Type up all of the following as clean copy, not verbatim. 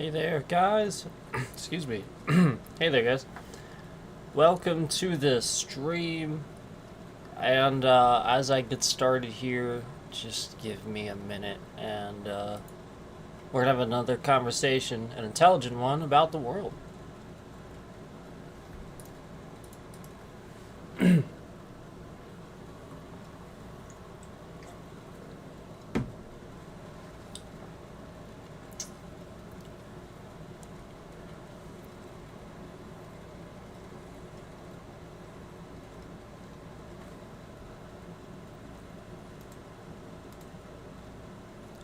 Hey there, guys. Excuse me. Hey there, guys. Welcome to the stream. And as I get started here, just give me a minute, and we're gonna have another conversation, an intelligent one, about the world.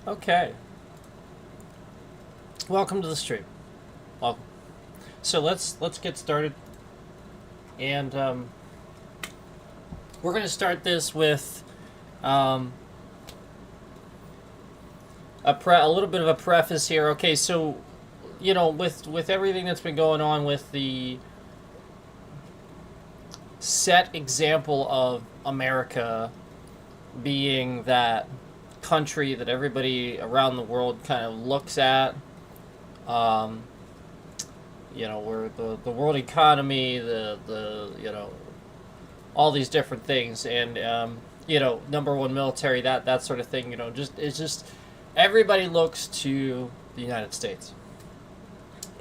Okay. Welcome to the stream. Welcome. So let's get started, and we're gonna start this with a little bit of a preface here. Okay, so with everything that's been going on with the set example of America being that country that everybody around the world kind of looks at, where the world economy, the all these different things, and number one military, that sort of thing. It's just everybody looks to the United States,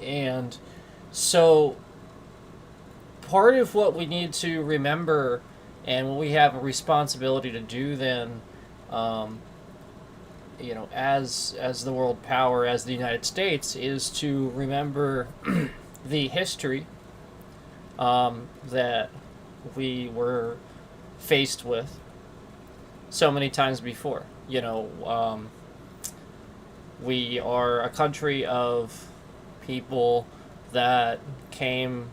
and so part of what we need to remember, and what we have a responsibility to do then, as the world power, as the United States, is to remember the history that we were faced with so many times before. We are a country of people that came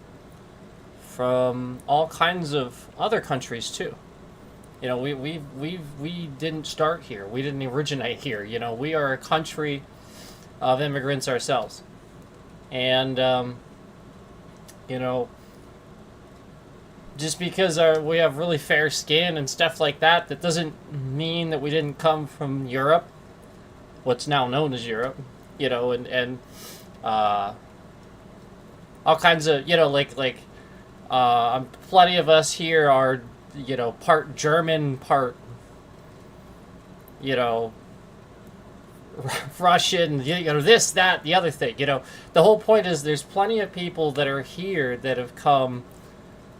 from all kinds of other countries too. We didn't start here. We didn't originate here. We are a country of immigrants ourselves, and just because we have really fair skin and stuff like that, that doesn't mean that we didn't come from Europe, what's now known as Europe. And all kinds of plenty of us here are part German, part Russian, this, that, the other thing. The whole point is there's plenty of people that are here that have come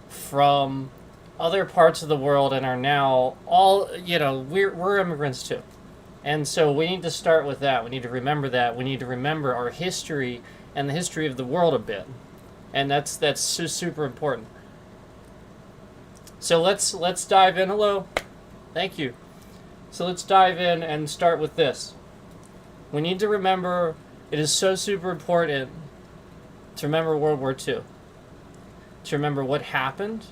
from other parts of the world and are now all, we're immigrants too. And so we need to start with that. We need to remember that. We need to remember our history and the history of the world a bit. And that's super important. So let's dive in. Hello. Thank you. So let's dive in and start with this. We need to remember, it is so super important to remember World War II. To remember what happened,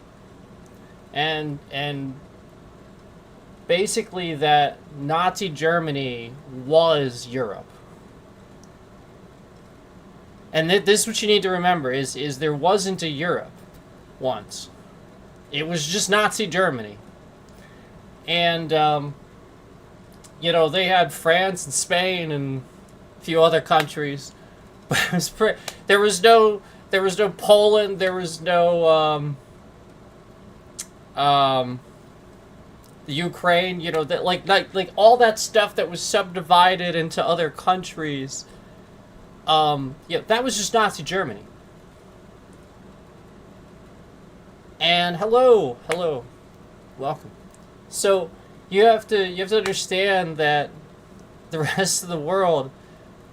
and basically that Nazi Germany was Europe. And this is what you need to remember, is there wasn't a Europe once. It was just Nazi Germany. And, they had France and Spain and a few other countries. But it was there was no Poland, there was no, the Ukraine, that like all that stuff that was subdivided into other countries. That was just Nazi Germany. And hello, welcome. So you have to understand that the rest of the world,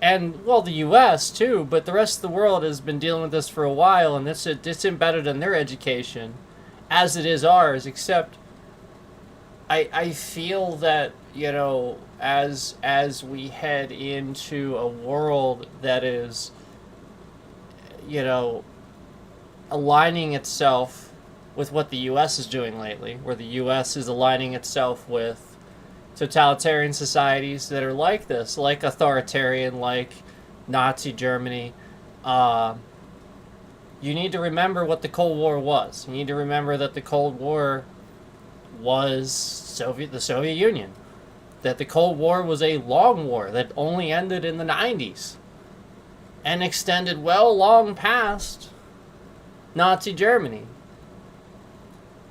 and the U.S. too, but the rest of the world has been dealing with this for a while, and it's embedded in their education, as it is ours. Except, I feel that as we head into a world that is aligning itself with what the U.S. is doing lately, where the U.S. is aligning itself with totalitarian societies that are like this, like authoritarian, like Nazi Germany. You need to remember what the Cold War was. You need to remember that the Cold War was the Soviet Union. That the Cold War was a long war that only ended in the 90s. and extended well long past Nazi Germany.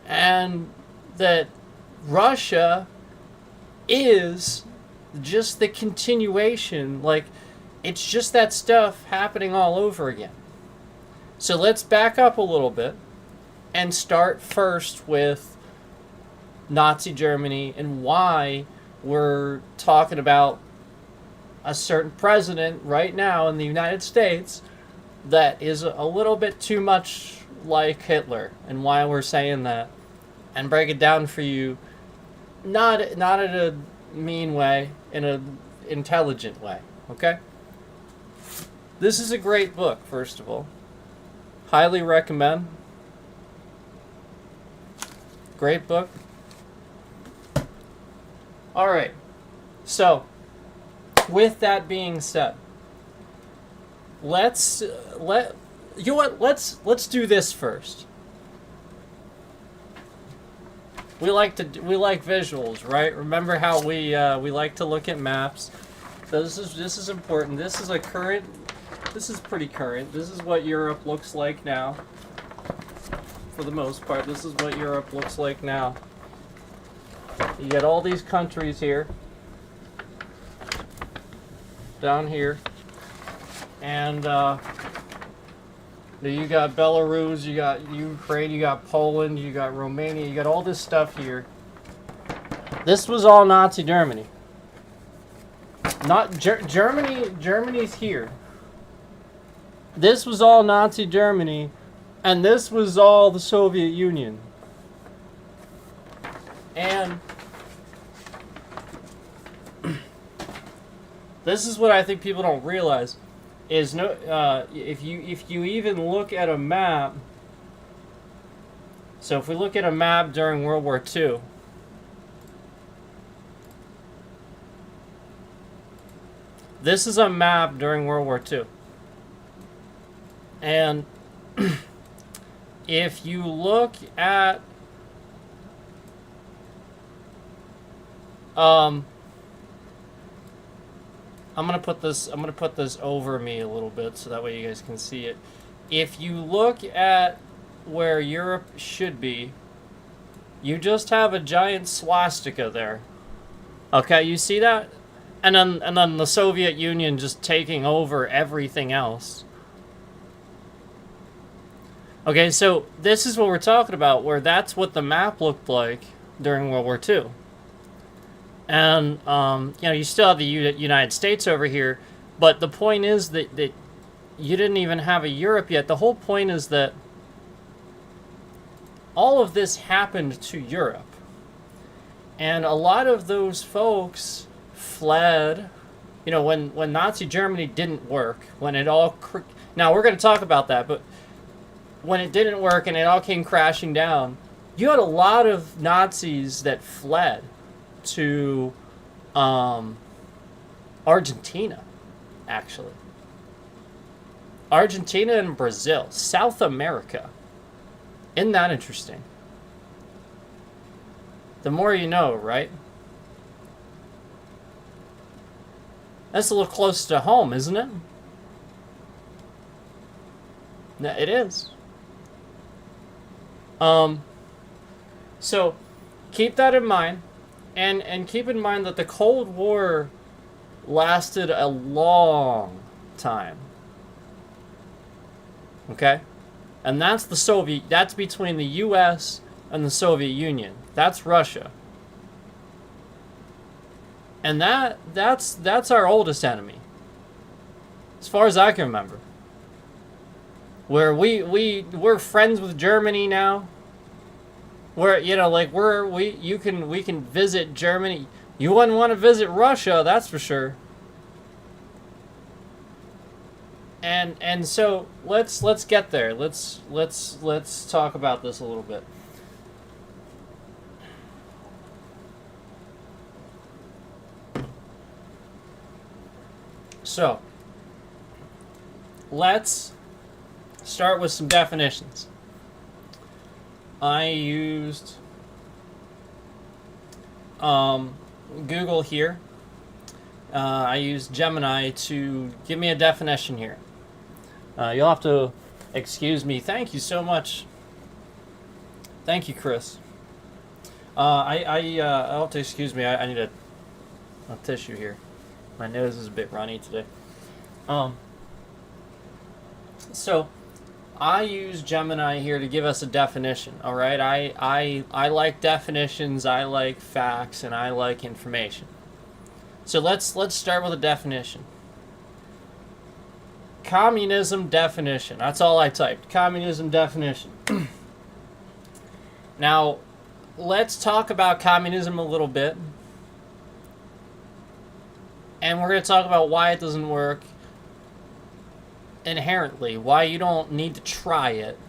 And that Russia is just the continuation, like, it's just that stuff happening all over again. So let's back up a little bit and start first with Nazi Germany and why we're talking about a certain president right now in the United States that is a little bit too much like Hitler, and why we're saying that, and break it down for you, not in a mean way, in an intelligent way, okay? This is a great book, first of all. Highly recommend. Great book. All right. So, with that being said, let's do this first. We like visuals, right? Remember how we like to look at maps. So this is important. This is pretty current. This is what Europe looks like now. For the most part, this is what Europe looks like now. You get all these countries here, down here, and you got Belarus, you got Ukraine, you got Poland, you got Romania, you got all this stuff here. This was all Nazi Germany. Not Germany. Germany's here. This was all Nazi Germany, and this was all the Soviet Union. And this is what I think people don't realize is if you even look at a map. So if we look at a map during World War II, this is a map during World War II. And if you look at I'm gonna put this over me a little bit so that way you guys can see it. If you look at where Europe should be, you just have a giant swastika there. Okay, you see that? And then the Soviet Union just taking over everything else. Okay, so this is what we're talking about, where that's what the map looked like during World War II. And, you still have the United States over here, but the point is that you didn't even have a Europe yet. The whole point is that all of this happened to Europe. And a lot of those folks fled, when Nazi Germany didn't work, when it all... Now, we're going to talk about that, but when it didn't work and it all came crashing down, you had a lot of Nazis that fled to Argentina, actually. Argentina and Brazil, South America. Isn't that interesting? The more you know, right? That's a little close to home, isn't it? No, it is. So keep that in mind. And keep in mind that the Cold War lasted a long time. Okay? And that's that's between the US and the Soviet Union. That's Russia. And that's our oldest enemy. As far as I can remember. Where we're friends with Germany now. Where we can visit Germany. You wouldn't want to visit Russia, that's for sure. And so let's get there. Let's talk about this a little bit. So let's start with some definitions. I used Google here. I used Gemini to give me a definition here. You'll have to excuse me. Thank you so much. Thank you, Chris. I'll have to excuse me. I need a tissue here. My nose is a bit runny today. So I use Gemini here to give us a definition. All right. I like definitions. I like facts, and I like information. So let's start with a definition. Communism definition. That's all I typed. Communism definition. Now, let's talk about communism a little bit. And we're going to talk about why it doesn't work inherently. Why you don't need to try it.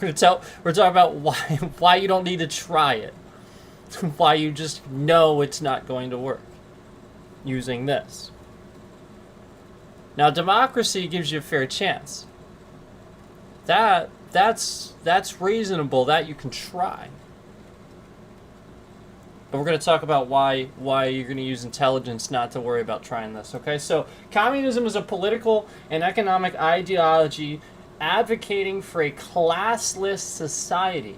We're talking about why you don't need to try it. Why you just know it's not going to work using this. Now, democracy gives you a fair chance. That's reasonable. That you can try. But we're going to talk about why you're going to use intelligence not to worry about trying this. Okay, so communism is a political and economic ideology advocating for a classless society.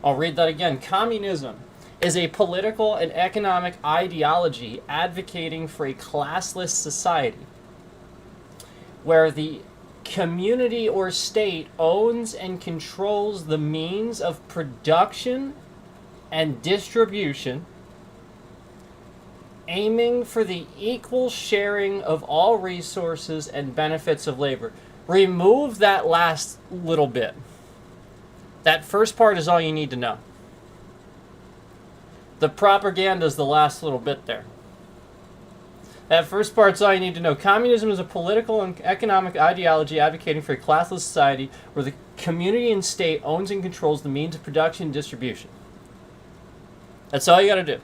I'll read that again. Communism is a political and economic ideology advocating for a classless society where the community or state owns and controls the means of production and distribution, aiming for the equal sharing of all resources and benefits of labor. Remove that last little bit. That first part is all you need to know. The propaganda is the last little bit there. That first part's all you need to know. Communism is a political and economic ideology advocating for a classless society where the community and state owns and controls the means of production and distribution. That's all you got to do.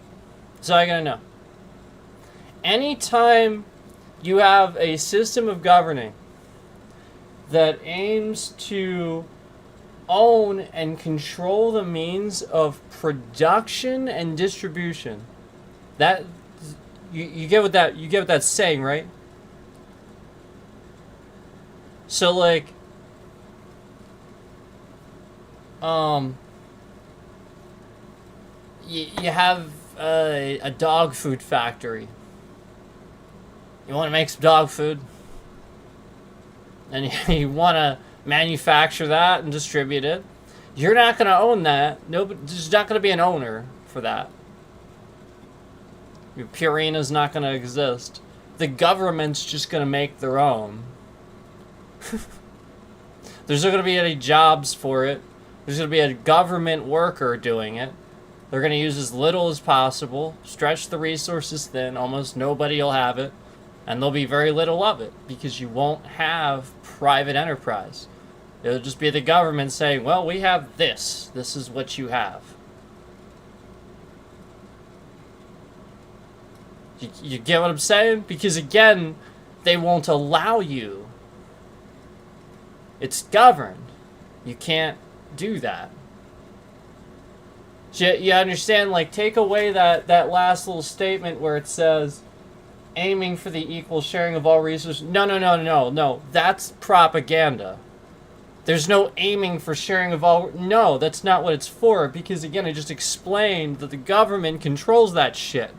That's all you got to know. Anytime you have a system of governing that aims to own and control the means of production and distribution, that you get what that's saying, right? So like you have a dog food factory. You want to make some dog food, and you want to manufacture that and distribute it. You're not going to own that. Nobody, there's not going to be an owner for that. Purina's not going to exist. The government's just going to make their own. There's not going to be any jobs for it. There's going to be a government worker doing it. They're going to use as little as possible, stretch the resources thin, almost nobody will have it, and there'll be very little of it because you won't have private enterprise. It'll just be the government saying, well, we have this. This is what you have. You get what I'm saying? Because again, they won't allow you. It's governed. You can't do that. So you understand, like, take away that last little statement where it says, aiming for the equal sharing of all resources. No. That's propaganda. There's no aiming for sharing of all... No, that's not what it's for. Because, again, I just explained that the government controls that shit.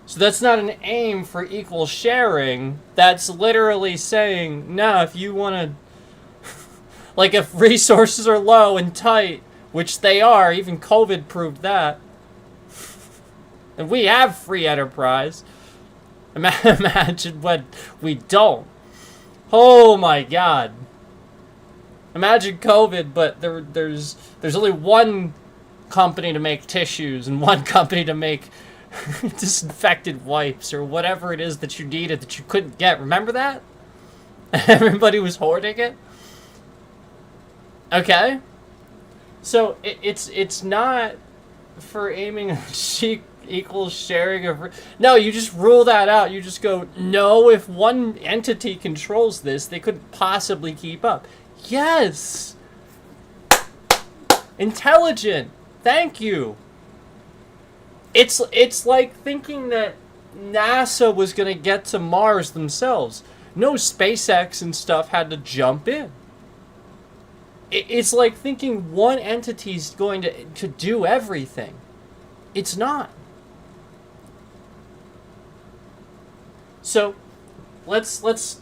So that's not an aim for equal sharing. That's literally saying, no, if you want to... like, if resources are low and tight, which they are, even COVID proved that, and we have free enterprise, imagine when we don't. Oh my God. Imagine COVID, but there's only one company to make tissues and one company to make disinfectant wipes or whatever it is that you needed that you couldn't get. Remember that? Everybody was hoarding it. Okay, so it's not for aiming at equal sharing of. No, you just rule that out. You just go, no. If one entity controls this, they couldn't possibly keep up. Yes, intelligent. Thank you. It's like thinking that NASA was going to get to Mars themselves. No, SpaceX and stuff had to jump in. It's like thinking one entity's going to do everything. It's not. So, let's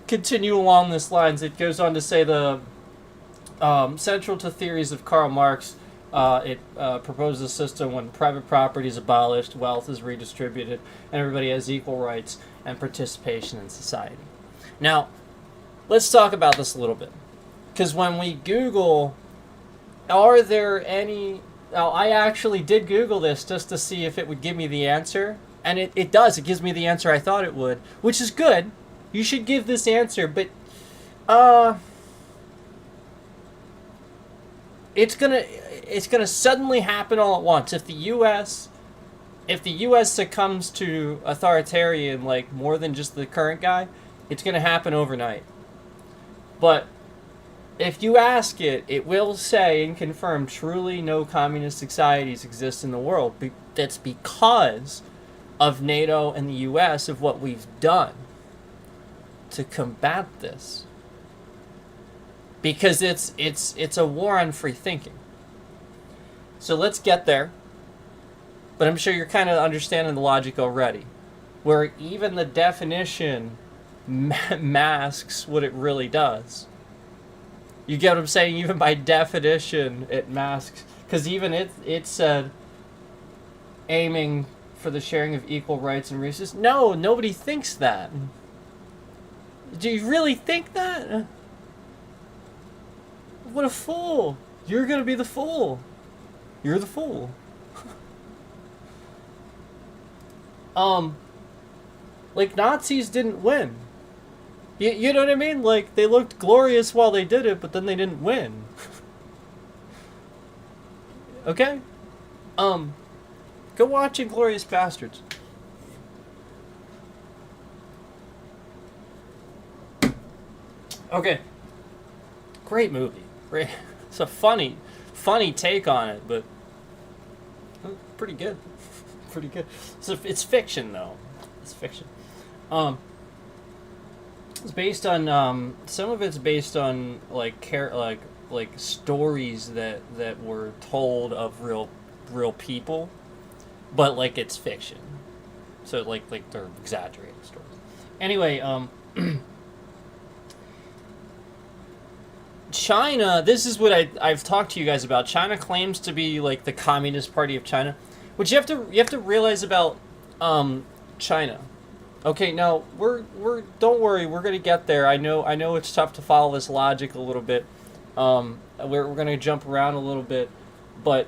continue along this lines. It goes on to say the central to theories of Karl Marx, it proposes a system when private property is abolished, wealth is redistributed, and everybody has equal rights and participation in society. Now, let's talk about this a little bit. Because when we Google, are there any... Now, I actually did Google this just to see if it would give me the answer. And it does. It gives me the answer I thought it would. Which is good. You should give this answer. But, it's gonna suddenly happen all at once. If the U.S. succumbs to authoritarian, like, more than just the current guy, it's gonna happen overnight. But if you ask it, it will say and confirm truly no communist societies exist in the world. That's because of NATO and the U.S., of what we've done to combat this. Because it's a war on free thinking. So let's get there. But I'm sure you're kind of understanding the logic already. Where even the definition masks what it really does. You get what I'm saying? Even by definition, it masks. Because even it said aiming for the sharing of equal rights and resources. No, nobody thinks that. Do you really think that? What a fool. You're going to be the fool. You're the fool. Like, Nazis didn't win. You know what I mean? Like, they looked glorious while they did it, but then they didn't win. Okay? Go watch Inglourious Bastards. Okay. Great movie. Great. It's a funny take on it, but pretty good. Pretty good. It's fiction, though. It's fiction. It's based on some of it's based on like stories that were told of real people, but like it's fiction. So like they're exaggerated stories. Anyway, China, this is what I've talked to you guys about. China claims to be like the Communist Party of China. What you have to realize about China. Okay, now we're don't worry, we're gonna get there. I know it's tough to follow this logic a little bit. We're gonna jump around a little bit, but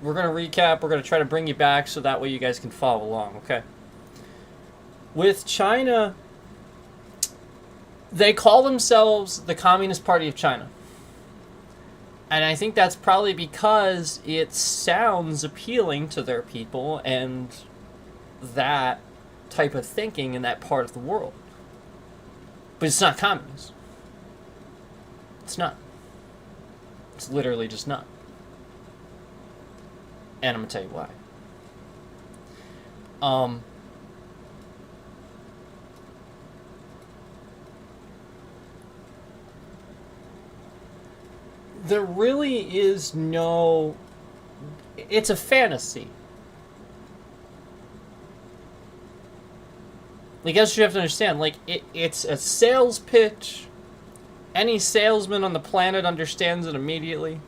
we're gonna recap. We're gonna try to bring you back so that way you guys can follow along. Okay. With China, they call themselves the Communist Party of China. And I think that's probably because it sounds appealing to their people and that type of thinking in that part of the world. But it's not communist. It's not. It's literally just not. And I'm going to tell you why. There really is no... It's a fantasy. I guess you have to understand, like, it's a sales pitch. Any salesman on the planet understands it immediately.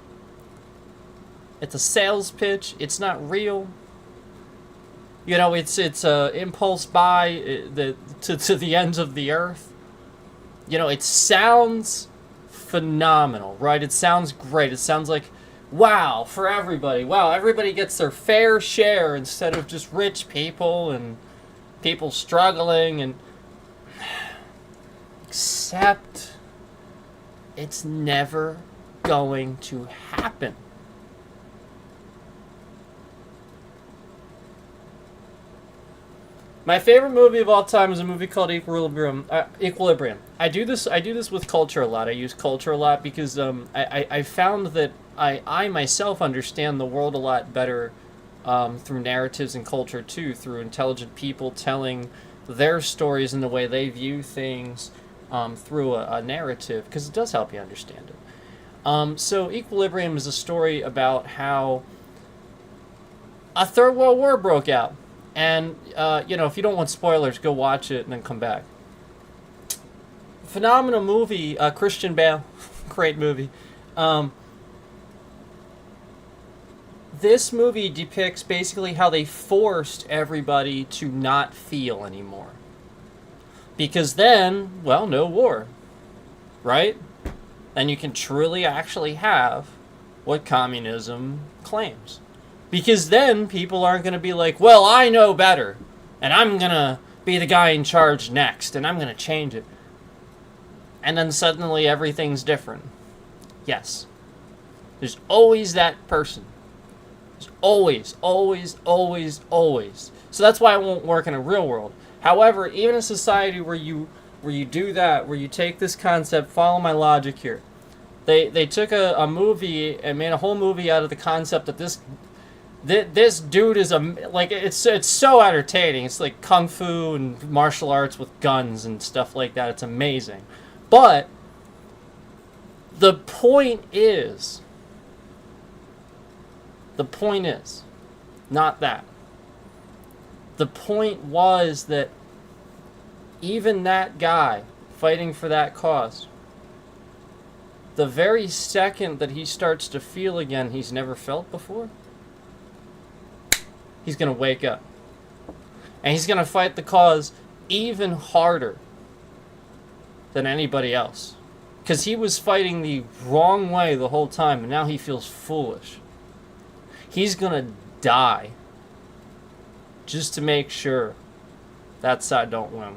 It's a sales pitch. It's not real. You know, it's a impulse buy to the ends of the earth. You know, it sounds phenomenal, right? It sounds great. It sounds like, wow, for everybody. Wow, everybody gets their fair share instead of just rich people and people struggling, and except it's never going to happen. My favorite movie of all time is a movie called Equilibrium. I do this with culture a lot. I use culture a lot because I found that I myself understand the world a lot better through narratives and culture too, through intelligent people telling their stories and the way they view things through a narrative, because it does help you understand it. So Equilibrium is a story about how a Third World War broke out. And, if you don't want spoilers, go watch it and then come back. Phenomenal movie, Christian Bale. Great movie. This movie depicts basically how they forced everybody to not feel anymore. Because then, well, no war. Right? Then you can truly actually have what communism claims. Because then people aren't going to be like, well, I know better, and I'm going to be the guy in charge next, and I'm going to change it. And then suddenly everything's different. Yes. There's always that person. There's always, always, always, always. So that's why it won't work in a real world. However, even a society where you do that, where you take this concept, follow my logic here. They took a movie and made a whole movie out of the concept that this dude is it's so entertaining. It's like kung fu and martial arts with guns and stuff like that. It's amazing. But the point is not that. The point was that even that guy fighting for that cause, the very second that he starts to feel again he's never felt before, he's going to wake up. And he's going to fight the cause even harder than anybody else. Because he was fighting the wrong way the whole time, and now he feels foolish. He's going to die just to make sure that side don't win.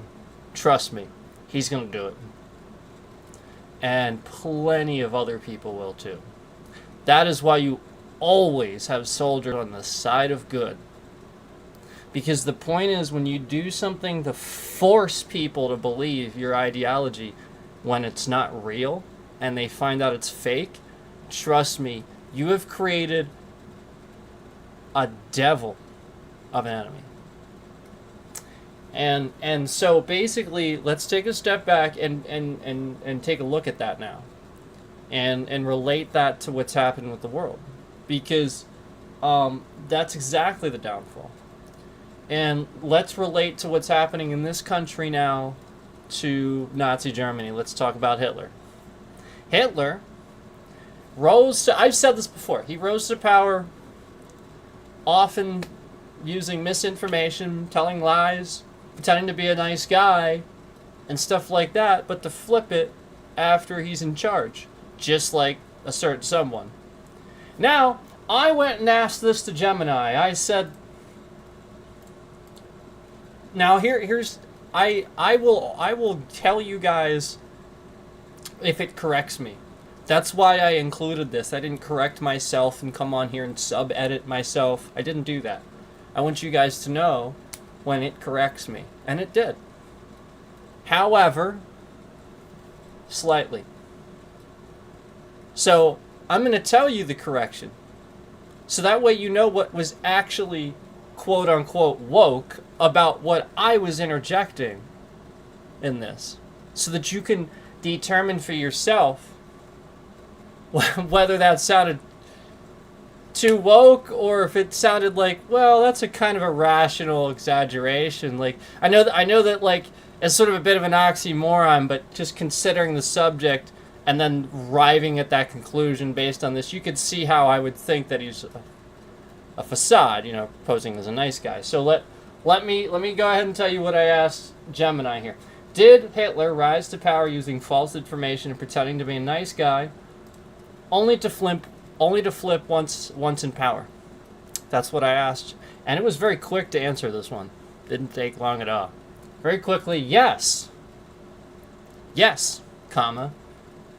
Trust me, he's going to do it. And plenty of other people will too. That is why you always have soldiers on the side of good. Because the point is, when you do something to force people to believe your ideology when it's not real, and they find out it's fake, trust me, you have created a devil of an enemy. And so basically, let's take a step back and take a look at that now. And relate that to what's happening with the world. Because that's exactly the downfall. And let's relate to what's happening in this country now to Nazi Germany. Let's talk about Hitler. Hitler rose to, I've said this before, he rose to power often using misinformation, telling lies, pretending to be a nice guy, and stuff like that, but to flip it after he's in charge, just like a certain someone. Now, I went and asked this to Gemini. I said, now here's I will tell you guys if it corrects me. That's why I included this. I didn't correct myself and come on here and sub-edit myself. I didn't do that. I want you guys to know when it corrects me. And it did. However, slightly. So, I'm going to tell you the correction. So that way you know what was actually quote-unquote woke about what I was interjecting in this. So that you can determine for yourself whether that sounded too woke or if it sounded like, well, that's a kind of a rational exaggeration. Like, I know that like it's sort of a bit of an oxymoron, but just considering the subject and then arriving at that conclusion based on this, you could see how I would think that he's a facade, posing as a nice guy. So let me go ahead and tell you what I asked Gemini here. Did Hitler rise to power using false information and pretending to be a nice guy, only to flip once in power? That's what I asked, and it was very quick to answer this one. Didn't take long at all. Very quickly, yes, comma.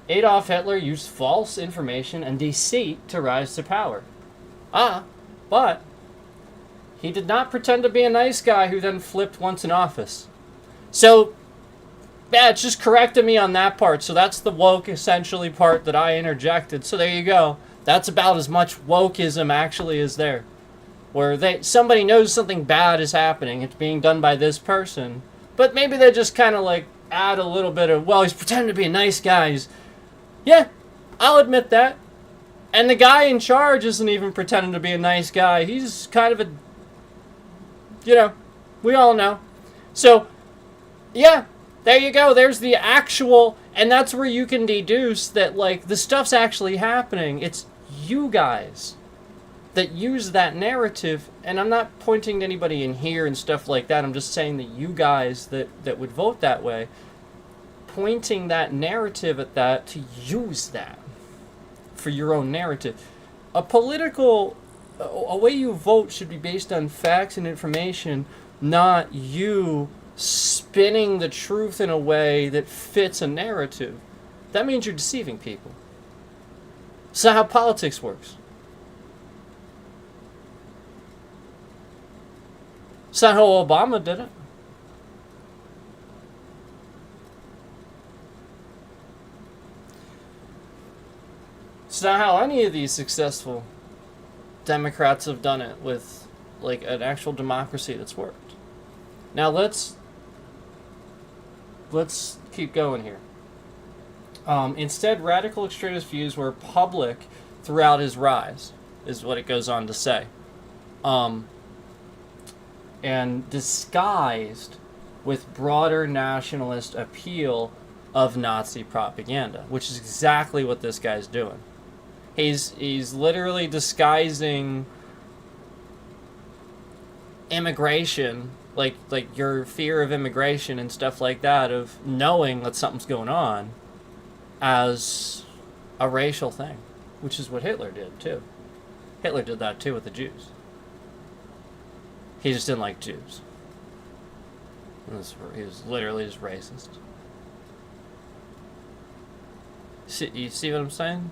Adolf Hitler used false information and deceit to rise to power. But he did not pretend to be a nice guy who then flipped once in office. So, yeah, it's just corrected me on that part. So that's the woke, essentially, part that I interjected. So there you go. That's about as much wokeism actually is there. where somebody knows something bad is happening. It's being done by this person, but maybe they just kind of like add a little bit of, well, he's pretending to be a nice guy. Yeah, I'll admit that. And the guy in charge isn't even pretending to be a nice guy. He's kind of a, we all know. So, yeah, there you go. There's the actual, and that's where you can deduce that, like, the stuff's actually happening. It's you guys that use that narrative, and I'm not pointing to anybody in here and stuff like that. I'm just saying that you guys that would vote that way, pointing that narrative at that to use that for your own narrative. A way you vote should be based on facts and information, not you spinning the truth in a way that fits a narrative. That means you're deceiving people. It's not how politics works. It's not how Obama did it. It's not how any of these successful Democrats have done it with, like, an actual democracy that's worked. Now let's keep going here. Instead, radical extremist views were public throughout his rise, is what it goes on to say. And disguised with broader nationalist appeal of Nazi propaganda, which is exactly what this guy's doing. He's literally disguising immigration, like your fear of immigration and stuff like that, of knowing that something's going on, as a racial thing, which is what Hitler did too. Hitler did that too with the Jews. He just didn't like Jews. He was literally just racist. You see what I'm saying?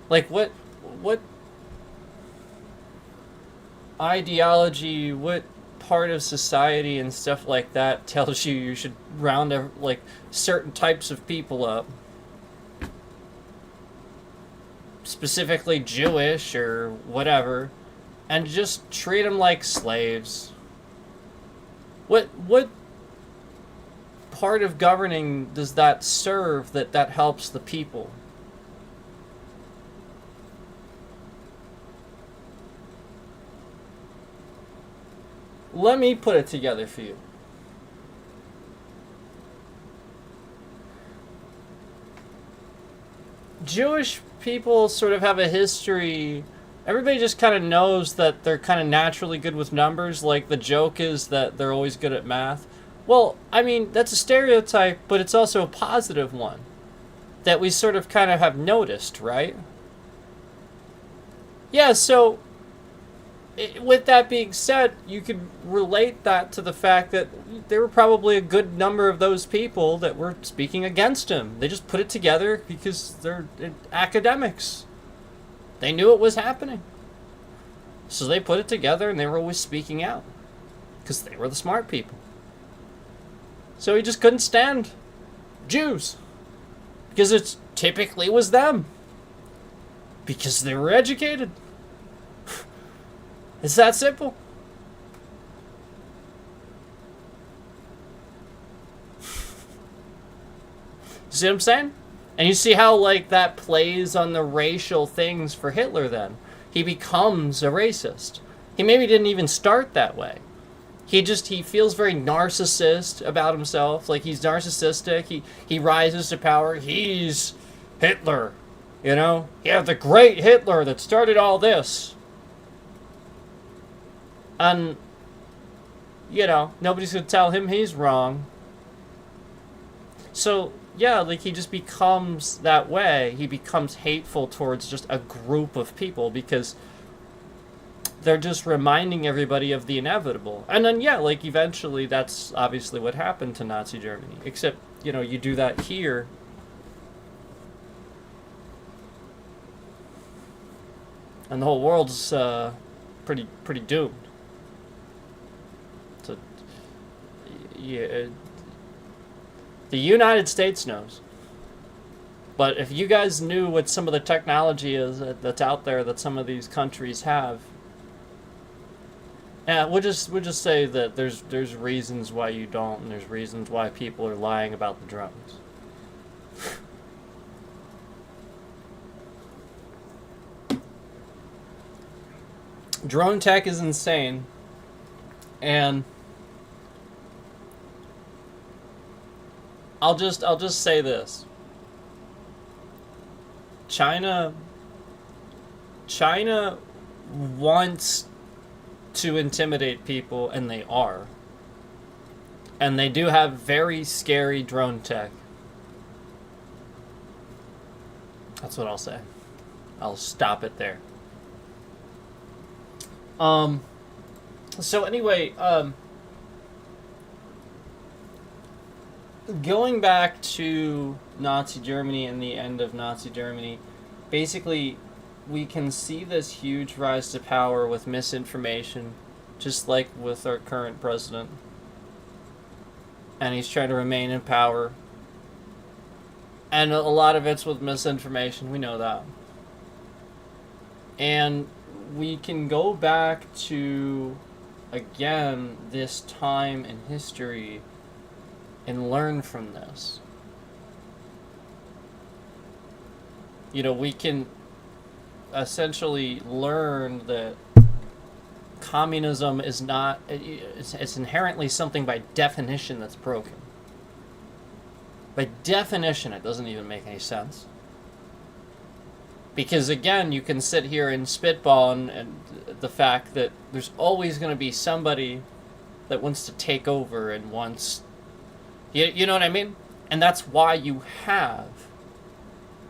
Like, what ideology, what part of society and stuff like that tells you should round like certain types of people up, specifically Jewish or whatever, and just treat them like slaves? What part of governing does that serve that helps the people? Let me put it together for you. Jewish people sort of have a history. Everybody just kind of knows that they're kind of naturally good with numbers. Like, the joke is that they're always good at math. Well, I mean, that's a stereotype, but it's also a positive one that we sort of kind of have noticed, right? Yeah, so with that being said, you could relate that to the fact that there were probably a good number of those people that were speaking against him. They just put it together because they're academics. They knew it was happening. So they put it together, and they were always speaking out because they were the smart people. So he just couldn't stand Jews because it typically was them, because they were educated. It's that simple. See what I'm saying? And you see how, like, that plays on the racial things for Hitler then. He becomes a racist. He maybe didn't even start that way. He feels very narcissist about himself. Like, he's narcissistic. He rises to power. He's Hitler. You know? Yeah, the great Hitler that started all this. And, you know, nobody's going to tell him he's wrong. So, yeah, like, he just becomes that way. He becomes hateful towards just a group of people because they're just reminding everybody of the inevitable. And then, yeah, like, eventually that's obviously what happened to Nazi Germany. Except, you know, you do that here. And the whole world's pretty doomed. So, yeah, the United States knows. But if you guys knew what some of the technology is that's out there that some of these countries have, yeah, we'll just say that there's reasons why you don't, and there's reasons why people are lying about the drones. Drone tech is insane, and I'll just say this. China wants to intimidate people, and they are. And they do have very scary drone tech. That's what I'll say. I'll stop it there. So anyway, going back to Nazi Germany and the end of Nazi Germany, basically we can see this huge rise to power with misinformation, just like with our current president. And he's trying to remain in power. And a lot of it's with misinformation, we know that. And we can go back to, again, this time in history and learn from this. You know, we can essentially learn that communism is not, it's inherently something by definition that's broken. By definition, it doesn't even make any sense. Because again, you can sit here and spitball and the fact that there's always going to be somebody that wants to take over and wants, you know what I mean? And that's why you have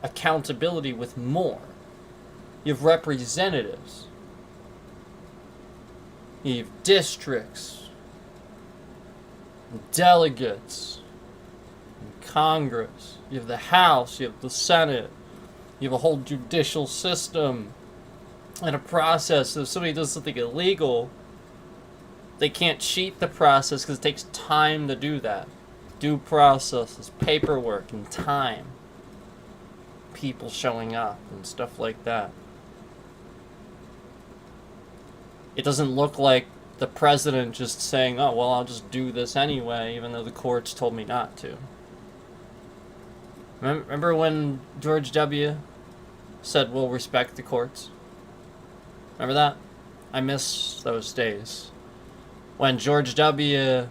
accountability with more. You have representatives. You have districts, delegates, Congress. You have the House. You have the Senate. You have a whole judicial system and a process. So if somebody does something illegal, they can't cheat the process because it takes time to do that. Due processes, paperwork, and time. People showing up and stuff like that. It doesn't look like the president just saying, oh, well, I'll just do this anyway, even though the courts told me not to. Remember when George W. said, we'll respect the courts? Remember that? I miss those days. When George W.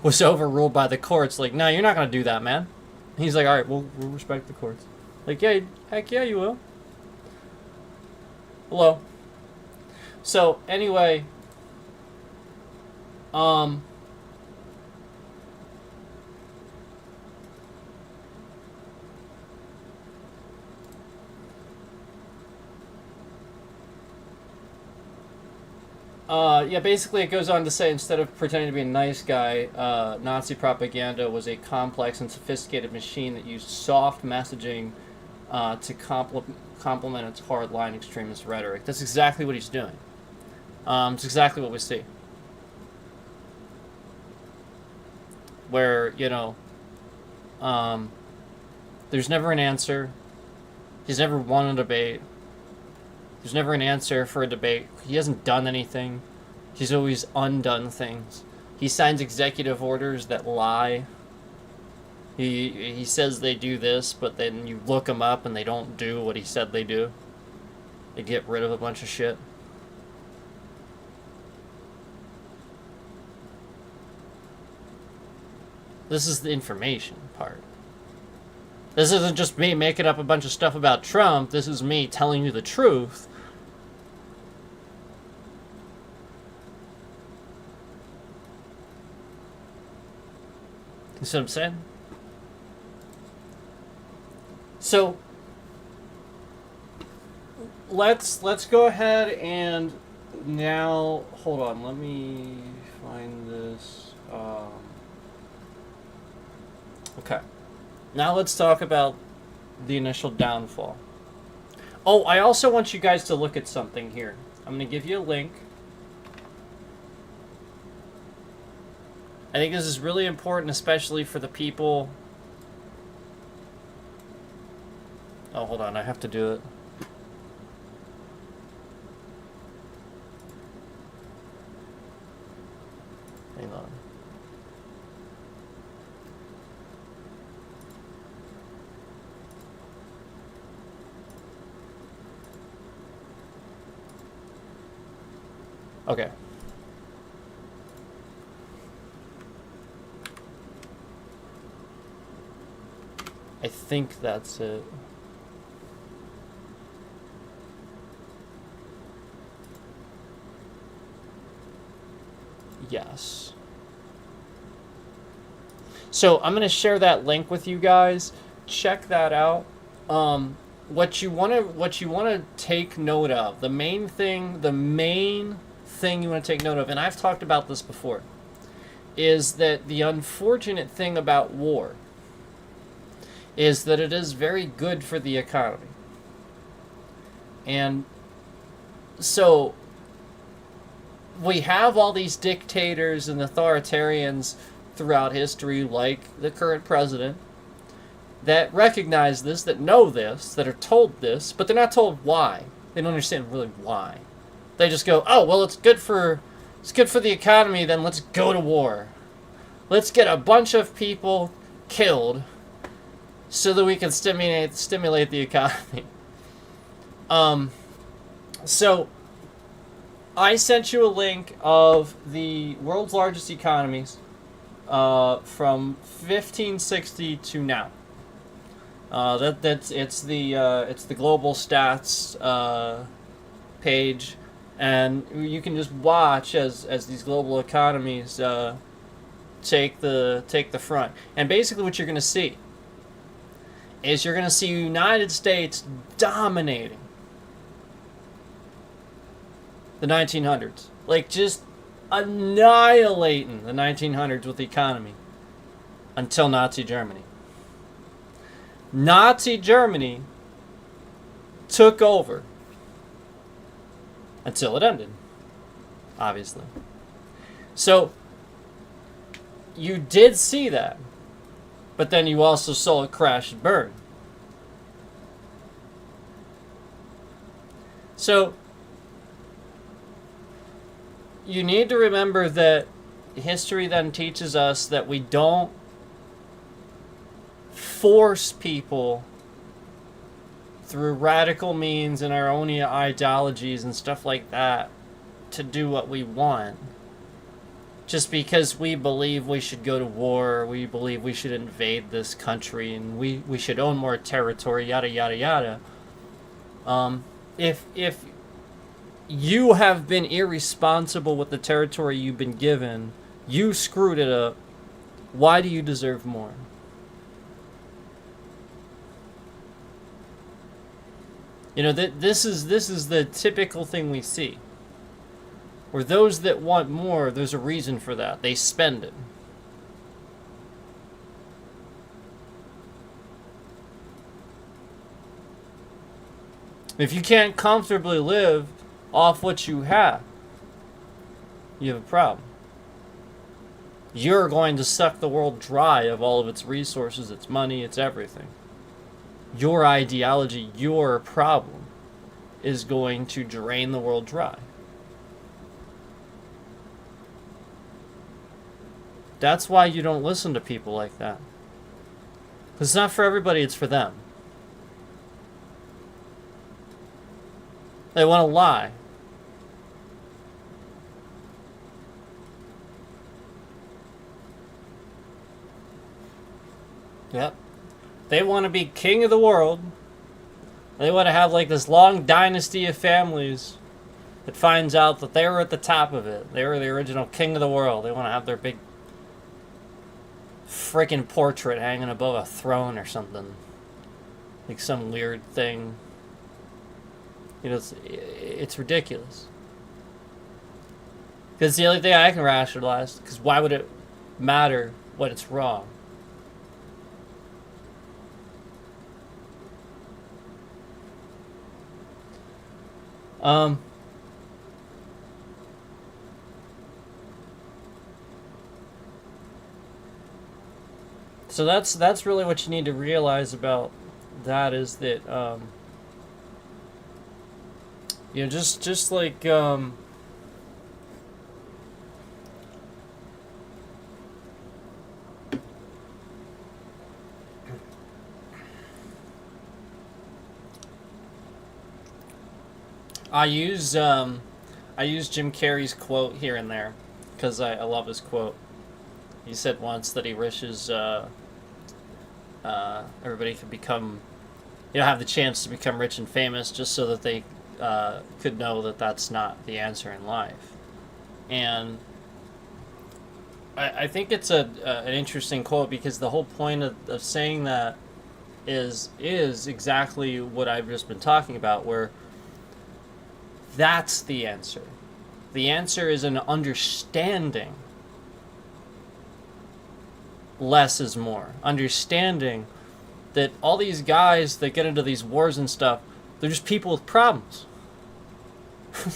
was overruled by the courts, like, no, you're not going to do that, man. He's like, all right, we'll respect the courts. Like, yeah, heck yeah, you will. Hello. So, anyway, yeah, basically it goes on to say, instead of pretending to be a nice guy, Nazi propaganda was a complex and sophisticated machine that used soft messaging to complement its hard-line extremist rhetoric. That's exactly what he's doing. It's exactly what we see. Where, you know, there's never an answer. He's never won a debate. There's never an answer for a debate. He hasn't done anything. He's always undone things. He signs executive orders that lie. He says they do this, but then you look them up and they don't do what he said they do. They get rid of a bunch of shit. This is the information part. This isn't just me making up a bunch of stuff about Trump. This is me telling you the truth. You see what I'm saying? So let's go ahead and now hold on. Let me find this. Okay. Now let's talk about the initial downfall. Oh, I also want you guys to look at something here. I'm going to give you a link. I think this is really important, especially for the people Oh, hold on, I have to do it. Hang on. Okay. I think that's it. Yes. So I'm gonna share that link with you guys. Check that out. What you wanna take note of, the main thing you want to take note of, and I've talked about this before, is that the unfortunate thing about war is that it is very good for the economy. And so we have all these dictators and authoritarians throughout history, like the current president, that recognize this, that know this, that are told this, but they're not told why. They don't understand really why. They just go, oh, well, it's good for the economy, then let's go to war. Let's get a bunch of people killed so that we can stimulate the economy. So I sent you a link of the world's largest economies from 1560 to now. It's the global stats page, and you can just watch as these global economies take the front. And basically, what you're going to see is you're going to see United States dominating the 1900s, like just annihilating the 1900s with the economy until Nazi Germany. Nazi Germany took over until it ended, obviously. So you did see that, but then you also saw it crash and burn. So you need to remember that history then teaches us that we don't force people through radical means and our own ideologies and stuff like that to do what we want. Just because we believe we should go to war, we believe we should invade this country, and we should own more territory, yada, yada, yada. If you have been irresponsible with the territory you've been given, you screwed it up, why do you deserve more? You know, this is the typical thing we see. Where those that want more, there's a reason for that. They spend it. If you can't comfortably live off what you have a problem. You're going to suck the world dry of all of its resources, its money, its everything. Your ideology, your problem, is going to drain the world dry. That's why you don't listen to people like that. It's not for everybody, it's for them. They want to lie. Yep. They want to be king of the world. They want to have like this long dynasty of families that finds out that they were at the top of it. They were the original king of the world. They want to have their big freaking portrait hanging above a throne or something. Like some weird thing. You know, it's ridiculous. Because it's the only thing I can rationalize. Because why would it matter when it's wrong? So that's really what you need to realize about that is that just like I use Jim Carrey's quote here and there because I love his quote. He said once that he wishes everybody could become, have the chance to become rich and famous just so that they could know that that's not the answer in life. And I think it's an interesting quote because the whole point of saying that is exactly what I've just been talking about, where that's the answer. The answer is an understanding. Less is more. Understanding that all these guys that get into these wars and stuff, they're just people with problems.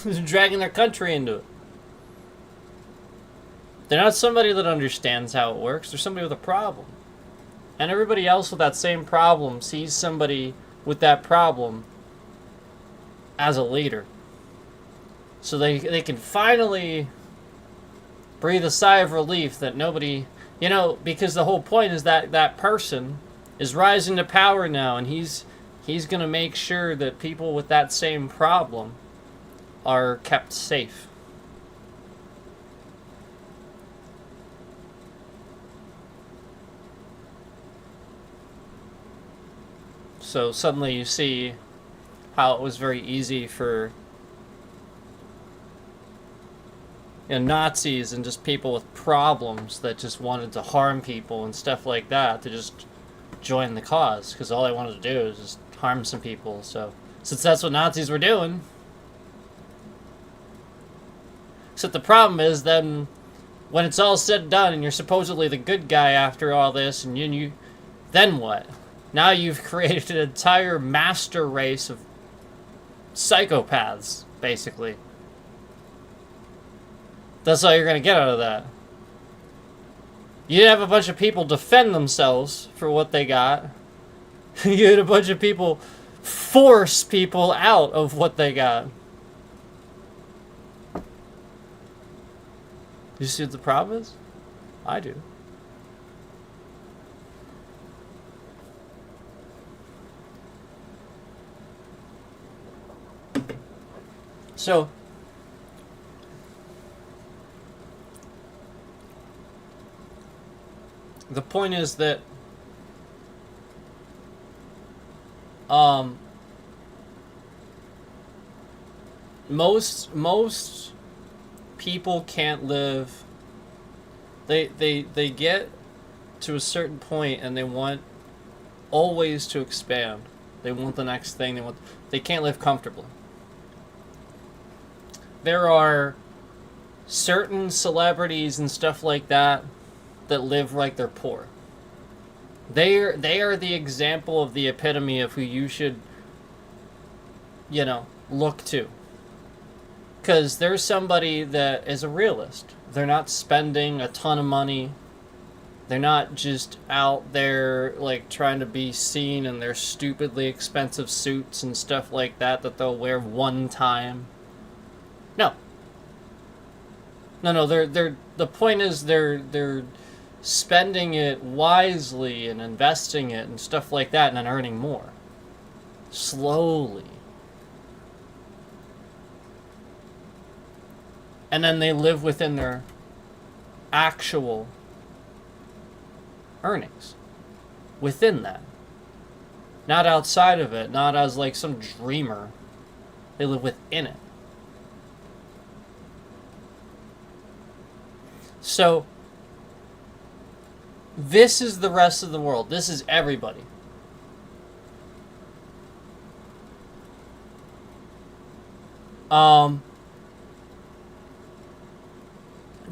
They're dragging their country into it. They're not somebody that understands how it works. They're somebody with a problem. And everybody else with that same problem sees somebody with that problem as a leader. So they can finally breathe a sigh of relief that nobody, because the whole point is that that person is rising to power now, and he's going to make sure that people with that same problem are kept safe. So suddenly you see how it was very easy for Nazis and just people with problems that just wanted to harm people and stuff like that to just join the cause, because all they wanted to do is just harm some people. So since that's what Nazis were doing, except the problem is then when it's all said and done and you're supposedly the good guy after all this, and you then what? Now you've created an entire master race of psychopaths, basically. That's all you're going to get out of that. You didn't have a bunch of people defend themselves for what they got. You had a bunch of people force people out of what they got. You see what the problem is? I do. So, the point is that most people can't live. They get to a certain point and they want always to expand. They want the next thing. They can't live comfortably. There are certain celebrities and stuff like that live like they're poor. They are the example of the epitome of who you should, look to. Because there's somebody that is a realist. They're not spending a ton of money. They're not just out there like trying to be seen in their stupidly expensive suits and stuff like that they'll wear one time. No. They're the point is they're spending it wisely and investing it and stuff like that and then earning more. Slowly. And then they live within their actual earnings. Within that. Not outside of it. Not as like some dreamer. They live within it. So, this is the rest of the world. This is everybody.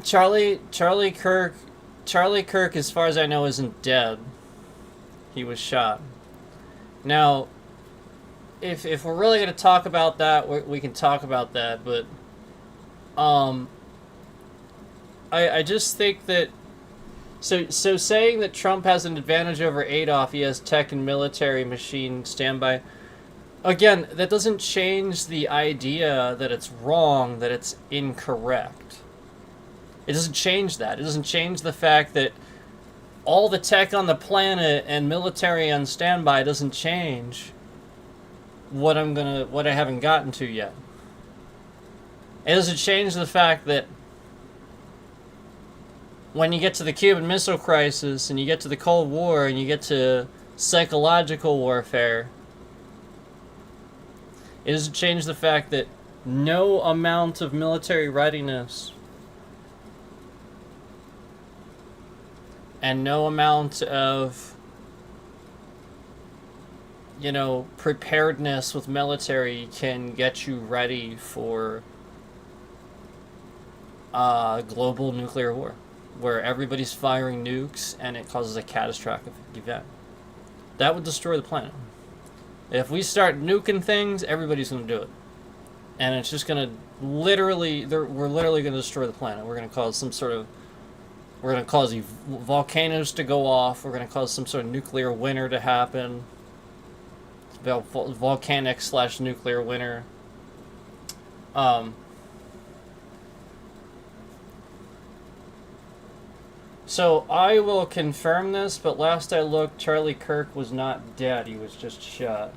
Charlie Kirk, as far as I know, isn't dead. He was shot. Now, if we're really going to talk about that, we can talk about that, but I just think that So saying that Trump has an advantage over Adolf, he has tech and military machine standby. Again, that doesn't change the idea that it's wrong, that it's incorrect. It doesn't change that. It doesn't change the fact that all the tech on the planet and military on standby doesn't change what I haven't gotten to yet. It doesn't change the fact that when you get to the Cuban Missile Crisis and you get to the Cold War and you get to psychological warfare, it doesn't change the fact that no amount of military readiness and no amount of, preparedness with military can get you ready for a global nuclear war where everybody's firing nukes and it causes a catastrophic event. That would destroy the planet. If we start nuking things, everybody's going to do it. And it's just going to we're literally going to destroy the planet. We're going to cause we're going to cause volcanoes to go off. We're going to cause some sort of nuclear winter to happen. Volcanic/nuclear winter. So I will confirm this, but last I looked, Charlie Kirk was not dead. He was just shot.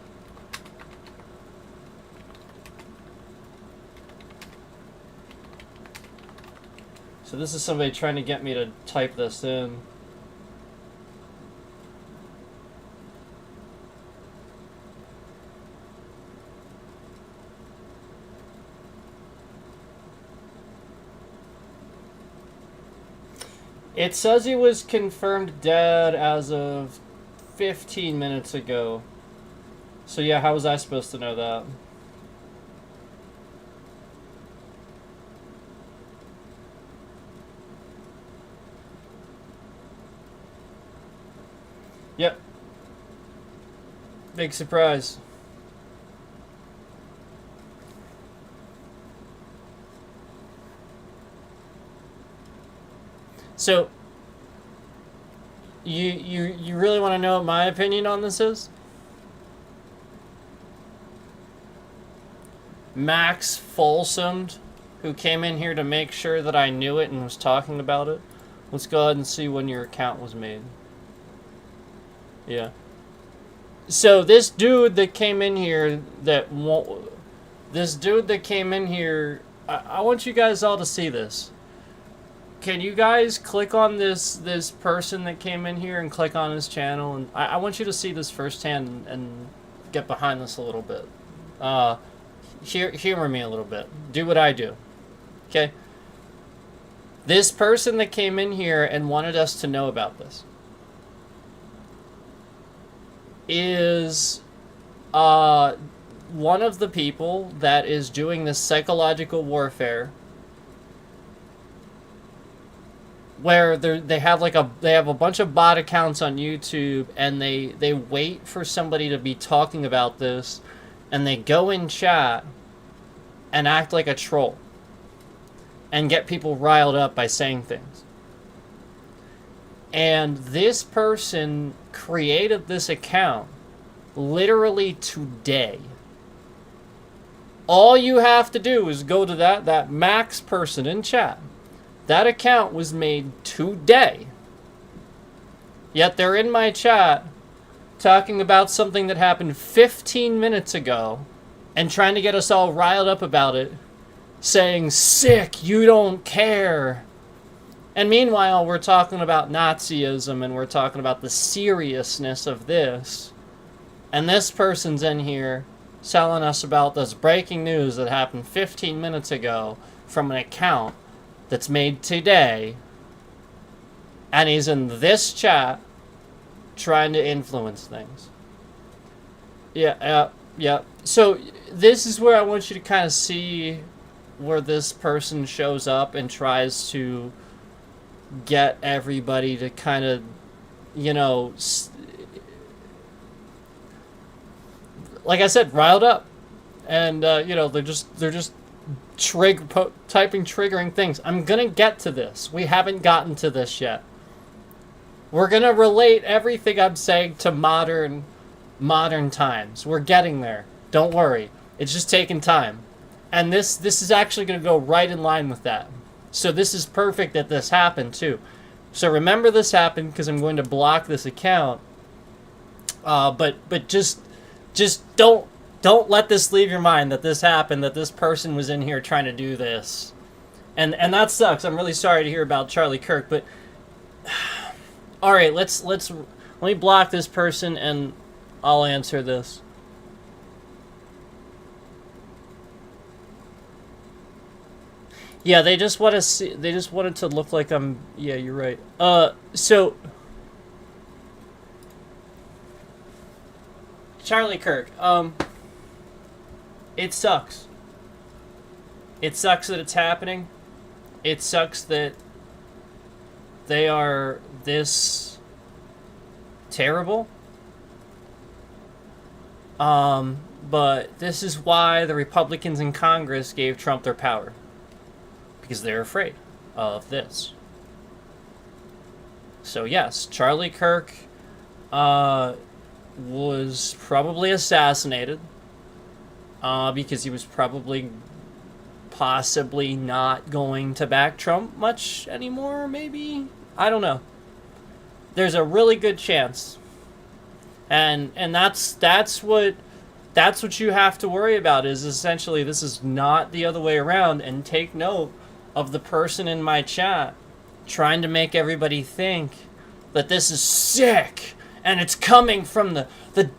So this is somebody trying to get me to type this in. It says he was confirmed dead as of 15 minutes ago. So yeah, how was I supposed to know that? Yep. Big surprise. So, you really want to know what my opinion on this is? Max Folsom, who came in here to make sure that I knew it and was talking about it. Let's go ahead and see when your account was made. Yeah. So this dude that came in here I want you guys all to see this. Can you guys click on this person that came in here and click on his channel? And I want you to see this firsthand and get behind this a little bit. Humor me a little bit. Do what I do. Okay? This person that came in here and wanted us to know about this is one of the people that is doing this psychological warfare where they have a bunch of bot accounts on YouTube, and they wait for somebody to be talking about this, and they go in chat and act like a troll and get people riled up by saying things. And this person created this account literally today. All you have to do is go to that Max person in chat. That account was made today. Yet they're in my chat talking about something that happened 15 minutes ago and trying to get us all riled up about it, saying, "Sick, you don't care." And meanwhile, we're talking about Nazism and we're talking about the seriousness of this. And this person's in here telling us about this breaking news that happened 15 minutes ago from an account that's made today, and he's in this chat trying to influence things. Yeah. So this is where I want you to kind of see where this person shows up and tries to get everybody to kind of, like I said, riled up, and they're just typing triggering things. I'm gonna get to this. We haven't gotten to this yet. We're gonna relate everything I'm saying to modern times. We're getting there. Don't worry. It's just taking time. And this is actually gonna go right in line with that. So this is perfect that this happened too. So remember this happened because I'm going to block this account. But just don't let this leave your mind that this happened, that this person was in here trying to do this. And that sucks. I'm really sorry to hear about Charlie Kirk, but all right, let me block this person and I'll answer this. Yeah, they just want to see. They just wanted to look like I'm. Yeah, you're right. So Charlie Kirk. It sucks. It sucks that it's happening. It sucks that they are this terrible. But this is why the Republicans in Congress gave Trump their power. Because they're afraid of this. So yes, Charlie Kirk was probably assassinated because he was probably possibly not going to back Trump much anymore, maybe? I don't know. There's a really good chance. And that's what you have to worry about, is essentially this is not the other way around. And take note of the person in my chat trying to make everybody think that this is sick and it's coming from the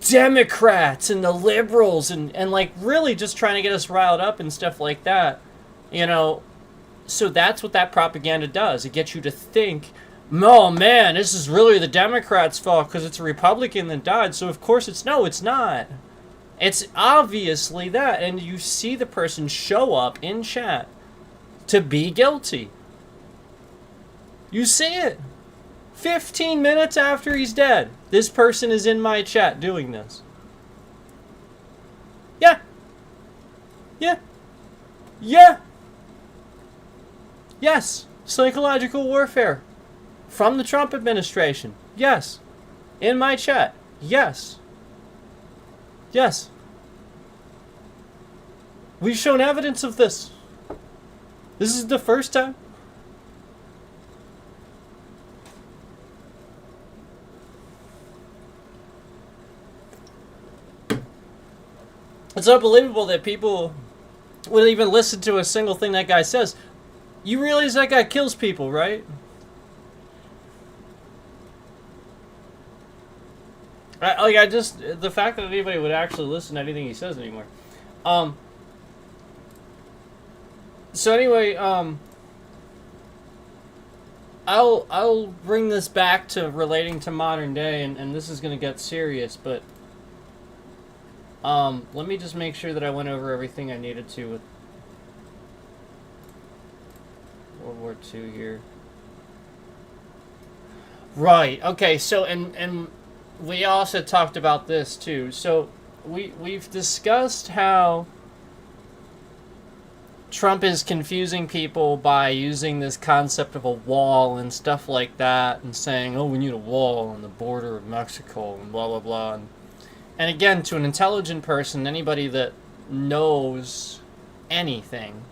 Democrats and the liberals and like really just trying to get us riled up and stuff like that. You know, so that's what that propaganda does. It gets you to think, oh man, this is really the Democrats' fault because it's a Republican that died. So of course it's not. It's obviously that. And you see the person show up in chat to be guilty. You see it. 15 minutes after he's dead, this person is in my chat doing this. Yeah. Yes. Psychological warfare from the Trump administration. Yes. In my chat. Yes. We've shown evidence of this. This is the first time. It's unbelievable that people would even listen to a single thing that guy says. You realize that guy kills people, right? The fact that anybody would actually listen to anything he says anymore. So anyway, I'll bring this back to relating to modern day, and this is gonna get serious, but let me just make sure that I went over everything I needed to with World War II here. Right. Okay. So and we also talked about this too. So we've discussed how Trump is confusing people by using this concept of a wall and stuff like that, and saying, "Oh, we need a wall on the border of Mexico," and blah blah blah. And again, to an intelligent person, anybody that knows anything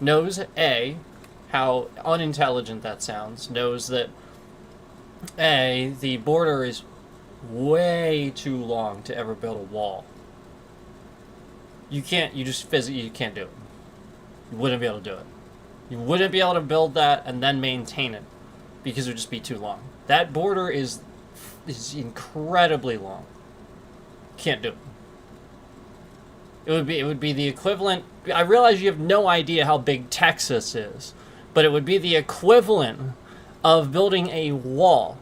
knows how unintelligent that sounds. Knows that the border is way too long to ever build a wall. You can't do it. You wouldn't be able to do it. You wouldn't be able to build that and then maintain it because it would just be too long. That border is incredibly long. Can't do it. It would be the equivalent. I realize you have no idea how big Texas is, but it would be the equivalent of building a wall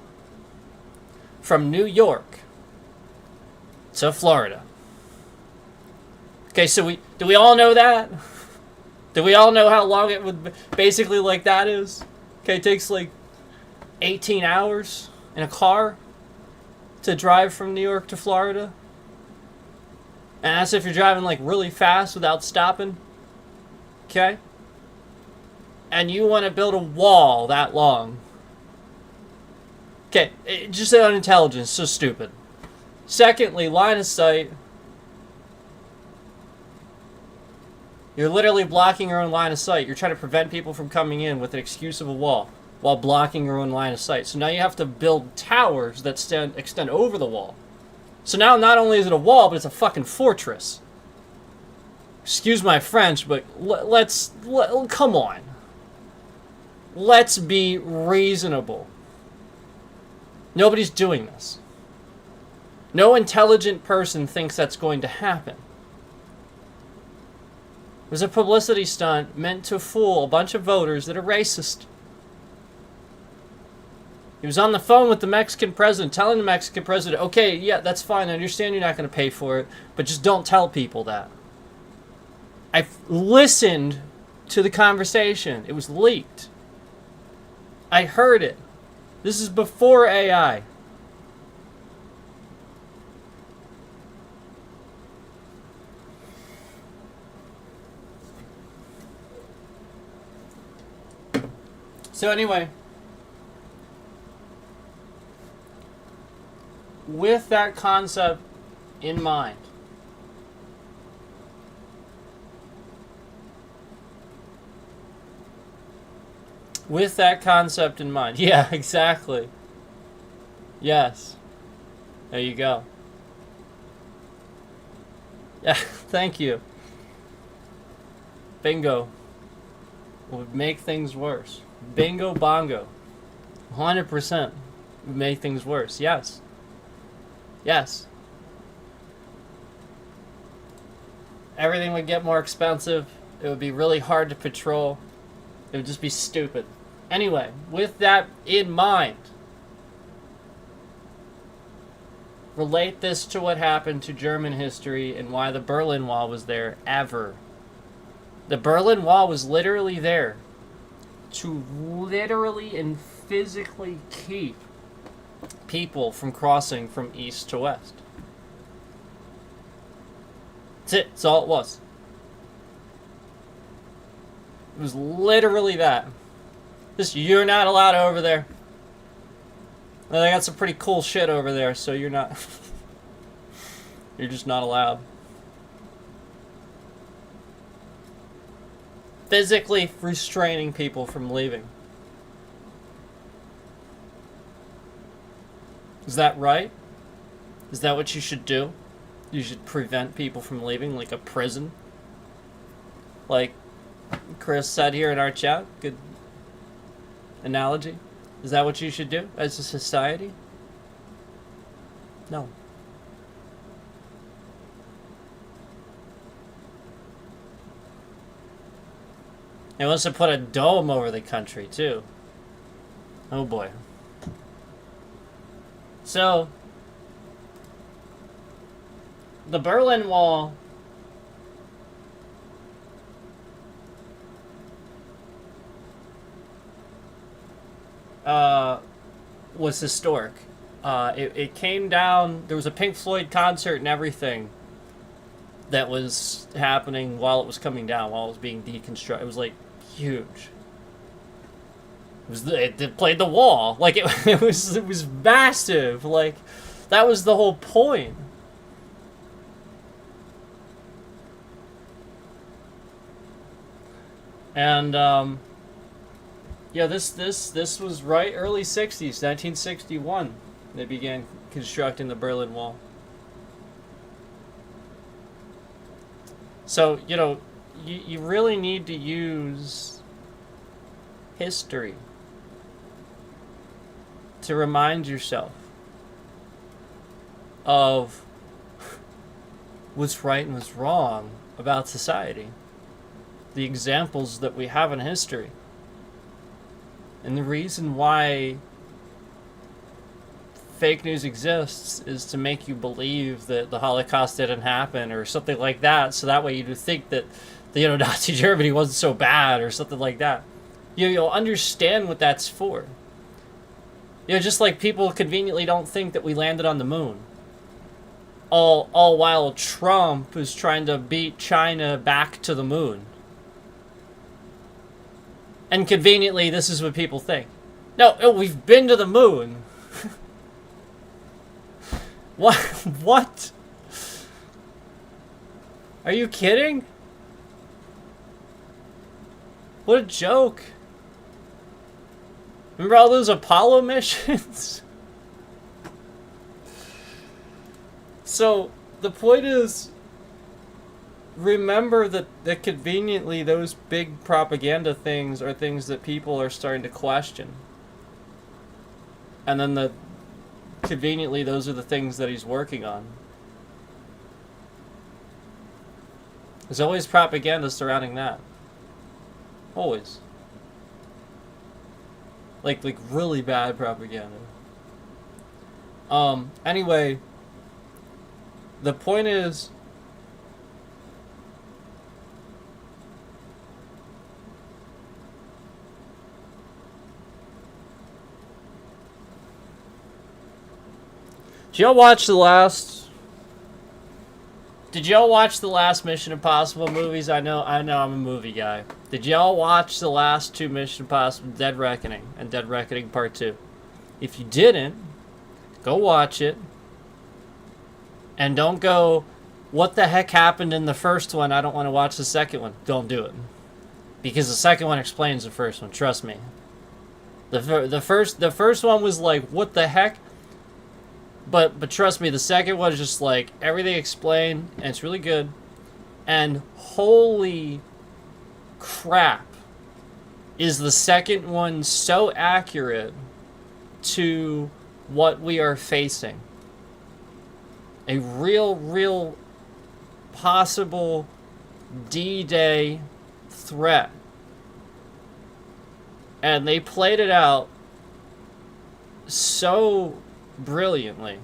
from New York to Florida. Okay, so do we all know that? Do we all know how long it would basically like that is? Okay, it takes like 18 hours in a car to drive from New York to Florida. And that's if you're driving like really fast without stopping. Okay? And you want to build a wall that long. Okay, just unintelligent, so stupid. Secondly, line of sight. You're literally blocking your own line of sight. You're trying to prevent people from coming in with an excuse of a wall while blocking your own line of sight. So now you have to build towers that extend over the wall. So now not only is it a wall, but it's a fucking fortress. Excuse my French, but come on. Let's be reasonable. Nobody's doing this. No intelligent person thinks that's going to happen. It was a publicity stunt meant to fool a bunch of voters that are racist. He was on the phone with the Mexican president, telling the Mexican president, okay, yeah, that's fine, I understand you're not going to pay for it, but just don't tell people that. I listened to the conversation. It was leaked. I heard it. This is before AI. So anyway, with that concept in mind, yeah, exactly. Yes. There you go. Yeah, thank you. Bingo. Would make things worse. Bingo bongo. 100% would make things worse. Yes. Yes. Everything would get more expensive. It would be really hard to patrol. It would just be stupid. Anyway, with that in mind, relate this to what happened to German history and why the Berlin Wall was there ever. The Berlin Wall was literally there to literally and physically keep people from crossing from east to west. That's it. That's all it was. It was literally that. Just, you're not allowed over there. Well, they got some pretty cool shit over there, so you're not... you're just not allowed. Physically restraining people from leaving. Is that right? Is that what you should do? You should prevent people from leaving, like a prison? Like Chris said here in our chat, good analogy. Is that what you should do as a society? No. He wants to put a dome over the country, too. Oh boy. So, the Berlin Wall was historic. It came down, there was a Pink Floyd concert and everything that was happening while it was coming down, while it was being deconstructed. It was like huge. It played the wall. Like it was massive. Like that was the whole point. And yeah, this was right early 60s, 1961. They began constructing the Berlin Wall. So, you know, you really need to use history to remind yourself of what's right and what's wrong about society. The examples that we have in history. And the reason why fake news exists is to make you believe that the Holocaust didn't happen or something like that, so that way you think that the Nazi Germany wasn't so bad or something like that. You'll understand what that's for. Just like people conveniently don't think that we landed on the moon. All while Trump is trying to beat China back to the moon. And conveniently, this is what people think. No, we've been to the moon. What? What? Are you kidding? What a joke. Remember all those Apollo missions? So, the point is, remember that conveniently those big propaganda things are things that people are starting to question. And then conveniently those are the things that he's working on. There's always propaganda surrounding that. Always. Like really bad propaganda. Anyway, the point is, did y'all watch the last Mission Impossible movies? I know I'm a movie guy. Did y'all watch the last two Mission Impossible, Dead Reckoning and Dead Reckoning Part 2? If you didn't, go watch it. And don't go, what the heck happened in the first one? I don't want to watch the second one. Don't do it. Because the second one explains the first one, trust me. The first one was like, what the heck? But trust me, the second one is just like everything explained, and it's really good. And holy crap, is the second one so accurate to what we are facing. A real possible D-Day threat. And they played it out so brilliantly.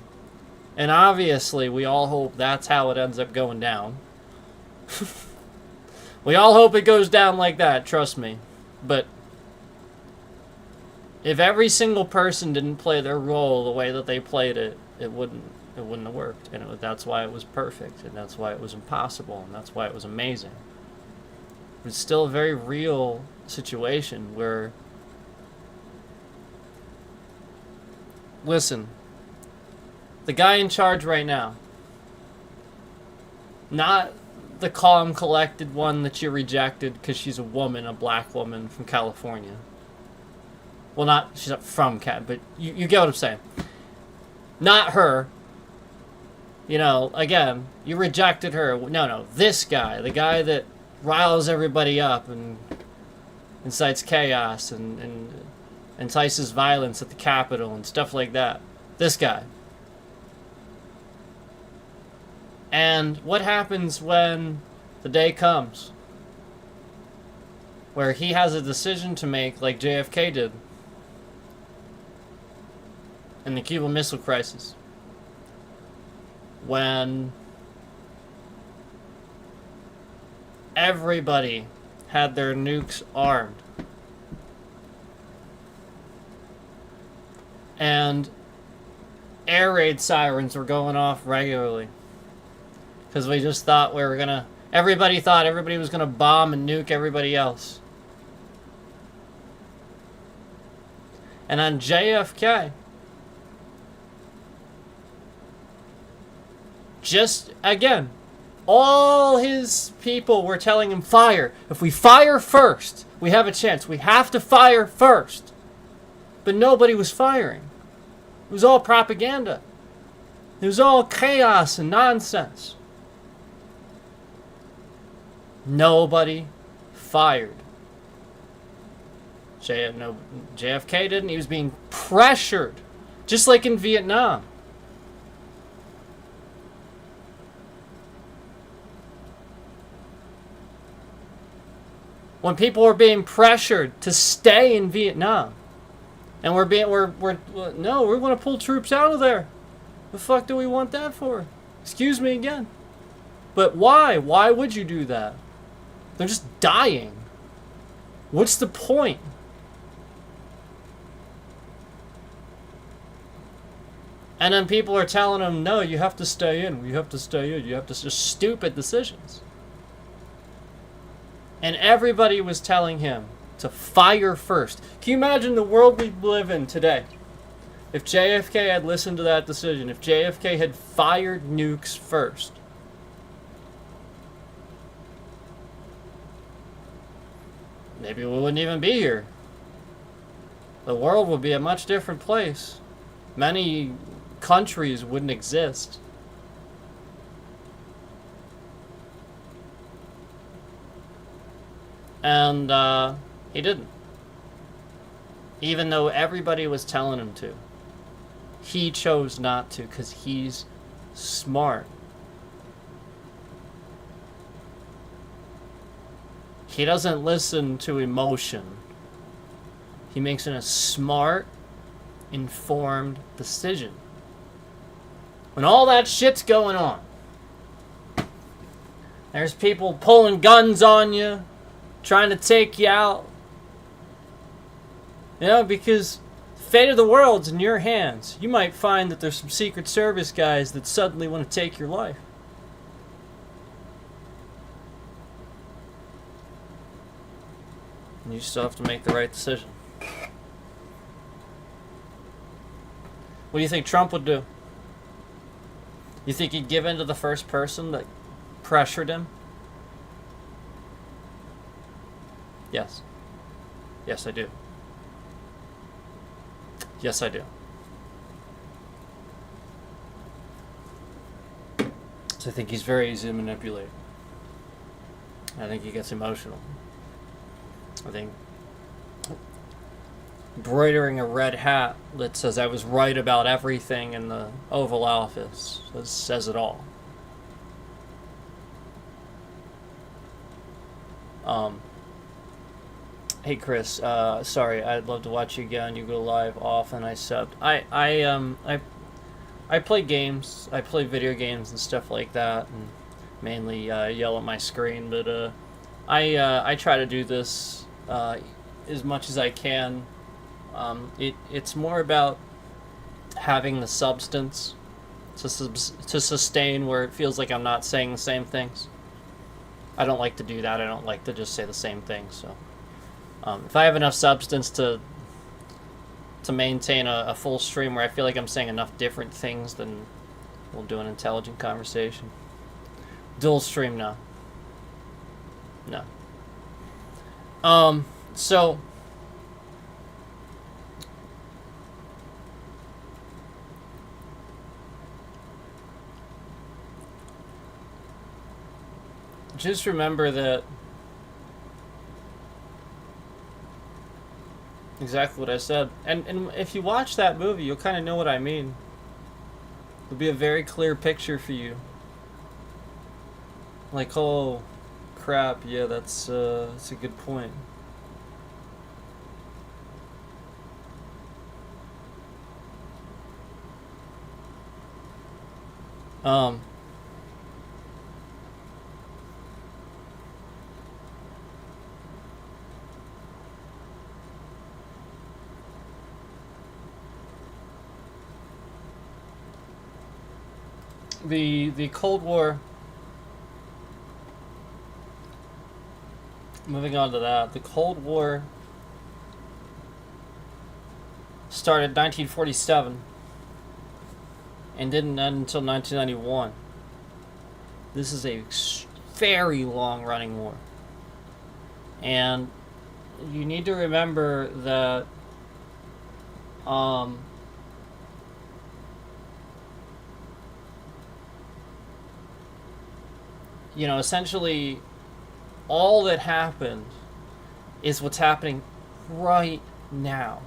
And obviously, we all hope that's how it ends up going down. We all hope it goes down like that, trust me. But if every single person didn't play their role the way that they played it, it wouldn't have worked. And that's why it was perfect, and that's why it was impossible, and that's why it was amazing. It's still a very real situation where, listen, the guy in charge right now, not the calm, collected one that you rejected because she's a woman, a black woman from California. Well, not, she's not from Cat, but you get what I'm saying. Not her. You know, again, you rejected her. No, this guy, the guy that riles everybody up and incites chaos and entices violence at the Capitol and stuff like that. This guy. And what happens when the day comes where he has a decision to make like JFK did in the Cuban Missile Crisis? When everybody had their nukes armed. And air raid sirens were going off regularly. Because we just thought we were gonna... Everybody thought everybody was gonna bomb and nuke everybody else. And on JFK... just, again, all his people were telling him, fire. If we fire first, we have a chance. We have to fire first. But nobody was firing. It was all propaganda. It was all chaos and nonsense. Nobody fired. JFK didn't. He was being pressured. Just like in Vietnam. When people were being pressured to stay in Vietnam, and we want to pull troops out of there. The fuck do we want that for? Excuse me again. But why? Why would you do that? They're just dying. What's the point? And then people are telling them, no, you have to stay in. You have to stay in. You have to... Just stupid decisions. And everybody was telling him to fire first. Can you imagine the world we live in today? If JFK had listened to that decision, if JFK had fired nukes first, maybe we wouldn't even be here. The world would be a much different place. Many countries wouldn't exist. And he didn't. Even though everybody was telling him to. He chose not to because he's smart. He doesn't listen to emotion. He makes a smart, informed decision. When all that shit's going on, there's people pulling guns on you, trying to take you out. You know, because the fate of the world's in your hands. You might find that there's some Secret Service guys that suddenly want to take your life. And you still have to make the right decision. What do you think Trump would do? You think he'd give in to the first person that pressured him? Yes. Yes, I do. Yes, I do. So I think he's very easy to manipulate. I think he gets emotional. I think embroidering a red hat that says I was right about everything in the Oval Office says it all. Hey Chris, sorry, I'd love to watch you again. You go live often. I subbed. I play games. I play video games and stuff like that, and mainly yell at my screen. But I try to do this as much as I can. It's more about having the substance to sustain where it feels like I'm not saying the same things. I don't like to do that. I don't like to just say the same things. So if I have enough substance to maintain a full stream where I feel like I'm saying enough different things, then we'll do an intelligent conversation. Dual stream, no. So just remember that exactly what I said. And if you watch that movie, you'll kind of know what I mean. It'll be a very clear picture for you. Like, oh, crap, yeah, that's a good point. The Cold War, moving on to that, the Cold War started in 1947 and didn't end until 1991. This is a very long-running war. And you need to remember that you know, essentially all that happened is what's happening right now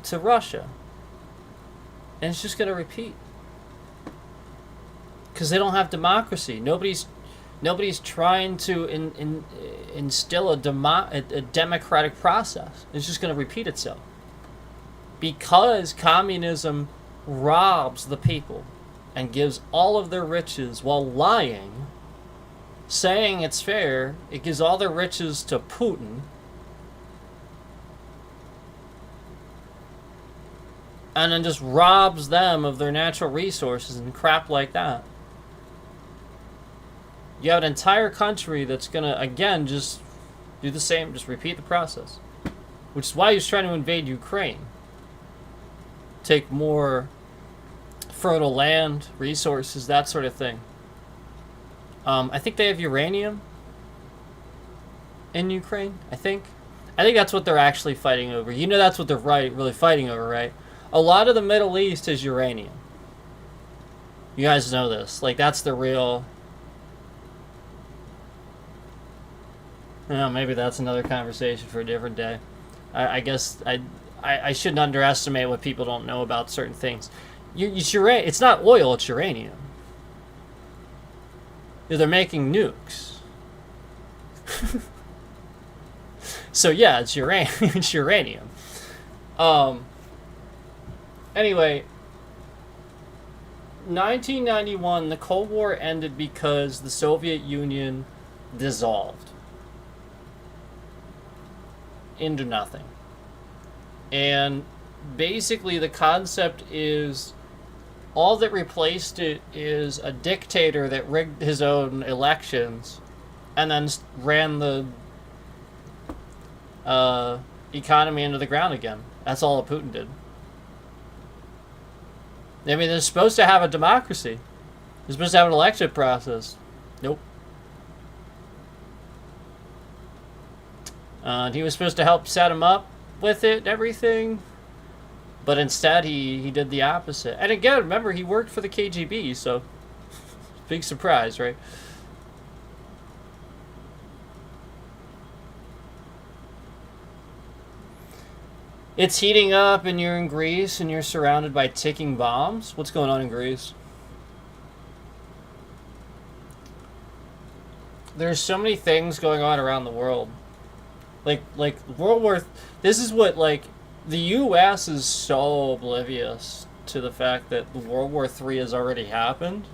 to Russia. And it's just going to repeat. Because they don't have democracy. Nobody's trying to instill a democratic process. It's just going to repeat itself. Because communism robs the people and gives all of their riches while lying, saying it's fair, it gives all their riches to Putin, and then just robs them of their natural resources and crap like that. You have an entire country that's going to, again, just do the same, just repeat the process. Which is why he's trying to invade Ukraine. take more fertile land, resources, that sort of thing. I think they have uranium in Ukraine, I think that's what they're actually fighting over. You know, that's what they're really fighting over, right? A lot of the Middle East is uranium. You guys know this. Like, that's the real... maybe that's another conversation for a different day. I guess I shouldn't underestimate what people don't know about certain things. It's not oil, it's uranium. They're making nukes. So yeah, it's uranium. It's uranium. Anyway, 1991, the Cold War ended because the Soviet Union dissolved into nothing. And basically the concept is all that replaced it is a dictator that rigged his own elections and then ran the economy into the ground again. That's all that Putin did. I mean, they're supposed to have a democracy. They're supposed to have an election process. Nope. And he was supposed to help set him up with it and everything. But instead, he did the opposite. And again, remember, he worked for the KGB, so... big surprise, right? It's heating up and you're in Greece and you're surrounded by ticking bombs. What's going on in Greece? There's so many things going on around the world. Like World War... This is what, like... The U.S. is so oblivious to the fact that World War III has already happened.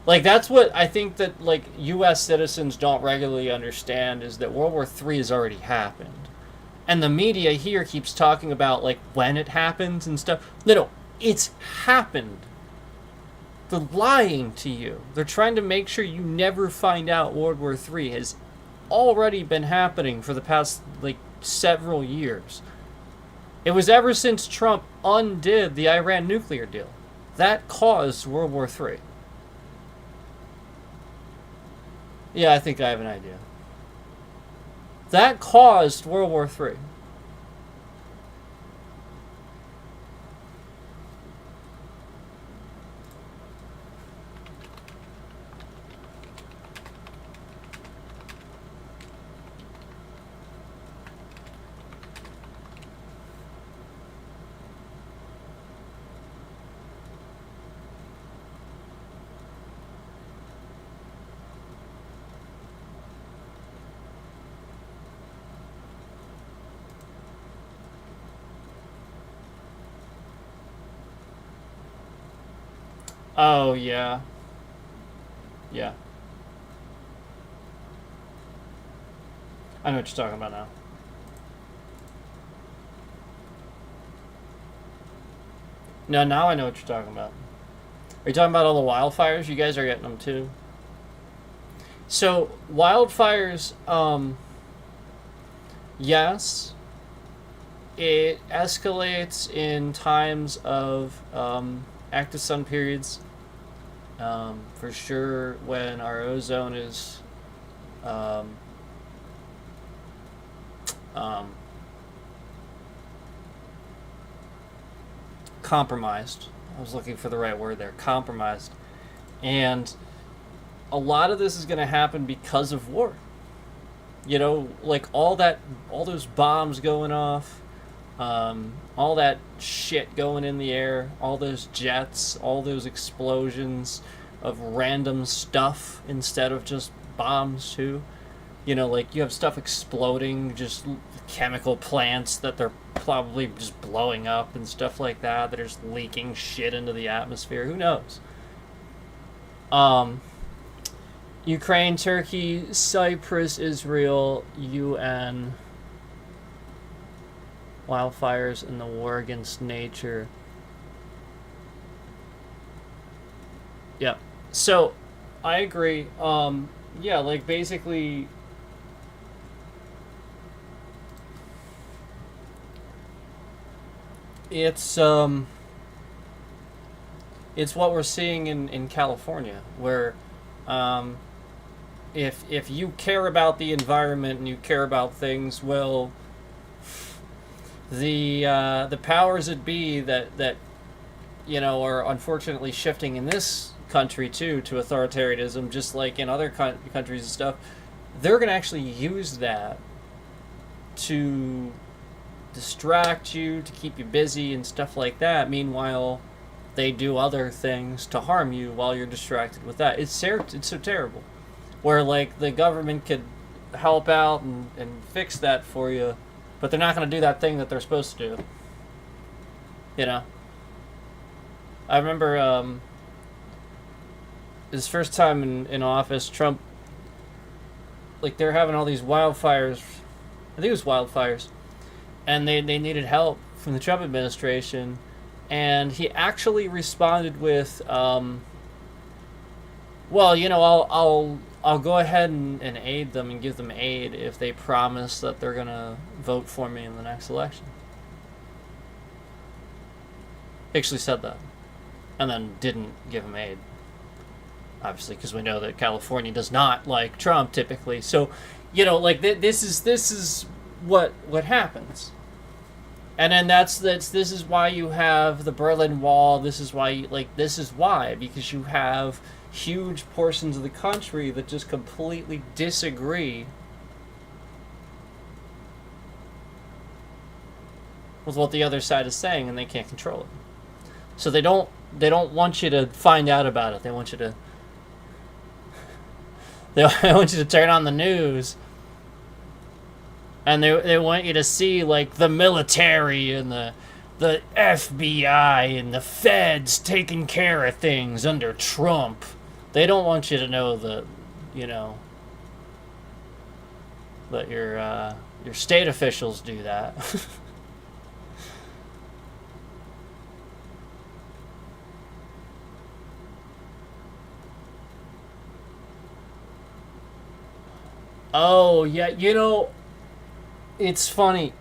Like, that's what I think that, like, U.S. citizens don't regularly understand, is that World War III has already happened. And the media here keeps talking about, like, when it happens and stuff. No, it's happened. They're lying to you. They're trying to make sure you never find out World War III has already been happening for the past, like, several years. It was ever since Trump undid the Iran nuclear deal. That caused World War III. Yeah, I think I have an idea. That caused World War III. Oh, yeah. Yeah. I know what you're talking about now. No, now I know what you're talking about. Are you talking about all the wildfires? You guys are getting them too. So, wildfires, yes, it escalates in times of active sun periods. For sure, when our ozone is compromised. I was looking for the right word there. Compromised. And a lot of this is going to happen because of war. You know, like all those bombs going off, all that shit going in the air, all those jets, all those explosions of random stuff instead of just bombs too. You know, like you have stuff exploding, just chemical plants that they're probably just blowing up and stuff like that are just leaking shit into the atmosphere. Who knows? Ukraine, Turkey, Cyprus, Israel, UN, wildfires and the war against nature. Yeah. So, I agree. Yeah, like basically it's it's what we're seeing in California, where um, if you care about the environment and you care about things, well, the powers that be that are unfortunately shifting in this country too to authoritarianism, just like in other countries and stuff, they're going to actually use that to distract you, to keep you busy and stuff like that. Meanwhile, they do other things to harm you while you're distracted with that. It's so terrible. Where like the government could help out and fix that for you, but they're not going to do that thing that they're supposed to do. You know? I remember his first time in office, Trump, like they're having all these wildfires. I think it was wildfires. And they needed help from the Trump administration. And he actually responded with, well, I'll go ahead and aid them and give them aid if they promise that they're going to vote for me in the next election. He actually said that. And then didn't give him aid. Obviously, because we know that California does not like Trump typically. So, this is what happens. And then this is why you have the Berlin Wall. This is why because you have huge portions of the country that just completely disagree with what the other side is saying, and they can't control it. So they don't want you to find out about it. They want you to turn on the news. And they want you to see, like, the military and the FBI and the feds taking care of things under Trump. They don't want you to know that your state officials do that. Oh, yeah, it's funny.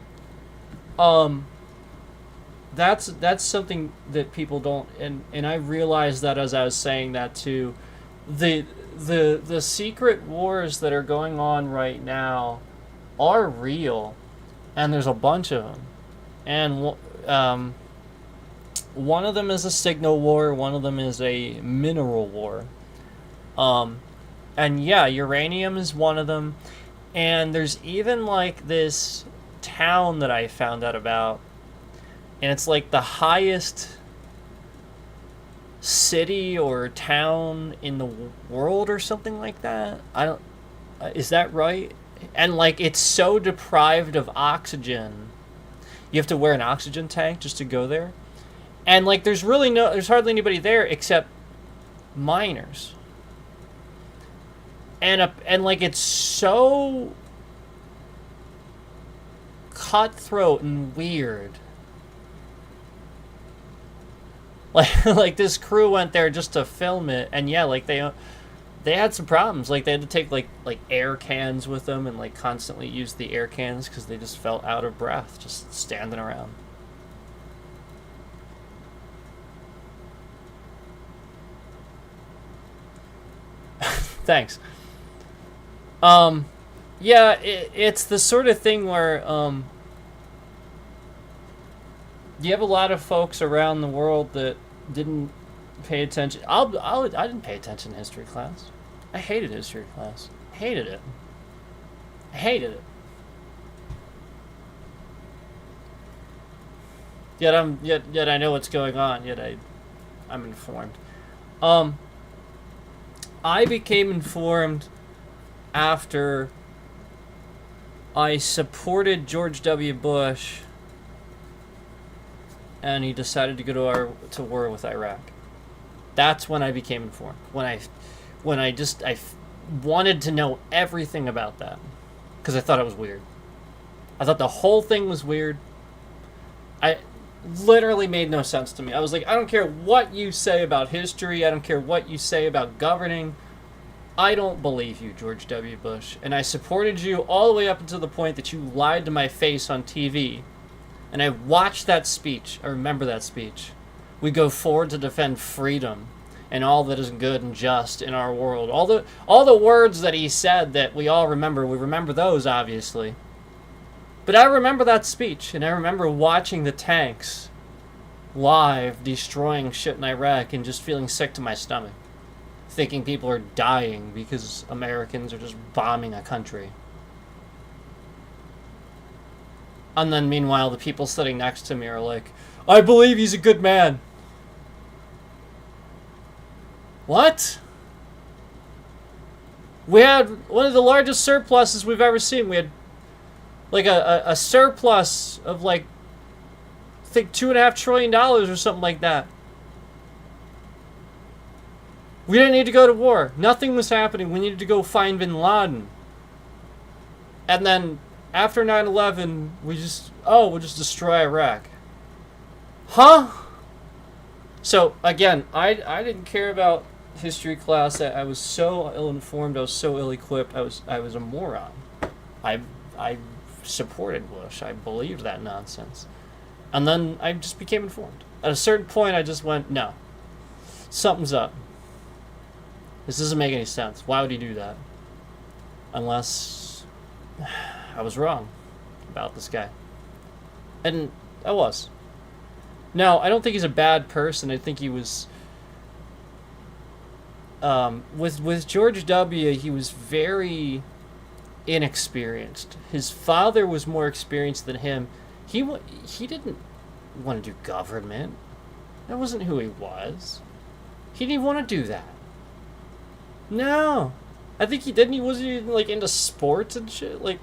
That's something that people don't, and I realized that as I was saying that too. The secret wars that are going on right now are real, and there's a bunch of them. And one of them is a signal war, one of them is a mineral war. And yeah, uranium is one of them. And there's even like this town that I found out about, and it's like the highest city or town in the world or something like that. Is that right? And like it's so deprived of oxygen, you have to wear an oxygen tank just to go there. And like there's hardly anybody there except miners. And like it's so cutthroat and weird. Like this crew went there just to film it, and yeah, like they had some problems. Like they had to take like air cans with them and like constantly use the air cans because they just felt out of breath just standing around. Thanks. Yeah, it's the sort of thing where you have a lot of folks around the world that didn't pay attention. I didn't pay attention in history class. I hated history class. Hated it. I hated it. Yet I know what's going on. Yet I'm informed. I became informed after I supported George W. Bush and he decided to go to war with Iraq. That's when I became informed. When I wanted to know everything about that because I thought it was weird. I thought the whole thing was weird. I literally made no sense to me. I was like, I don't care what you say about history. I don't care what you say about governing. I don't believe you, George W. Bush. And I supported you all the way up until the point that you lied to my face on TV and I watched that speech, I remember that speech. We go forward to defend freedom and all that is good and just in our world. All the words that he said that we all remember, we remember those, obviously. But I remember that speech, and I remember watching the tanks live destroying shit in Iraq and just feeling sick to my stomach. Thinking people are dying because Americans are just bombing a country. And then meanwhile, the people sitting next to me are like, I believe he's a good man. What? We had one of the largest surpluses we've ever seen. We had like a surplus of like, I think $2.5 trillion or something like that. We didn't need to go to war. Nothing was happening. We needed to go find bin Laden. And then after 9/11, we'll just destroy Iraq. Huh? So again, I didn't care about history class. I was so ill-informed. I was so ill-equipped. I was a moron. I supported Bush. I believed that nonsense. And then I just became informed. At a certain point, I just went, no. Something's up. This doesn't make any sense. Why would he do that? Unless I was wrong about this guy. And I was. Now, I don't think he's a bad person. I think he was... with George W., he was very inexperienced. His father was more experienced than him. He didn't want to do government. That wasn't who he was. He didn't even want to do that. No. I think he didn't. He wasn't even, like, into sports and shit. Like,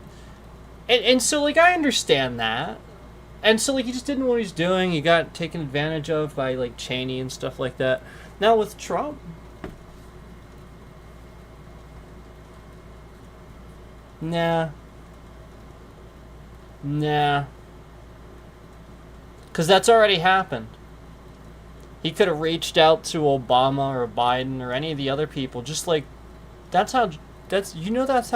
and so, like, I understand that. And so, like, he just didn't know what he was doing. He got taken advantage of by, like, Cheney and stuff like that. Now with Trump... Nah. Because that's already happened. He could have reached out to Obama or Biden or any of the other people. Just like, that's how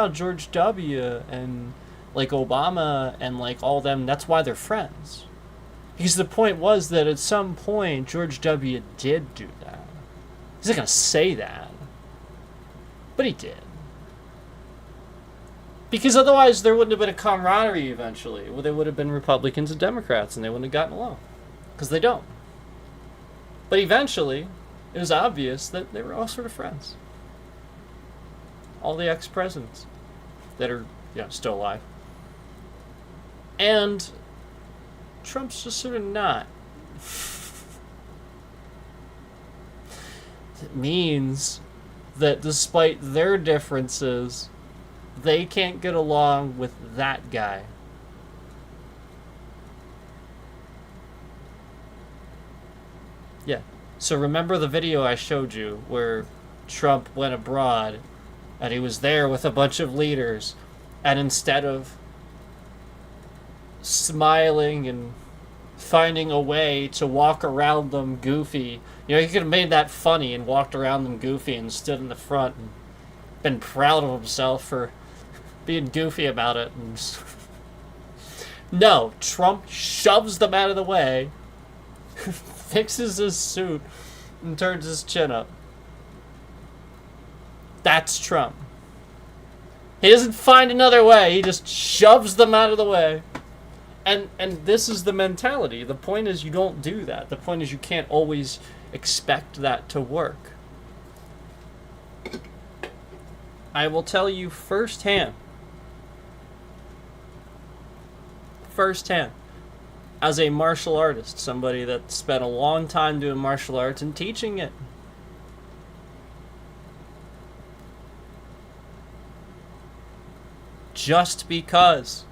George W. and like Obama and like all them, that's why they're friends. Because the point was that at some point George W. did do that. He's not going to say that. But he did. Because otherwise there wouldn't have been a camaraderie eventually. Well, there would have been Republicans and Democrats and they wouldn't have gotten along. Because they don't. But eventually, it was obvious that they were all sort of friends. All the ex-presidents that are, still alive. And Trump's just sort of not. It means that despite their differences, they can't get along with that guy. Yeah. So remember the video I showed you where Trump went abroad and he was there with a bunch of leaders, and instead of smiling and finding a way to walk around them goofy, he could have made that funny and walked around them goofy and stood in the front and been proud of himself for being goofy about it. And no, Trump shoves them out of the way, fixes his suit, and turns his chin up. That's Trump. He doesn't find another way. He just shoves them out of the way. And this is the mentality. The point is you don't do that. The point is you can't always expect that to work. I will tell you firsthand, as a martial artist, somebody that spent a long time doing martial arts and teaching it. Just because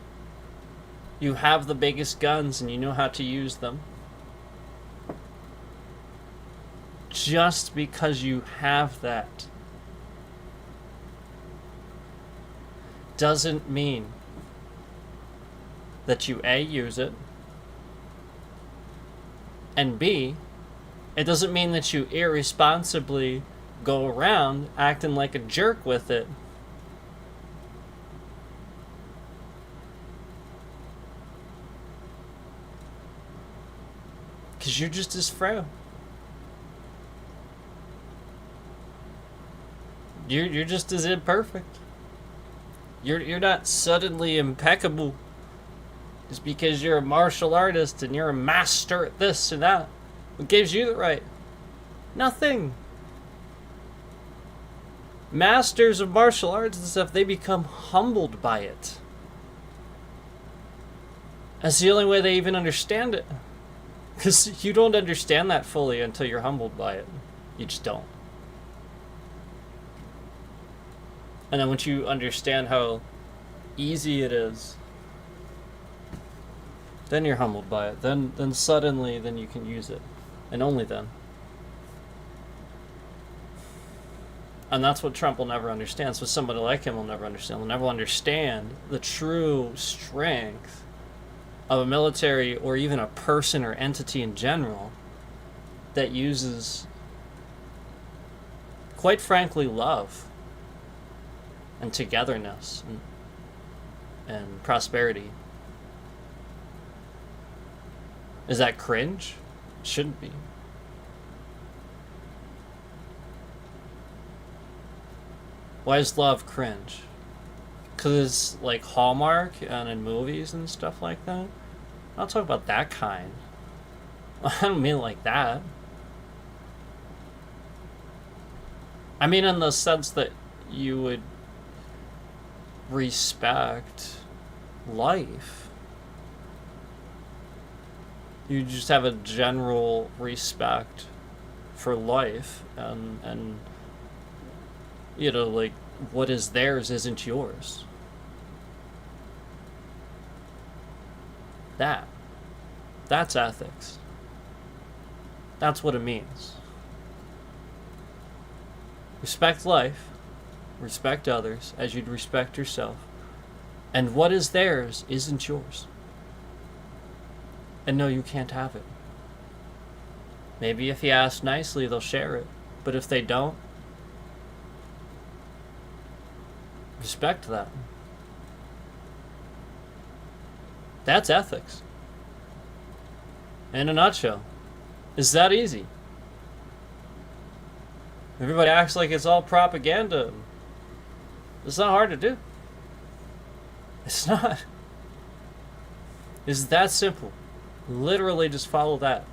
you have the biggest guns and you know how to use them, just because you have that, doesn't mean that you A, use it, and B, it doesn't mean that you irresponsibly go around acting like a jerk with it. Because you're just as frail. You're just as imperfect. You're not suddenly impeccable just because you're a martial artist and you're a master at this or that. What gives you the right? Nothing. Masters of martial arts and stuff, they become humbled by it. That's the only way they even understand it. Because you don't understand that fully until you're humbled by it. You just don't. And then once you understand how easy it is, then you're humbled by it. Then suddenly, then you can use it. And only then. And that's what Trump will never understand. So somebody like him will never understand. Will never understand the true strength of a military or even a person or entity in general that uses, quite frankly, love and togetherness and prosperity. Is that cringe? It shouldn't be. Why is love cringe? Because it's like Hallmark and in movies and stuff like that? I'll talk about that kind. I don't mean like that. I mean in the sense that you would respect life. You just have a general respect for life and you know, like, what is theirs isn't yours. That's ethics. That's what it means. Respect life, respect others as you'd respect yourself, and what is theirs isn't yours. And no, you can't have it. Maybe if you ask nicely, they'll share it, but if they don't, respect that. That's ethics. In a nutshell. It's that easy. Everybody acts like it's all propaganda. It's not hard to do. It's not. It's that simple. Literally just follow that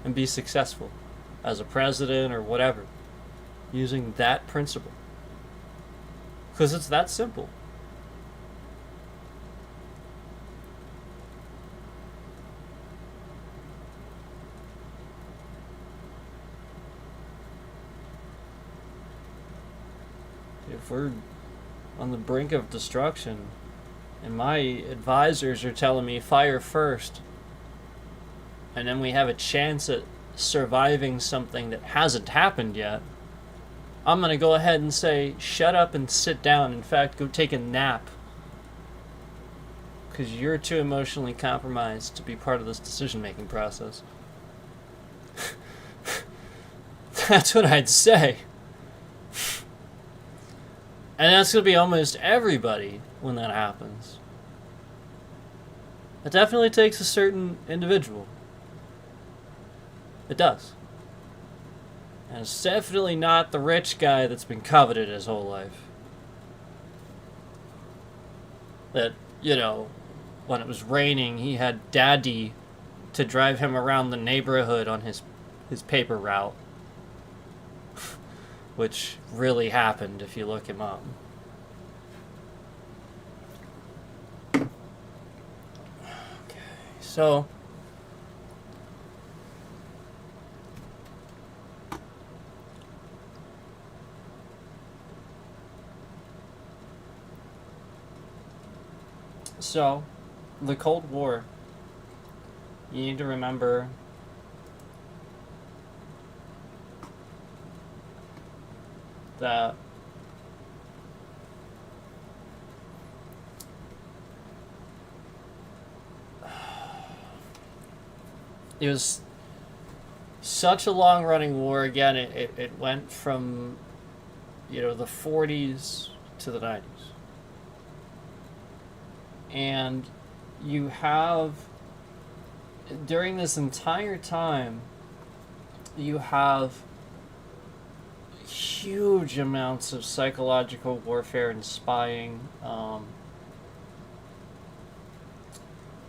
and be successful as a president or whatever using that principle. Because it's that simple. If we're on the brink of destruction and my advisors are telling me fire first, and then we have a chance at surviving something that hasn't happened yet, I'm going to go ahead and say, shut up and sit down. In fact, go take a nap. Because you're too emotionally compromised to be part of this decision-making process. That's what I'd say. And that's going to be almost everybody when that happens. It definitely takes a certain individual. It does. And it's definitely not the rich guy that's been coveted his whole life. That, you know, when it was raining, he had daddy to drive him around the neighborhood on his paper route. Which really happened if you look him up. Okay, so the Cold War, you need to remember that it was such a long-running war. Again, it went from, you know, the 40s to the 90s. And you have during this entire time, you have huge amounts of psychological warfare and spying,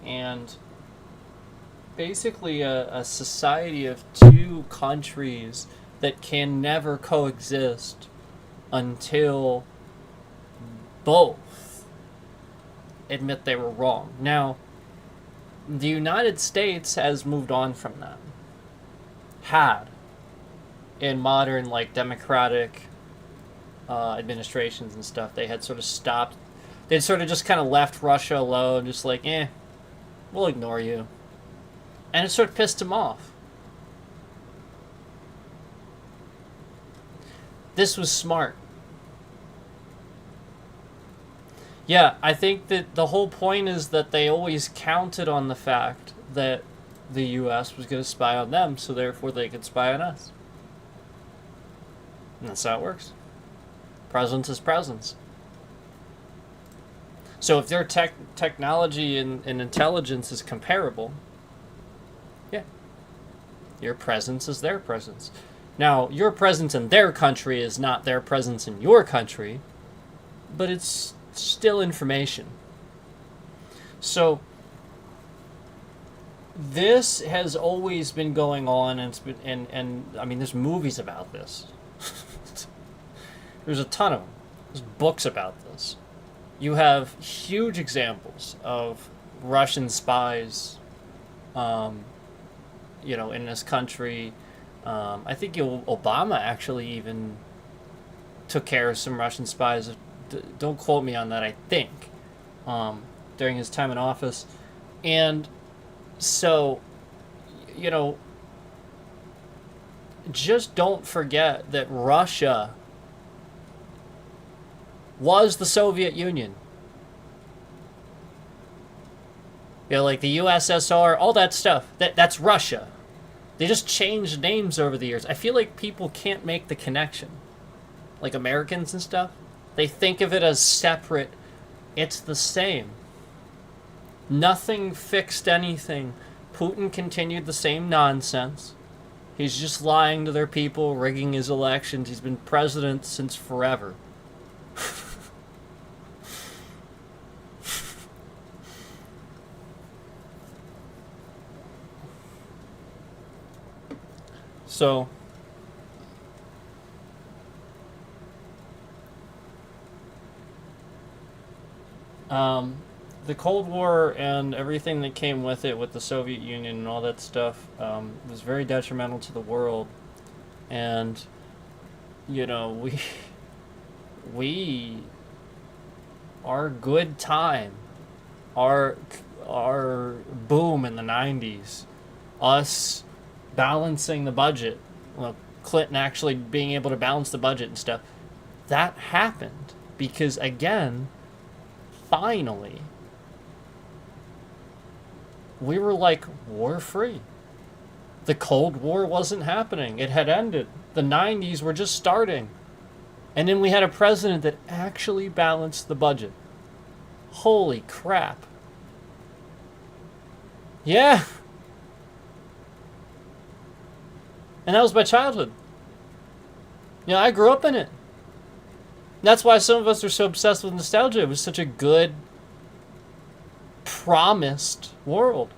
and basically a society of two countries that can never coexist until both admit they were wrong. Now, the United States has moved on from that. Had. In modern, like, democratic administrations and stuff, they had sort of stopped. They'd sort of just kind of left Russia alone, just like, we'll ignore you. And it sort of pissed him off. This was smart. Yeah, I think that the whole point is that they always counted on the fact that the U.S. was going to spy on them, so therefore they could spy on us. And that's how it works. Presence is presence. So if their technology and intelligence is comparable, yeah, your presence is their presence. Now, your presence in their country is not their presence in your country, but it's still information. So this has always been going on, and it's been, and I mean, there's movies about this. There's a ton of them. There's books about this. You have huge examples of Russian spies, in this country. I think Obama actually even took care of some Russian spies. Don't quote me on that, I think, during his time in office. And so, just don't forget that Russia was the Soviet Union. Like the USSR, all that stuff. That's Russia. They just changed names over the years. I feel like people can't make the connection. Like Americans and stuff. They think of it as separate. It's the same. Nothing fixed anything. Putin continued the same nonsense. He's just lying to their people, rigging his elections. He's been president since forever. So, the Cold War and everything that came with it, with the Soviet Union and all that stuff, was very detrimental to the world. And, our good time, our boom in the 90s, us balancing the budget, Clinton actually being able to balance the budget and stuff, that happened because, again, finally, we were like war-free. The Cold War wasn't happening. It had ended. The 90s were just starting. And then we had a president that actually balanced the budget. Holy crap. Yeah. And that was my childhood. I grew up in it. That's why some of us are so obsessed with nostalgia. It was such a good, promised world.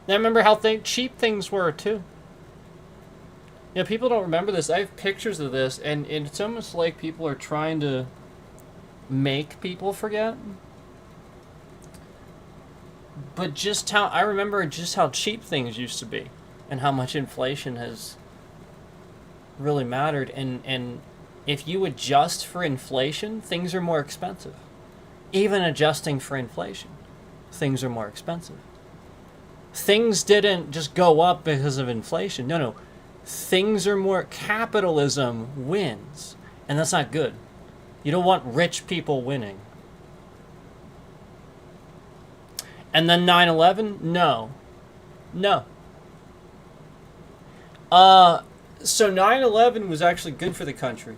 And I remember how cheap things were, too. People don't remember this. I have pictures of this, and it's almost like people are trying to make people forget. But I remember just how cheap things used to be, and how much inflation has really mattered. And if you adjust for inflation, things are more expensive. Even adjusting for inflation, things are more expensive. Things didn't just go up because of inflation. No. Things are more... Capitalism wins. And that's not good. You don't want rich people winning. And then 9/11? No. So 9/11 was actually good for the country.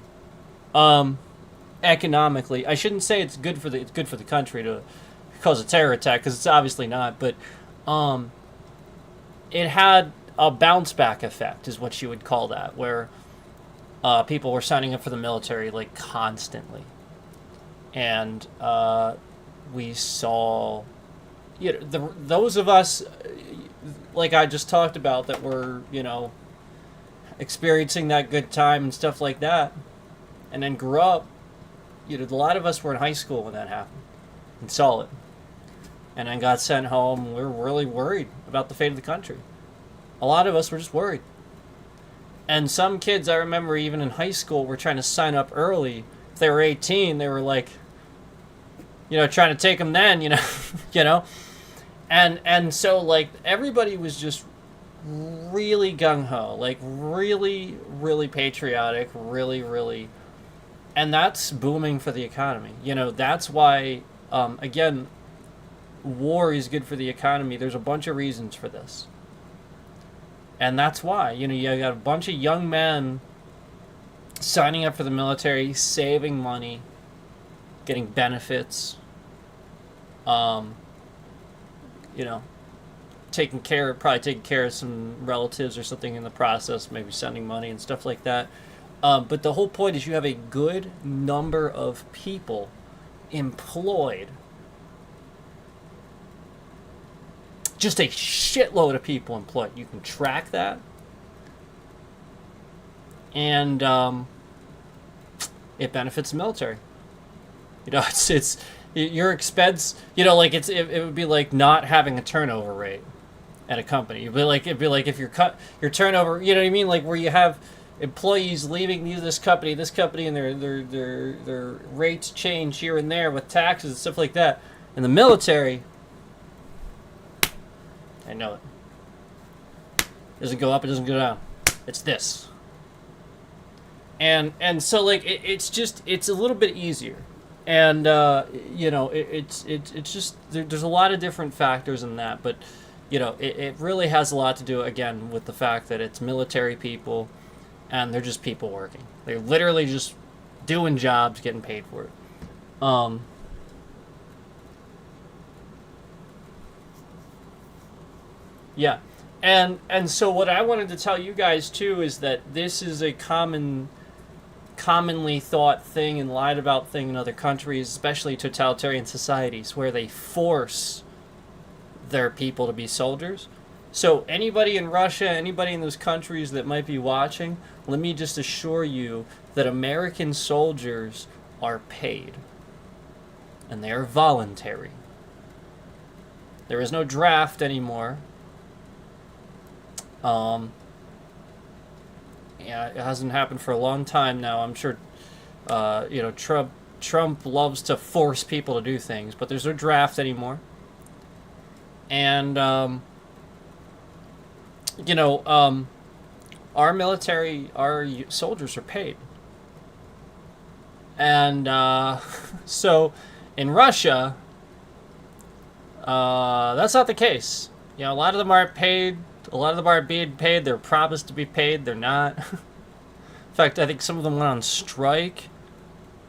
economically. I shouldn't say it's good for the country to cause a terror attack, because it's obviously not. But um, it had a bounce back effect, is what you would call that, where people were signing up for the military like constantly, and we saw, those of us, like I just talked about, that were experiencing that good time and stuff like that, and then grew up. A lot of us were in high school when that happened and saw it, and then got sent home. We were really worried about the fate of the country. A lot of us were just worried. And some kids, I remember even in high school, were trying to sign up early. If they were 18, they were like, trying to take them then, And so, like, everybody was just really gung-ho, like, really, really patriotic, really, really. And that's booming for the economy. That's why, again, war is good for the economy. There's a bunch of reasons for this. And that's why, you got a bunch of young men signing up for the military, saving money, getting benefits, probably taking care of some relatives or something in the process, maybe sending money and stuff like that. But the whole point is you have a good number of people employed. Just a shitload of people employed. You can track that. And it benefits the military. It's your expense, it would be like not having a turnover rate at a company. It'd be like if your turnover, you know what I mean? Like where you have employees leaving this company, and their rates change here and there with taxes and stuff like that. In the military, I know it. It doesn't go up, it doesn't go down. It's this. And so like it's a little bit easier. And it's just there's a lot of different factors in that, but it really has a lot to do, again, with the fact that it's military people, and they're just people working. They're literally just doing jobs, getting paid for it. Yeah. And so what I wanted to tell you guys too is that this is a commonly thought thing and lied about thing in other countries, especially totalitarian societies, where they force their people to be soldiers. So anybody in Russia, anybody in those countries that might be watching, let me just assure you that American soldiers are paid. And they are voluntary. There is no draft anymore. Yeah, it hasn't happened for a long time now. I'm sure, Trump loves to force people to do things, but there's no draft anymore. And, our military, our soldiers are paid. And, so in Russia, that's not the case. A lot of them aren't paid. A lot of them aren't being paid. They're promised to be paid. They're not. In fact, I think some of them went on strike,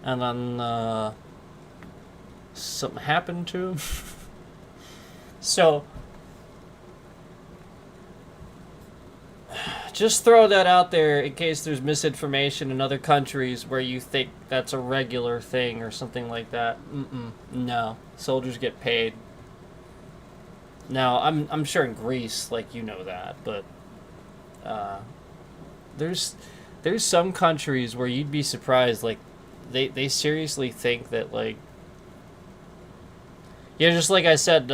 and then something happened to them. So, just throw that out there in case there's misinformation in other countries where you think that's a regular thing or something like that. No, soldiers get paid. Now, I'm sure in Greece, like, that, but there's some countries where you'd be surprised, like, they seriously think that, like, just like I said,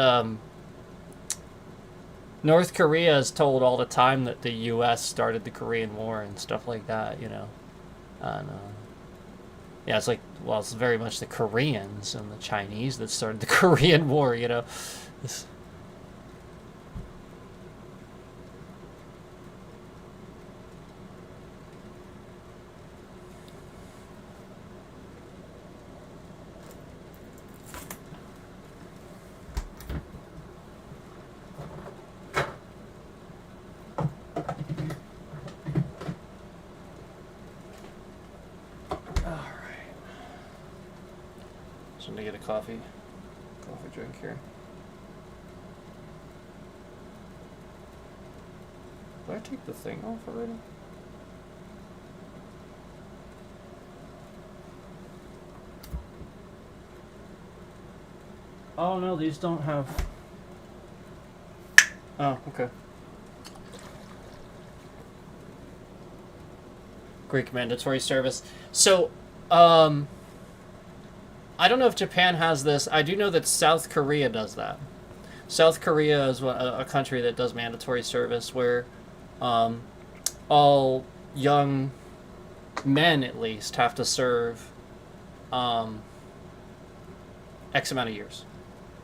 North Korea is told all the time that the U.S. started the Korean War and stuff like that, and it's like, well, it's very much the Koreans and the Chinese that started the Korean War, This, to get a coffee drink here. Did I take the thing off already? Oh no, these don't have... Oh, okay. Greek mandatory service. So, I don't know if Japan has this. I do know that South Korea does that. South Korea is a country that does mandatory service where all young men, at least, have to serve X amount of years.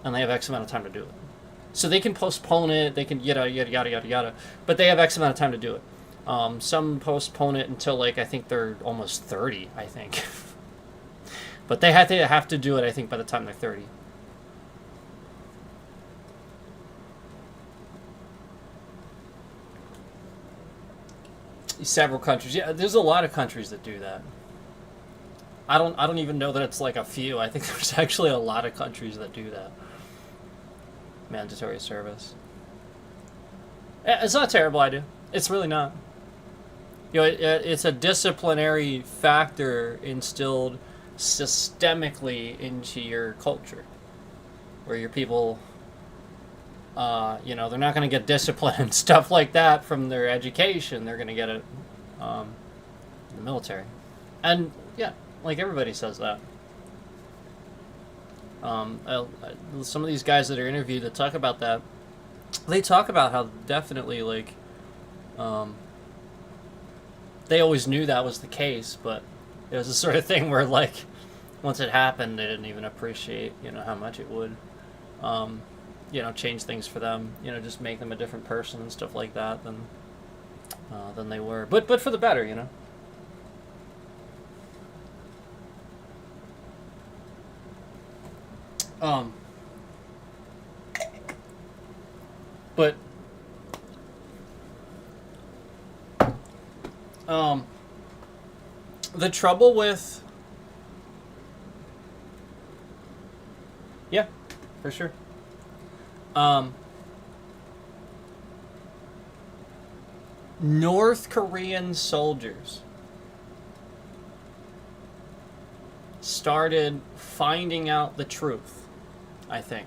And they have X amount of time to do it. So they can postpone it, they can yada, yada, yada, yada, yada. But they have X amount of time to do it. Some postpone it until, like, I think they're almost 30, I think. But they have to do it, I think, by the time they're 30. Several countries. Yeah, there's a lot of countries that do that. I don't even know that it's like a few. I think there's actually a lot of countries that do that. Mandatory service. It's not a terrible idea. It's really not. You know, it's a disciplinary factor instilled systemically into your culture, where your people, you know, they're not going to get discipline and stuff like that from their education. They're going to get it in the military. And, yeah, like everybody says that. Some of these guys that are interviewed that talk about that, they talk about how definitely, like, they always knew that was the case, but it was the sort of thing where, like, once it happened, they didn't even appreciate, you know, how much it would, you know, change things for them, you know, just make them a different person and stuff like that than they were. But for the better, you know. But the trouble with... Yeah, for sure. North Korean soldiers started finding out the truth, I think.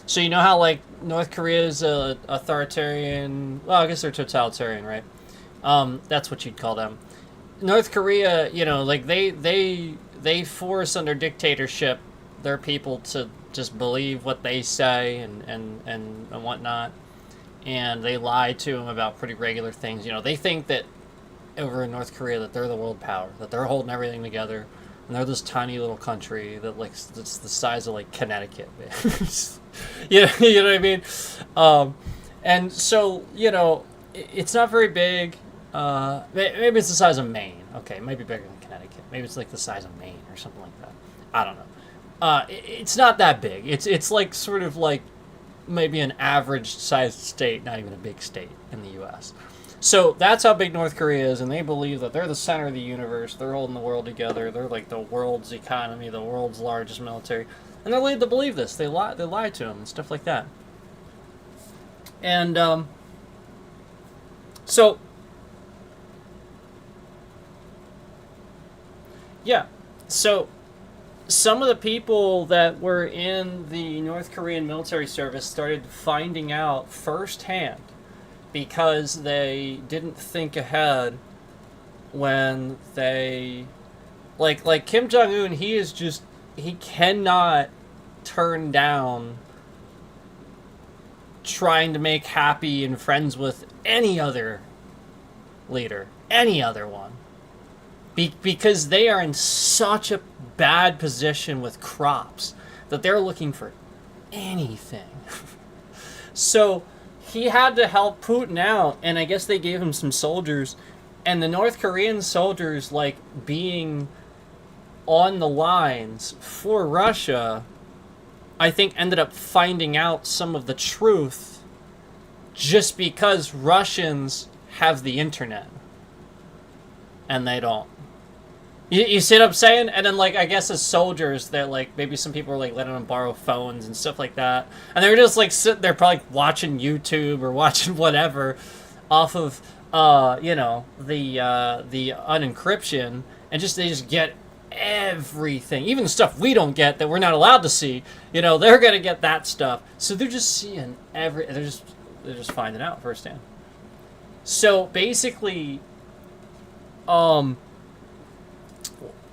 So you know how, like, North Korea is a authoritarian... Well, I guess they're totalitarian, right? That's what you'd call them. North Korea, you know, like, they force under dictatorship their people to just believe what they say and whatnot. And they lie to them about pretty regular things. You know, they think that over in North Korea that they're the world power, that they're holding everything together. And they're this tiny little country that, like, it's the size of, like, Connecticut. you know what I mean? And so, you know, it's not very big. Maybe it's the size of Maine. Okay, it might be bigger than Connecticut. Maybe it's, like, the size of Maine or something like that. I don't know. It's not that big. It's like, sort of like maybe an average-sized state, not even a big state in the U.S. So that's how big North Korea is, and they believe that they're the center of the universe. They're holding the world together. They're like the world's economy, the world's largest military. And they're led to believe this. They lie to them and stuff like that. And so, yeah. So some of the people that were in the North Korean military service started finding out firsthand, because they didn't think ahead when they... Like Kim Jong-un, he cannot turn down trying to make happy and friends with any other leader, any other one. Because they are in such a bad position with crops that they're looking for anything. So he had to help Putin out, and I guess they gave him some soldiers, and the North Korean soldiers, like, being on the lines for Russia, I think ended up finding out some of the truth just because Russians have the internet and they don't. You see what I'm saying? And then, like, I guess as soldiers, that like maybe some people were like letting them borrow phones and stuff like that, and they were just like sitting there, probably watching YouTube or watching whatever, off of the unencryption, and just they just get everything, even stuff we don't get that we're not allowed to see. They're gonna get that stuff, so they're just seeing they're just finding out firsthand. So basically, um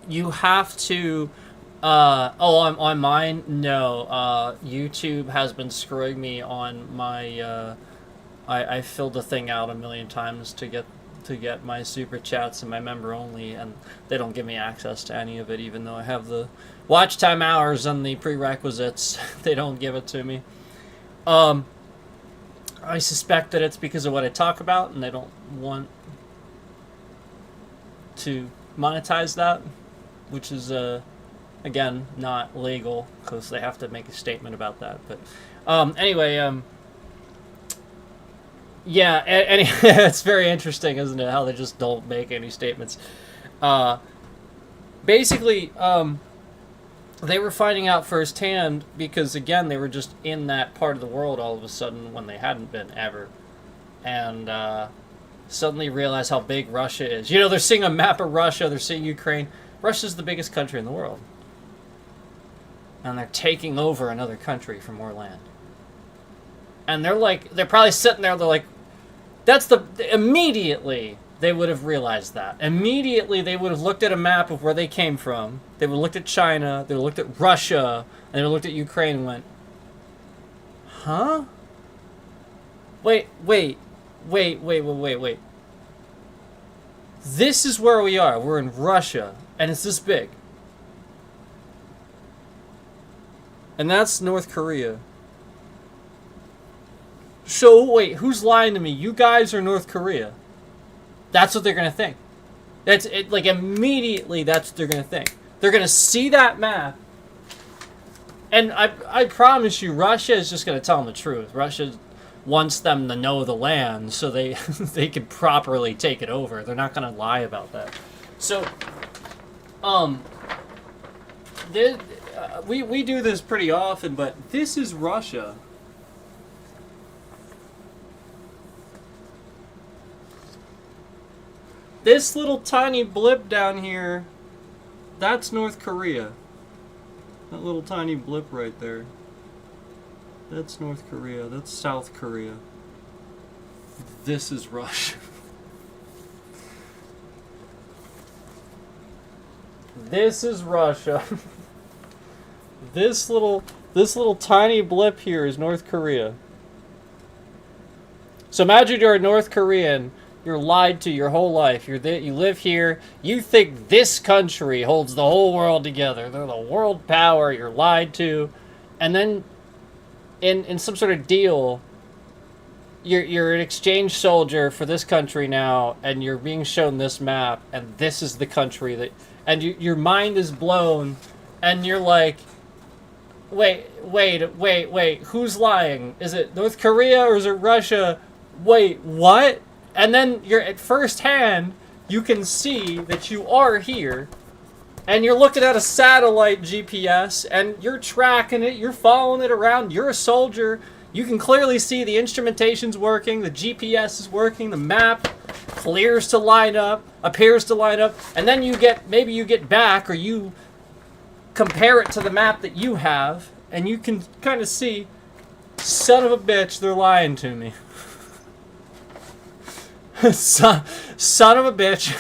you have to on mine, no, YouTube has been screwing me on my I filled the thing out a million times to get my super chats and my member only, and they don't give me access to any of it, even though I have the watch time hours and the prerequisites. They don't give it to me. I suspect that it's because of what I talk about, and they don't want to monetize that, which is again not legal because they have to make a statement about that. But anyway, yeah, and it's very interesting, isn't it, how they just don't make any statements. Basically, they were finding out firsthand because, again, they were just in that part of the world all of a sudden when they hadn't been ever, and suddenly realize how big Russia is. They're seeing a map of Russia, they're seeing Ukraine. Russia's the biggest country in the world. And they're taking over another country for more land. And they're probably sitting there, they're like, immediately they would have realized that. Immediately they would have looked at a map of where they came from. They would have looked at China, they would have looked at Russia, and they would have looked at Ukraine and went, huh? Wait. This is where we are. We're in Russia, and it's this big. And that's North Korea. So, wait, who's lying to me? You guys or North Korea? That's what they're going to think. That's it. Like, immediately, that's what they're going to think. They're going to see that map. And I promise you, Russia is just going to tell them the truth. Russia wants them to know the land so they they can properly take it over. They're not going to lie about that. So, we do this pretty often, but this is Russia. This little tiny blip down here, that's North Korea. That little tiny blip right there. That's North Korea. That's South Korea. This is Russia. This is Russia. This little tiny blip here is North Korea. So imagine you're a North Korean. You're lied to your whole life. You live here. You think this country holds the whole world together. They're the world power. You're lied to. And then in some sort of deal, you're an exchange soldier for this country now, and you're being shown this map, and this is the country that... And your mind is blown, and you're like, wait, who's lying? Is it North Korea or is it Russia? Wait, what? And then you're at first hand, you can see that you are here, and you're looking at a satellite GPS, and you're tracking it, you're following it around, you're a soldier, you can clearly see the instrumentation's working, the GPS is working, the map appears to line up, and then maybe you get back, or you compare it to the map that you have, and you can kind of see, son of a bitch, they're lying to me. Son of a bitch.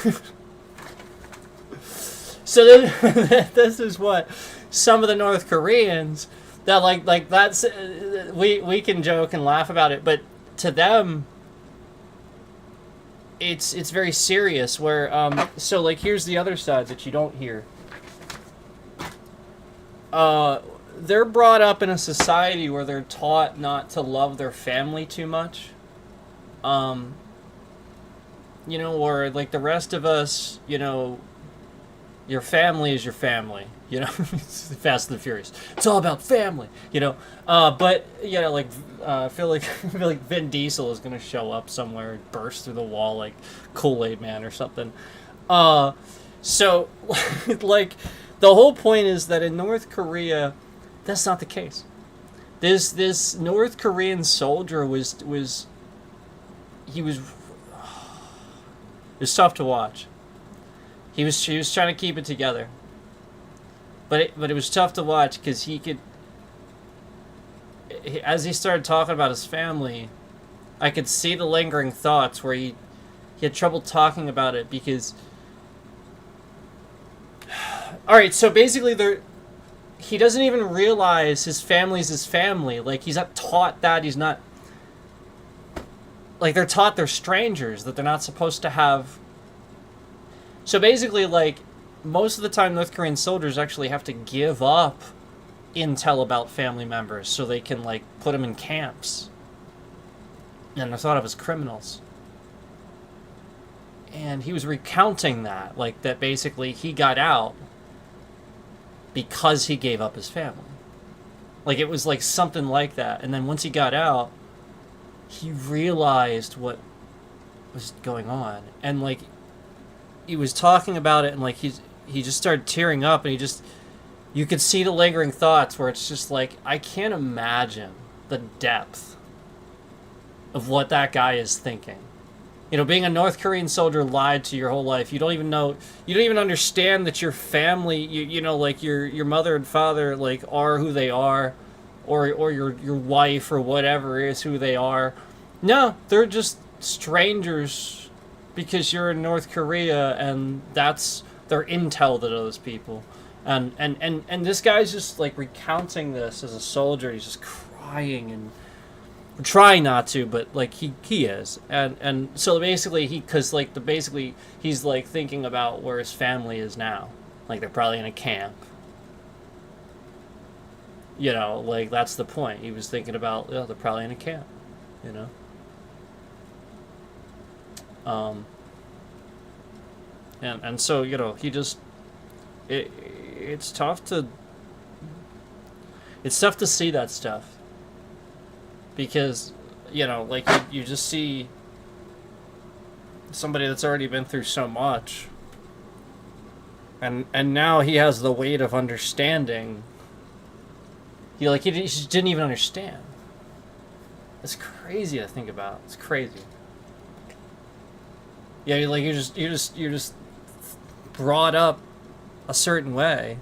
So this is what some of the North Koreans that like that's we can joke and laugh about it, but to them it's very serious. Where so like here's the other side that you don't hear. They're brought up in a society where they're taught not to love their family too much. Or like the rest of us, your family is your family, Fast and the Furious. It's all about family, but, I feel like Vin Diesel is going to show up somewhere and burst through the wall like Kool-Aid Man or something. So, like, the whole point is that in North Korea, that's not the case. This North Korean soldier was he was it was tough to watch. He was trying to keep it together, but it was tough to watch because as he started talking about his family, I could see the lingering thoughts where he had trouble talking about it because. All right, so basically he doesn't even realize his family's his family. Like, he's not taught that. He's not... Like, they're taught they're strangers, that they're not supposed to have... So basically, like, most of the time North Korean soldiers actually have to give up intel about family members so they can, like, put them in camps. And they're thought of as criminals. And he was recounting that, like, that basically he got out because he gave up his family. Like, it was like something like that. And then once he got out, he realized what was going on. And, like, he was talking about it, and, like, he just started tearing up, and you could see the lingering thoughts where it's just like, I can't imagine the depth of what that guy is thinking. You know, being a North Korean soldier lied to your whole life. You don't even understand that your family, you know, like your mother and father, like, are who they are, or your wife or whatever is who they are. No, they're just strangers because you're in North Korea, and that's their intel to those people. And this guy's just, like, recounting this as a soldier. He's just crying and trying not to, but, like, he is, and so basically he's, like, thinking about where his family is now. Like, they're probably in a camp, you know, like, that's the point. He was thinking about, they're probably in a camp, you know. And so, you know, it's tough to see that stuff. Because, you know, like, you just see somebody that's already been through so much. And now he has the weight of understanding. He just didn't even understand. It's crazy to think about. It's crazy. Yeah, like, you're just brought up a certain way.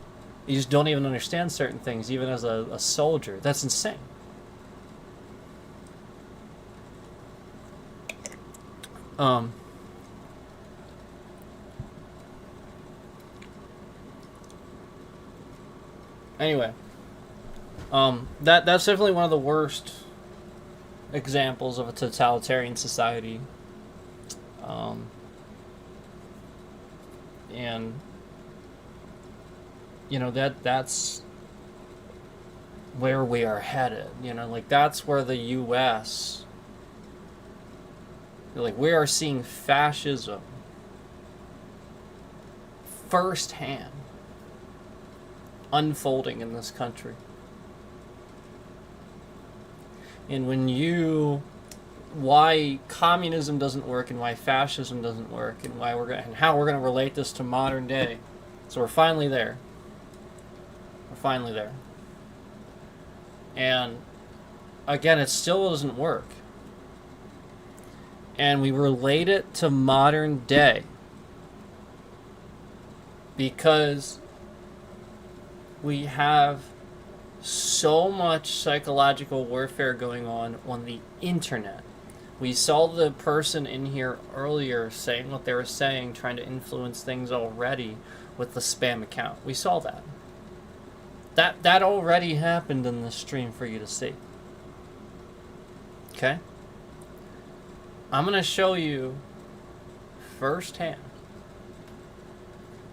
You just don't even understand certain things, even as a soldier. That's insane. Anyway, that's definitely one of the worst examples of a totalitarian society. And you know, that's where we are headed. You know, like, that's where the U.S. Like, we are seeing fascism firsthand unfolding in this country. And why communism doesn't work, and why fascism doesn't work, and how we're gonna relate this to modern day. So we're finally there. And again, it still doesn't work. And we relate it to modern day because we have so much psychological warfare going on the internet. We saw the person in here earlier saying what they were saying, trying to influence things already with the spam account. We saw that. That already happened in the stream for you to see. Okay? I'm going to show you firsthand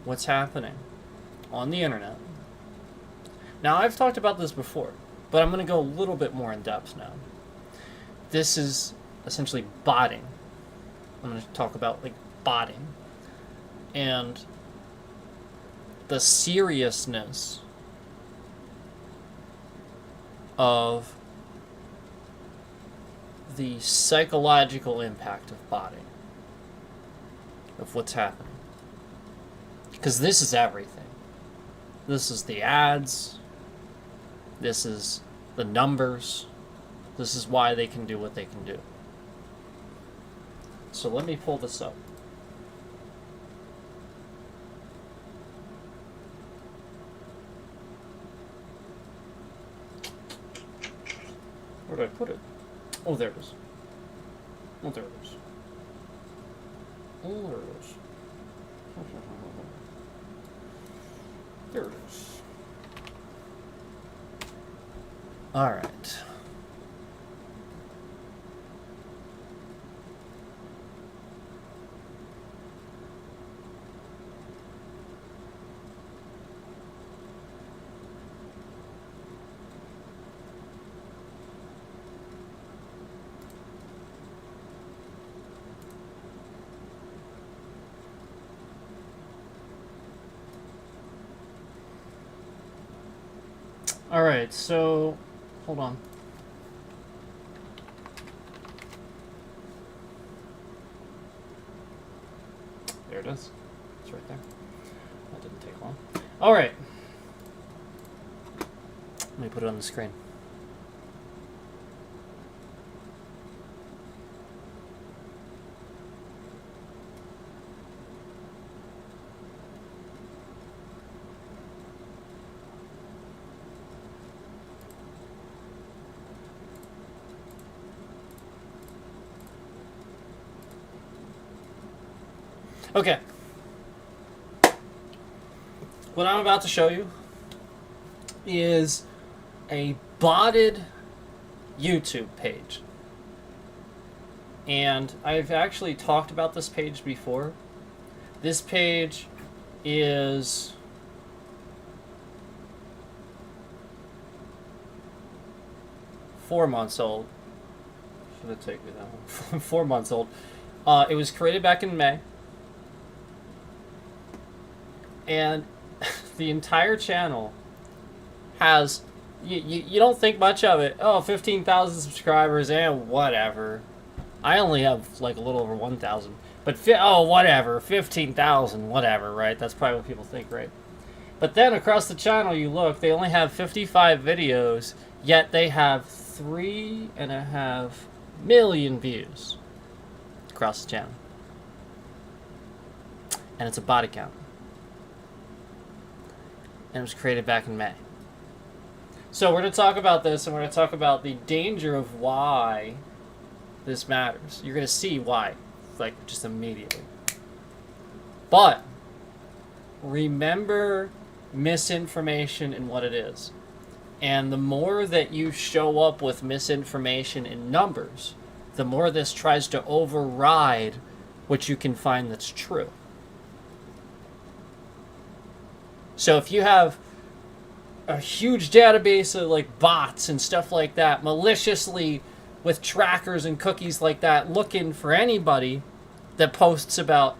what's happening on the internet. Now, I've talked about this before, but I'm going to go a little bit more in depth now. This is essentially botting. I'm going to talk about, like, botting and the seriousness of the psychological impact of botting, of what's happening. Because this is everything. This is the ads. This is the numbers. This is why they can do what they can do. So let me pull this up. Where did I put it? Oh, there it is. Oh, there it is. Oh, there it is. There it is. All right. All right, so hold on. There it is. It's right there. That didn't take long. All right. Let me put it on the screen. Okay. What I'm about to show you is a botted YouTube page. And I've actually talked about this page before. This page is four months old. Should have taken that one. 4 months old. It was created back in May. And the entire channel has, you don't think much of it. Oh, 15,000 subscribers and whatever. I only have like a little over 1,000. But, oh, whatever, 15,000, whatever, right? That's probably what people think, right? But then across the channel, you look, they only have 55 videos, yet they have 3.5 million views across the channel. And it's a bot account. And it was created back in May. So we're going to talk about this, and we're going to talk about the danger of why this matters. You're going to see why, like, just immediately. But remember misinformation and what it is. And the more that you show up with misinformation in numbers, the more this tries to override what you can find that's true. So if you have a huge database of like bots and stuff like that, maliciously with trackers and cookies like that, looking for anybody that posts about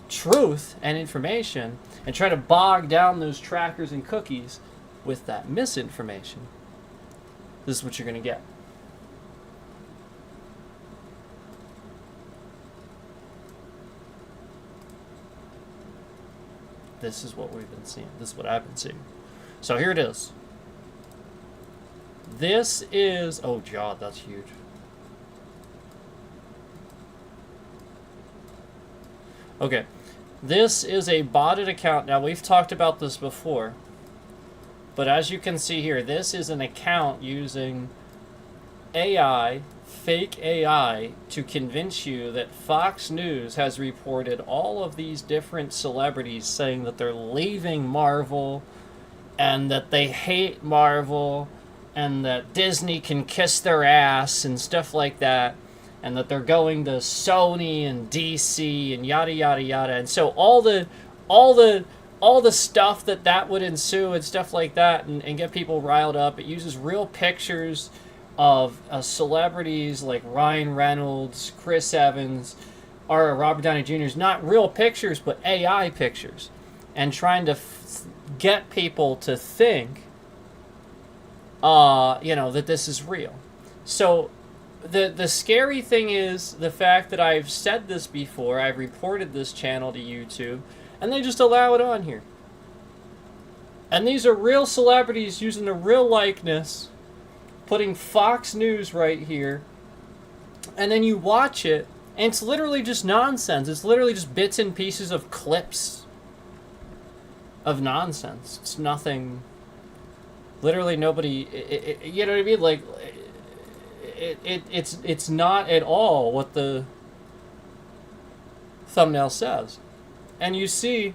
truth and information, and try to bog down those trackers and cookies with that misinformation, this is what you're going to get. This is what we've been seeing. This is what I've been seeing. So here it is. This is... Oh, God, that's huge. Okay. This is a botted account. Now, we've talked about this before. But as you can see here, this is an account using AI, fake AI, to convince you that Fox News has reported all of these different celebrities saying that they're leaving Marvel and that they hate Marvel and that Disney can kiss their ass and stuff like that, and that they're going to Sony and DC and yada yada yada. And so all the stuff that would ensue and stuff like that, and get people riled up. It uses real pictures of celebrities like Ryan Reynolds, Chris Evans, or Robert Downey Jr.'s, not real pictures, but AI pictures, and trying to get people to think, that this is real. So the scary thing is the fact that I've said this before, I've reported this channel to YouTube, and they just allow it on here. And these are real celebrities using a real likeness, putting Fox News right here, and then you watch it, and it's literally just nonsense. It's literally just bits and pieces of clips of nonsense. It's nothing. Literally nobody. You know what I mean? Like, it's not at all what the thumbnail says. And you see,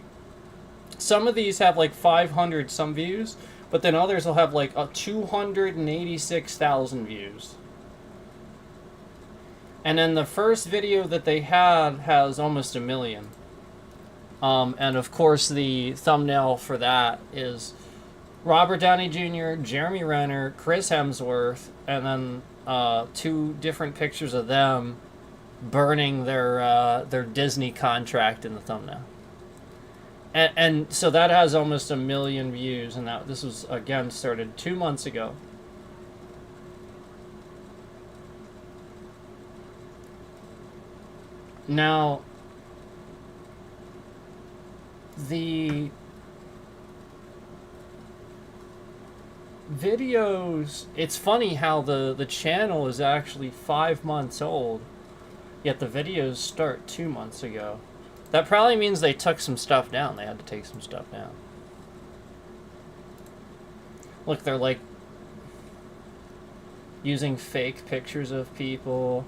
some of these have like 500 some views, but then others will have like 286,000 views. And then the first video that they had has almost 1 million. And of course the thumbnail for that is Robert Downey Jr., Jeremy Renner, Chris Hemsworth, and then 2 different pictures of them burning their Disney contract in the thumbnail. And so that has almost 1 million views, and this was again started 2 months ago. Now, the videos, it's funny how the channel is actually 5 months old, yet the videos start 2 months ago. That probably means they took some stuff down. They had to take some stuff down. Look, they're like using fake pictures of people.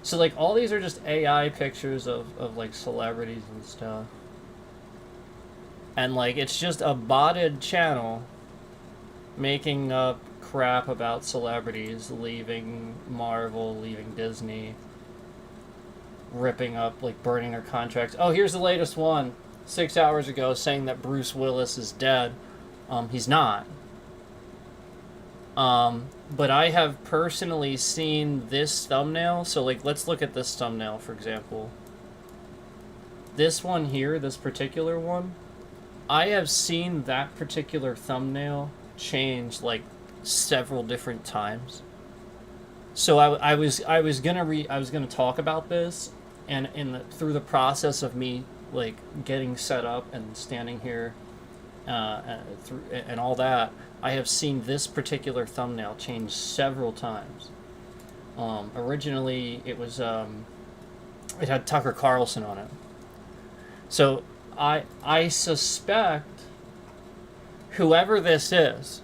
So like all these are just AI pictures of like celebrities and stuff. And like it's just a botted channel making up crap about celebrities leaving Marvel, leaving Disney, ripping up, like burning their contracts. Oh, here's the latest one, 6 hours ago, saying that Bruce Willis is dead. He's not. But I have personally seen this thumbnail. So like, let's look at this thumbnail, for example. This one here, this particular one, I have seen that particular thumbnail change like several different times. So I was gonna talk about this, and through the process of me like getting set up and standing here, and all that, I have seen this particular thumbnail change several times. Originally, it was it had Tucker Carlson on it. So I suspect whoever this is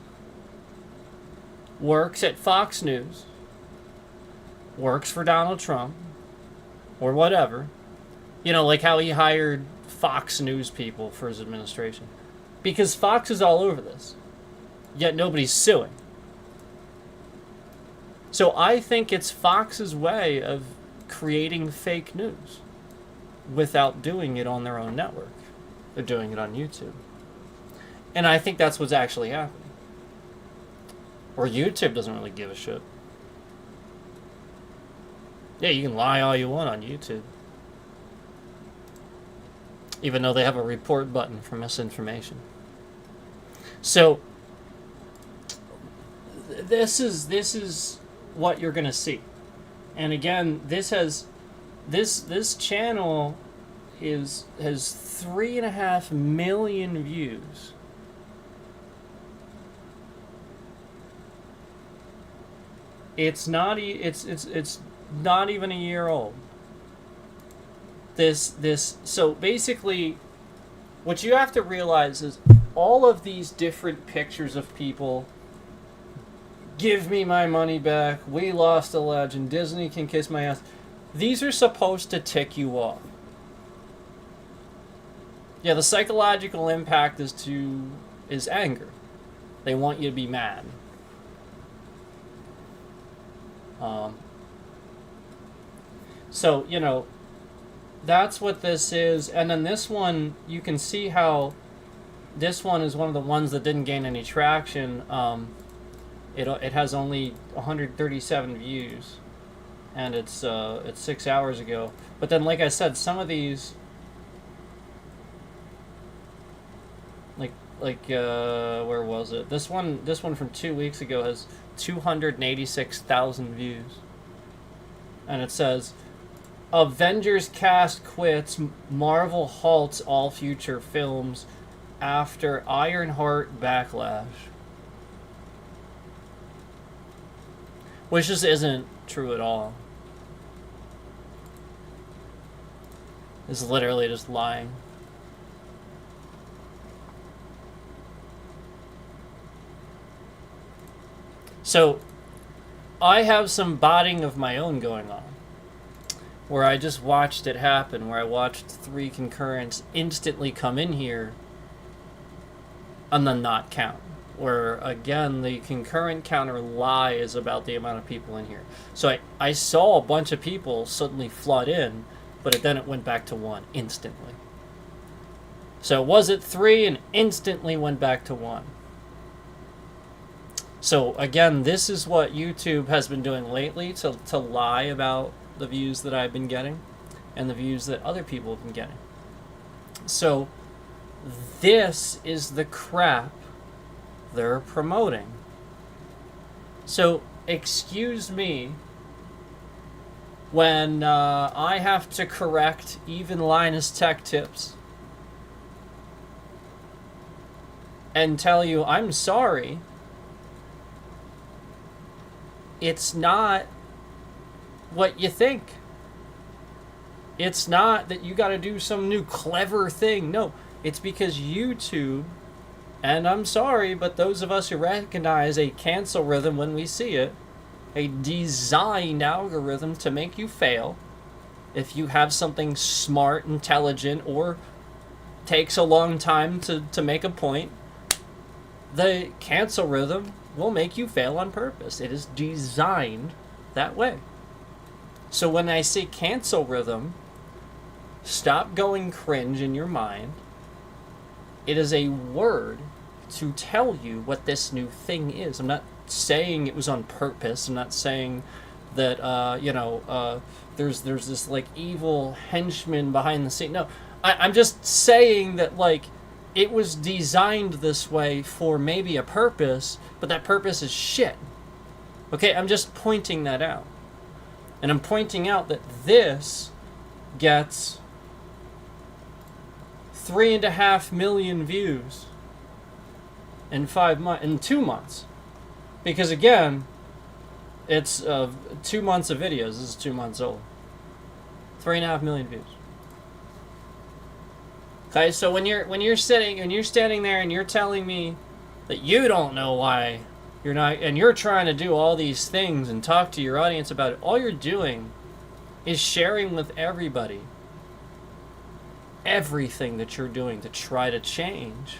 works at Fox News, works for Donald Trump, or whatever. You know, like how he hired Fox News people for his administration. Because Fox is all over this, yet nobody's suing. So I think it's Fox's way of creating fake news without doing it on their own network. They're doing it on YouTube. And I think that's what's actually happening. Or YouTube doesn't really give a shit. Yeah, you can lie all you want on YouTube. Even though they have a report button for misinformation. So this is what you're gonna see. And again, this channel has 3.5 million views. It's not even a year old. So basically, what you have to realize is all of these different pictures of people, give me my money back, we lost a legend, Disney can kiss my ass, these are supposed to tick you off. Yeah, the psychological impact is anger. They want you to be mad. So, you know, that's what this is. And then this one, you can see how this one is one of the ones that didn't gain any traction. It has only 137 views, and it's 6 hours ago. But then, like I said, some of these, where was it? This one from 2 weeks ago has 286,000 views, and it says, Avengers cast quits. Marvel halts all future films after Ironheart backlash. Which just isn't true at all. It's literally just lying. So, I have some botting of my own going on, where I just watched it happen, where I watched 3 concurrents instantly come in here and then not count. Where, again, the concurrent counter lies about the amount of people in here. So I saw a bunch of people suddenly flood in, but then it went back to 1 instantly. So it was at 3 and instantly went back to 1. So again, this is what YouTube has been doing lately to lie about the views that I've been getting and the views that other people have been getting. So this is the crap they're promoting. So excuse me when I have to correct even Linus Tech Tips and tell you I'm sorry. It's not what you think. It's not that you got to do some new clever thing. No, it's because YouTube, and I'm sorry, but those of us who recognize a cancel rhythm when we see it, a designed algorithm to make you fail if you have something smart, intelligent, or takes a long time to make a point, the cancel rhythm will make you fail on purpose. It is designed that way. So when I say cancel rhythm, stop going cringe in your mind. It is a word to tell you what this new thing is. I'm not saying it was on purpose. I'm not saying that there's this like evil henchman behind the scene. No, I'm just saying that like it was designed this way for maybe a purpose, but that purpose is shit. Okay, I'm just pointing that out. And I'm pointing out that this gets 3.5 million views in 2 months. Because again, it's 2 months of videos. This is 2 months old. 3.5 million views. Okay, so when you're standing there and you're telling me that you don't know why you're not, and you're trying to do all these things and talk to your audience about it, all you're doing is sharing with everybody everything that you're doing to try to change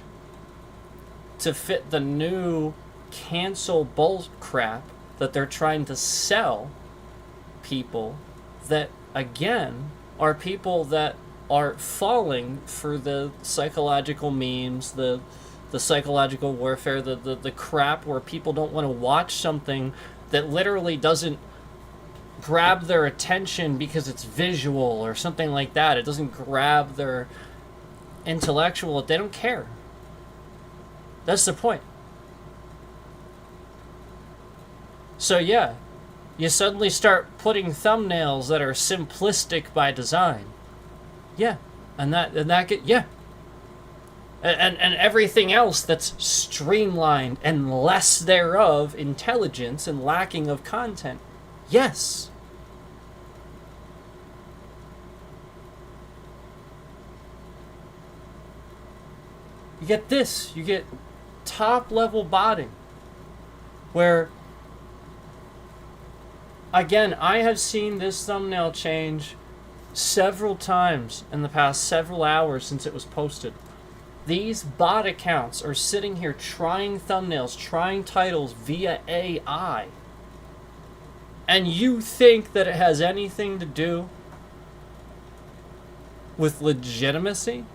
to fit the new cancel bull crap that they're trying to sell people that, again, are people that are falling for the psychological memes, the psychological warfare, the crap where people don't want to watch something that literally doesn't grab their attention because it's visual or something like that. It doesn't grab their intellectual. They don't care. That's the point. So yeah, you suddenly start putting thumbnails that are simplistic by design. Yeah, and everything else that's streamlined and less thereof intelligence and lacking of content. Yes. You get this. You get top level botting. Where, again, I have seen this thumbnail change several times in the past several hours since it was posted. These bot accounts are sitting here trying thumbnails, trying titles via AI. And you think that it has anything to do with legitimacy?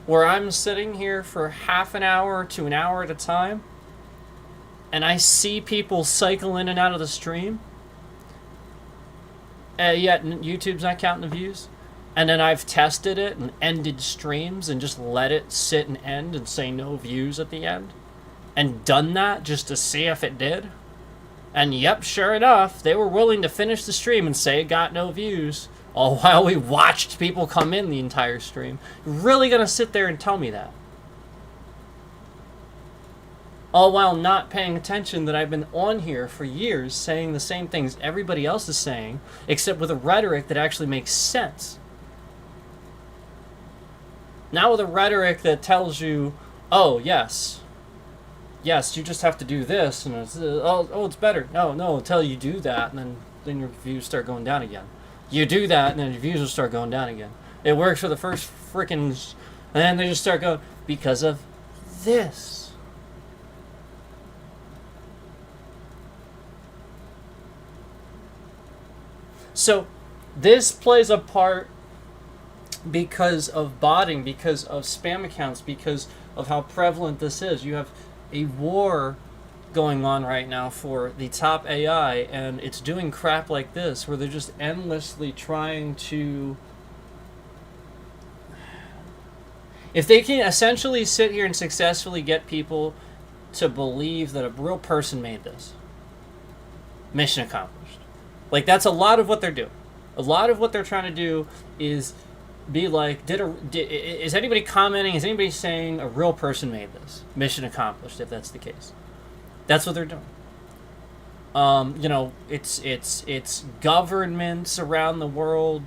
Where I'm sitting here for half an hour to an hour at a time, and I see people cycle in and out of the stream, yet YouTube's not counting the views. And then I've tested it and ended streams and just let it sit and end and say no views at the end. And done that just to see if it did. And yep, sure enough, they were willing to finish the stream and say it got no views, all while we watched people come in the entire stream. You're really gonna sit there and tell me that? All while not paying attention that I've been on here for years saying the same things everybody else is saying, except with a rhetoric that actually makes sense. Not with a rhetoric that tells you, oh, yes, you just have to do this, and it's, it's better. No, until you do that, and then your views start going down again. You do that, and then your views will start going down again. It works for the first freaking, and then they just start going, because of this. So, this plays a part because of botting, because of spam accounts, because of how prevalent this is. You have a war going on right now for the top AI, and it's doing crap like this, where they're just endlessly trying to... If they can essentially sit here and successfully get people to believe that a real person made this, mission accomplished. Like, that's a lot of what they're doing. A lot of what they're trying to do is be like, is anybody commenting? Is anybody saying a real person made this? Mission accomplished, if that's the case. That's what they're doing. It's governments around the world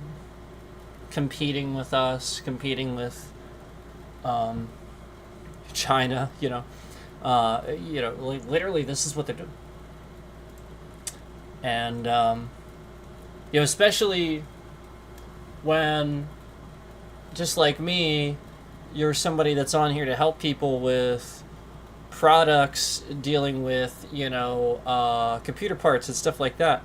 competing with us, competing with China. Literally, this is what they're doing. And especially when, just like me, you're somebody that's on here to help people with products, dealing with, computer parts and stuff like that.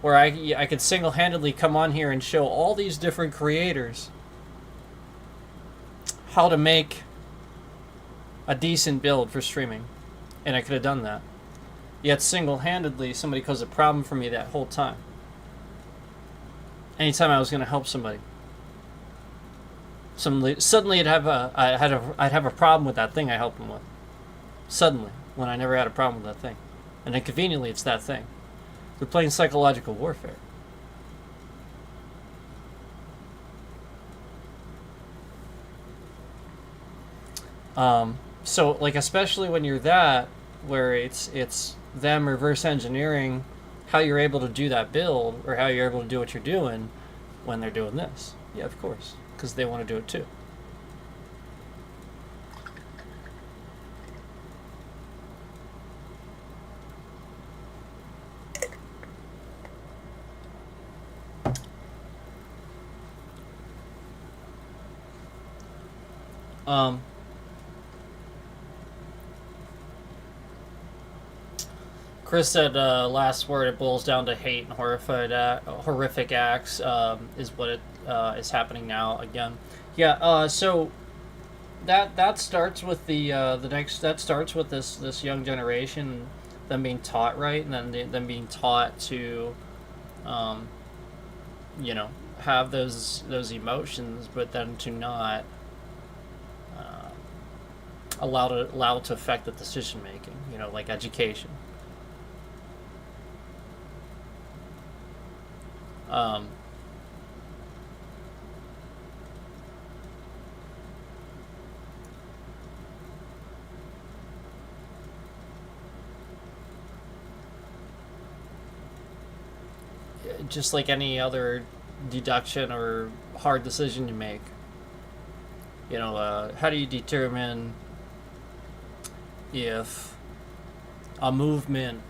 Where I could single-handedly come on here and show all these different creators how to make a decent build for streaming. And I could have done that. Yet single-handedly, somebody caused a problem for me that whole time. Anytime I was going to help somebody, suddenly I'd have a problem with that thing I helped them with. Suddenly, when I never had a problem with that thing, and then conveniently, it's that thing. They're playing psychological warfare. So, like, especially when you're that, where it's them reverse engineering how you're able to do that build, or how you're able to do what you're doing when they're doing this. Yeah, of course, because they want to do it too. Chris said, last word, it boils down to hate and horrific acts, is what it is happening now again. Yeah, so that starts with that starts with this young generation, them being taught right, and then them being taught to, have those emotions, but then to not allow it to affect the decision making. Like education. Just like any other deduction or hard decision you make. How do you determine if a movement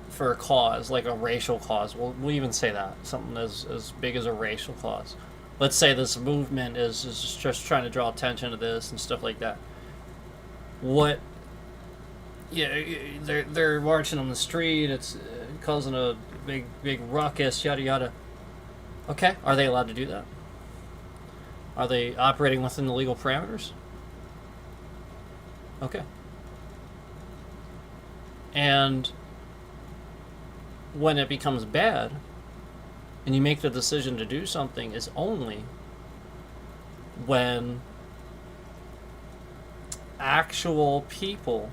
for a cause, like a racial cause, we'll even say that, something as big as a racial cause. Let's say this movement is just trying to draw attention to this and stuff like that. What? Yeah, they're marching on the street. It's causing a big ruckus, yada yada. Okay, are they allowed to do that? Are they operating within the legal parameters? Okay. And when it becomes bad, and you make the decision to do something, is only when actual people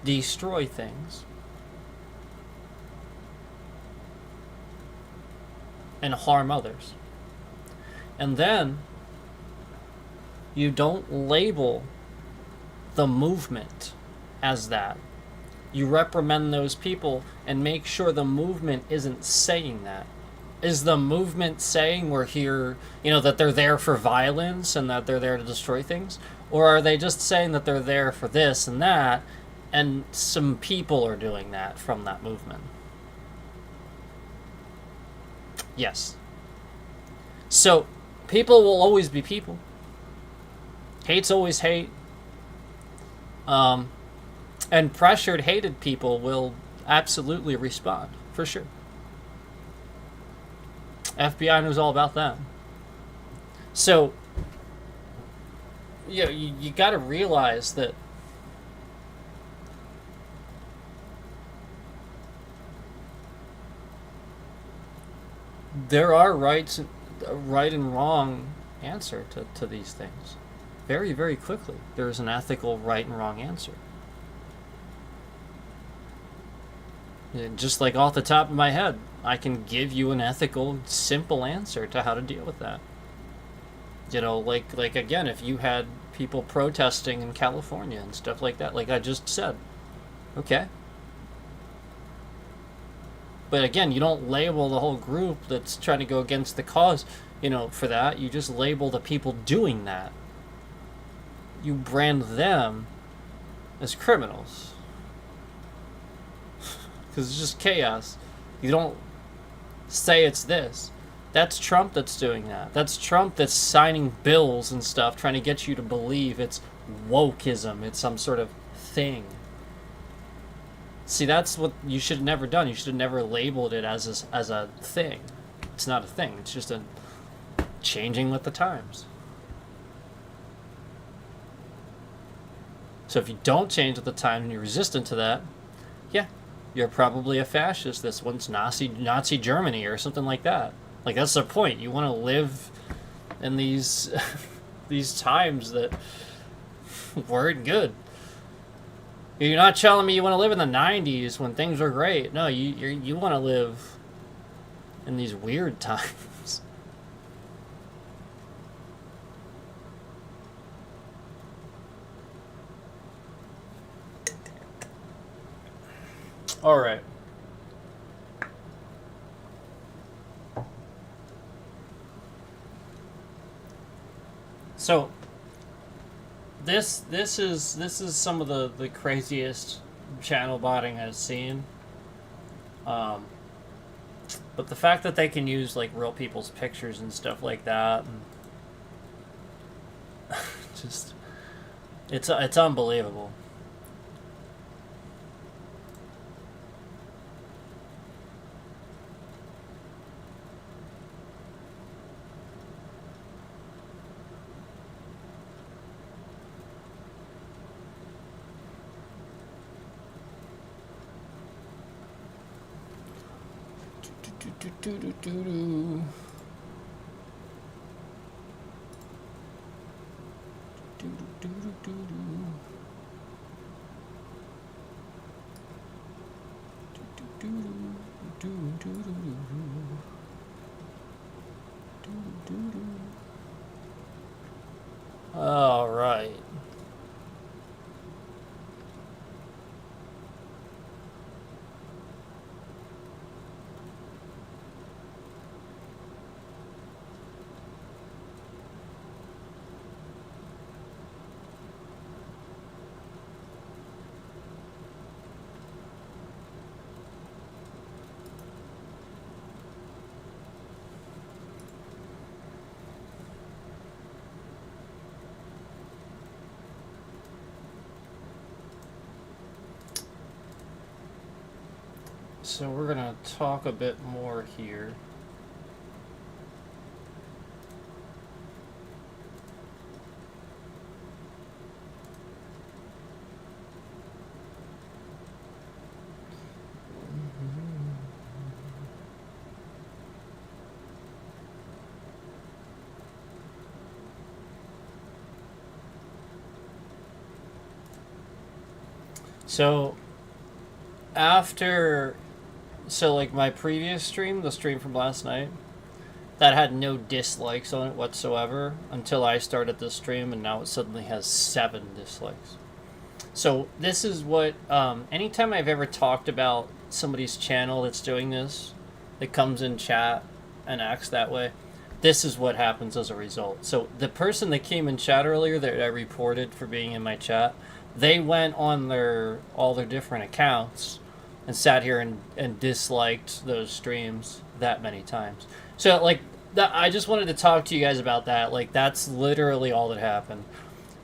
destroy things, and harm others. And then you don't label the movement as that. You reprimand those people and make sure the movement isn't saying that. Is the movement saying we're here, that they're there for violence and that they're there to destroy things? Or are they just saying that they're there for this and that, and some people are doing that from that movement? Yes. So, people will always be people. Hate's always hate. And pressured, hated people will absolutely respond, for sure. FBI knows all about that. So, you got to realize that there are right and wrong answer to these things. Very, very quickly, there is an ethical right and wrong answer. And just like off the top of my head, I can give you an ethical, simple answer to how to deal with that. Like again, if you had people protesting in California and stuff like that, like I just said, okay. But again, you don't label the whole group that's trying to go against the cause, for that. You just label the people doing that. You brand them as criminals. Because it's just chaos. You don't say it's this. That's Trump that's doing that. That's Trump that's signing bills and stuff, trying to get you to believe it's wokeism. It's some sort of thing. See, that's what you should have never done. You should have never labeled it as a thing. It's not a thing. It's just a changing with the times. So if you don't change with the times and you're resistant to that, yeah, you're probably a fascist. This one's Nazi Germany or something like that. Like, that's the point. You want to live in these these times that weren't good. You're not telling me you want to live in the 90s when things were great. No, you want to live in these weird times. All right. So this is some of the craziest channel botting I've seen. But the fact that they can use like real people's pictures and stuff like that, and just it's unbelievable. All right. So we're going to talk a bit more here. So after, so like my previous stream, the stream from last night, that had no dislikes on it whatsoever until I started this stream, and now it suddenly has 7 dislikes. So this is what, anytime I've ever talked about somebody's channel that's doing this, that comes in chat and acts that way, this is what happens as a result. So the person that came in chat earlier that I reported for being in my chat, they went on all their different accounts and sat here and disliked those streams that many times. So like I just wanted to talk to you guys about that. Like that's literally all that happened.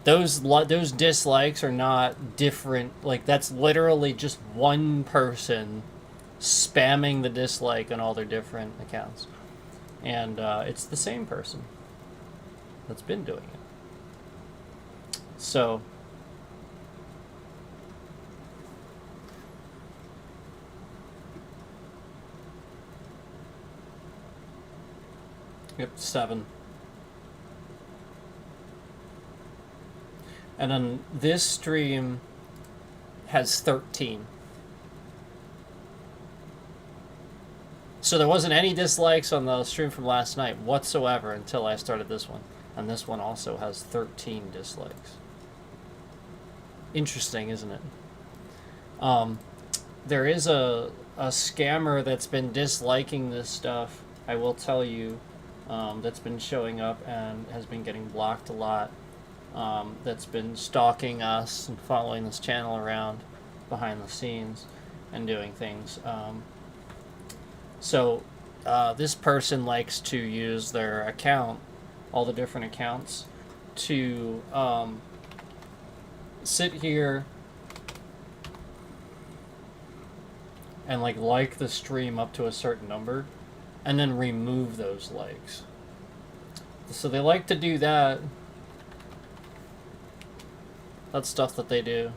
Those dislikes are not different. Like that's literally just one person spamming the dislike on all their different accounts, and it's the same person that's been doing it. So yep, 7. And then this stream has 13. So there wasn't any dislikes on the stream from last night whatsoever until I started this one. And this one also has 13 dislikes. Interesting, isn't it? There is a scammer that's been disliking this stuff, I will tell you, that's been showing up and has been getting blocked a lot. That's been stalking us and following this channel around behind the scenes and doing things. So this person likes to use their account, all the different accounts, to sit here and like the stream up to a certain number and then remove those likes. So they like to do that. That's stuff that they do.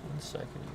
One second here.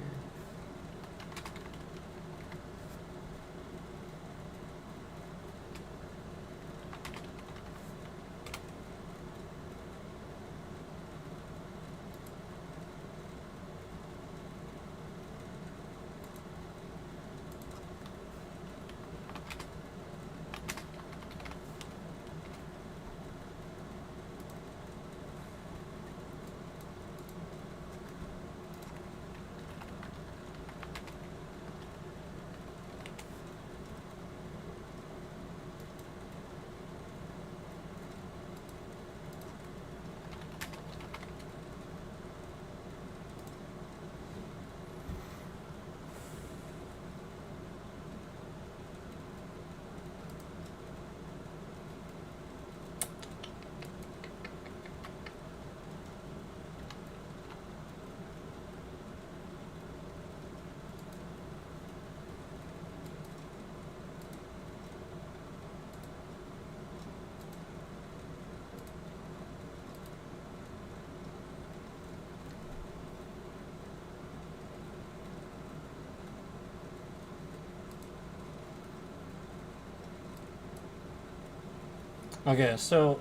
Okay, so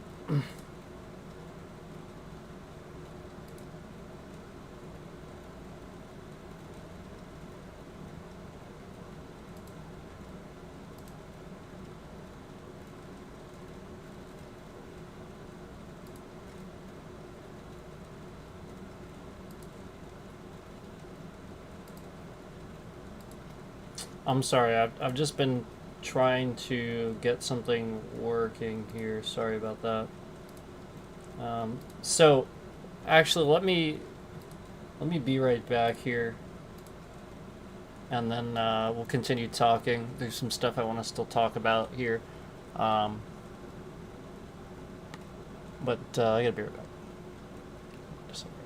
I'm sorry, I've just been trying to get something working here. Sorry about that. So actually let me be right back here, and then we'll continue talking. There's some stuff I want to still talk about here. But I gotta be right back. December.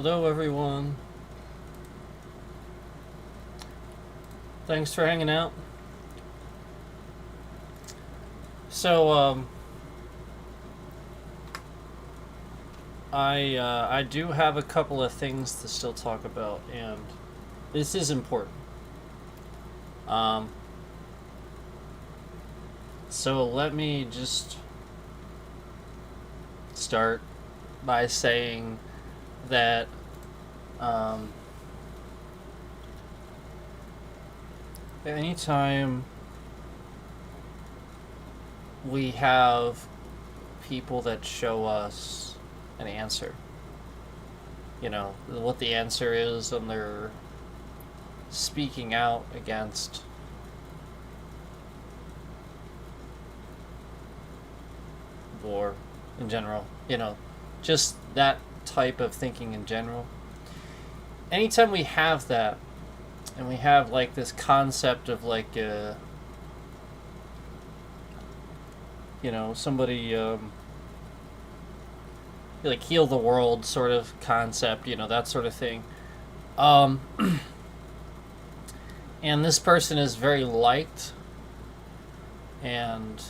Hello, everyone. Thanks for hanging out. So, I do have a couple of things to still talk about, and this is important. Um, so let me just start by saying that anytime we have people that show us an answer, what the answer is, and they're speaking out against war in general, just that type of thinking in general. Anytime we have that, and we have like this concept of like somebody like heal the world sort of concept, that sort of thing. And this person is very liked and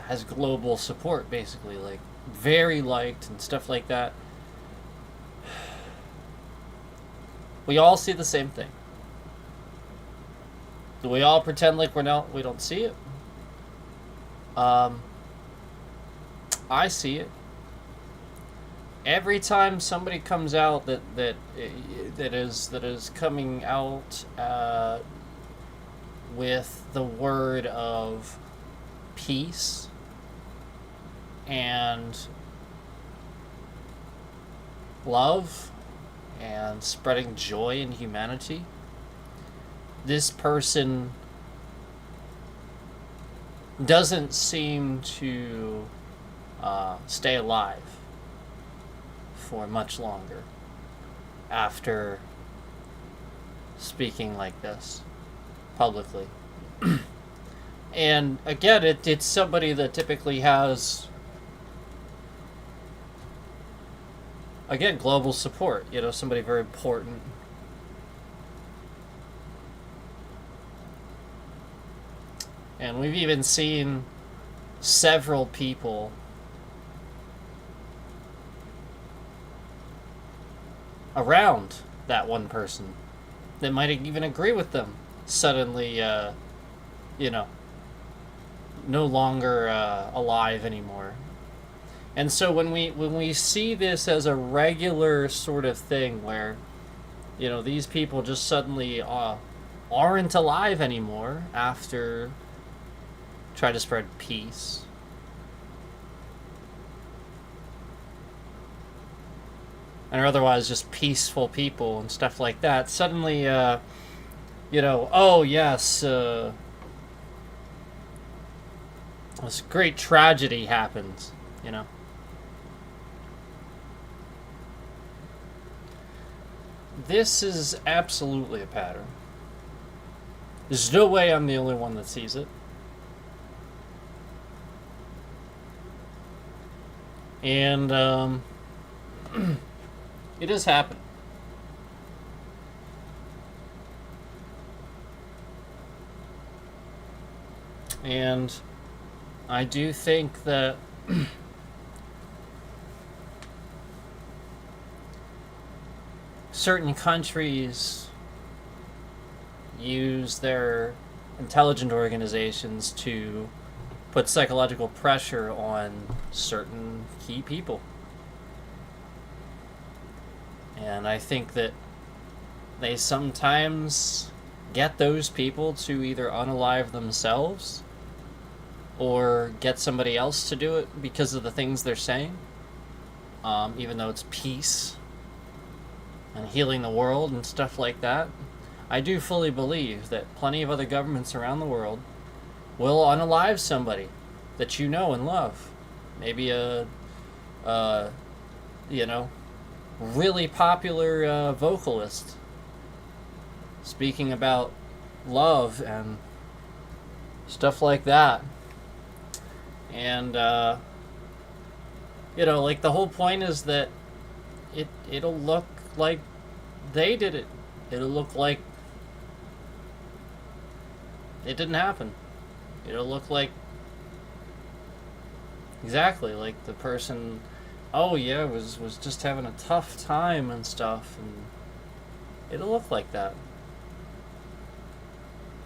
has global support, basically, like very liked and stuff like that. We all see the same thing. Do we all pretend like we don't see it? I see it. Every time somebody comes out that is coming out with the word of peace and love and spreading joy in humanity, this person doesn't seem to stay alive for much longer after speaking like this publicly. And again, it's somebody that typically has, again, global support, somebody very important. And we've even seen several people around that one person that might even agree with them suddenly, no longer alive anymore. And so when we see this as a regular sort of thing where, these people just suddenly aren't alive anymore after try to spread peace, and are otherwise just peaceful people and stuff like that, suddenly, oh yes, this great tragedy happens, This is absolutely a pattern. There's no way I'm the only one that sees it. And it has happened. And I do think that certain countries use their intelligence organizations to put psychological pressure on certain key people. And I think that they sometimes get those people to either unalive themselves or get somebody else to do it because of the things they're saying, even though it's peace and healing the world and stuff like that. I do fully believe that plenty of other governments around the world will unalive somebody that you know and love. Maybe a really popular vocalist speaking about love and stuff like that. And You know, like the whole point is that it'll look like they did it. It'll look like it didn't happen. It'll look like exactly like the person, oh yeah, was just having a tough time and stuff, and it'll look like that.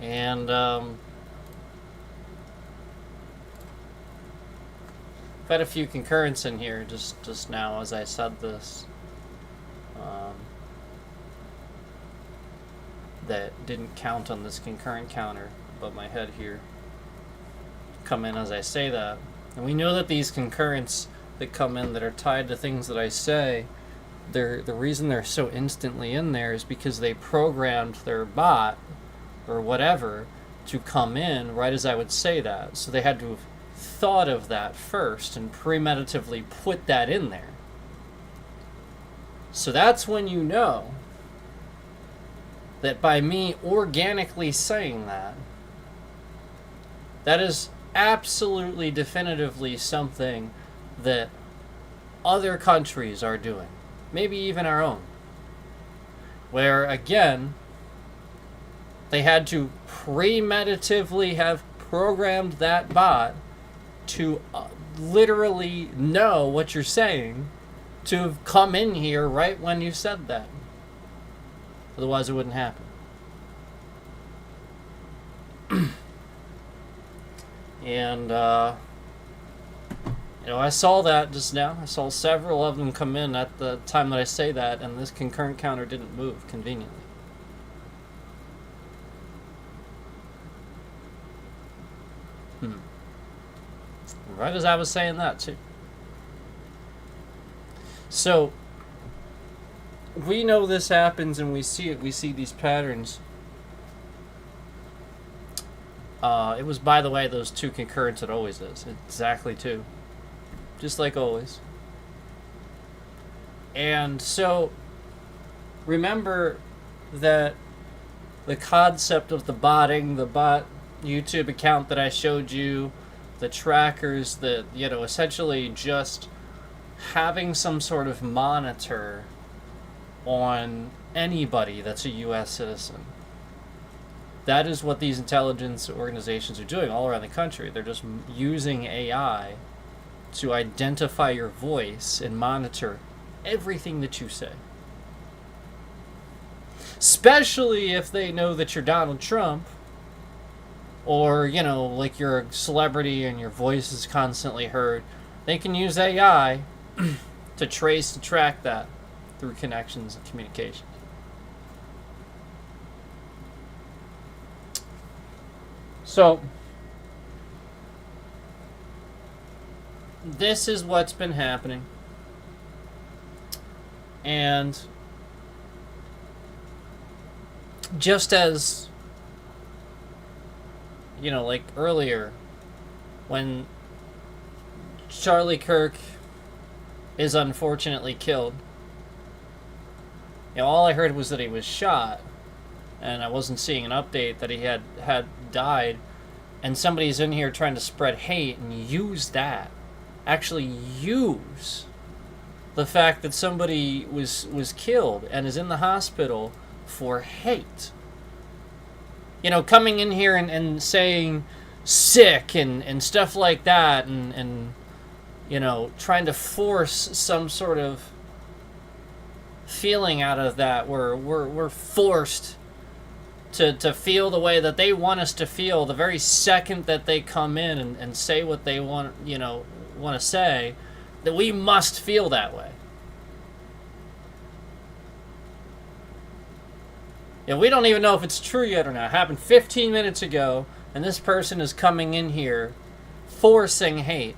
And I've had a few concurrents in here just now as I said this. That didn't count on this concurrent counter above my head here come in as I say that. And we know that these concurrents that come in that are tied to things that I say, the reason they're so instantly in there is because they programmed their bot or whatever to come in right as I would say that. So they had to have thought of that first and premeditatively put that in there. So that's when you know that by me organically saying that, that is absolutely definitively something that other countries are doing, maybe even our own, where again they had to premeditatively have programmed that bot to literally know what you're saying, to have come in here right when you said that. Otherwise it wouldn't happen. And I saw that just now. I saw several of them come in at the time that I say that, and this concurrent counter didn't move conveniently. Right as I was saying that too. So we know this happens and we see it. We see these patterns. It was, by the way, those two concurrents it always is. Exactly two. Just like always. And so remember that the concept of the botting, the bot YouTube account that I showed you, the trackers that, essentially just having some sort of monitor on anybody that's a U.S. citizen. That is what these intelligence organizations are doing all around the country. They're just using AI to identify your voice and monitor everything that you say. Especially if they know that you're Donald Trump, or, like you're a celebrity and your voice is constantly heard. They can use AI to trace and track that through connections and communication. So, this is what's been happening. And just as, like earlier, when Charlie Kirk is unfortunately killed, all I heard was that he was shot, and I wasn't seeing an update that he had died, and somebody's in here trying to spread hate and use that. Actually use the fact that somebody was killed and is in the hospital for hate. Coming in here and saying sick and stuff like that, and trying to force some sort of feeling out of that where we're forced to feel the way that they want us to feel the very second that they come in and say what they want to say, that we must feel that way. We don't even know if it's true yet or not. It happened 15 minutes ago, and this person is coming in here forcing hate.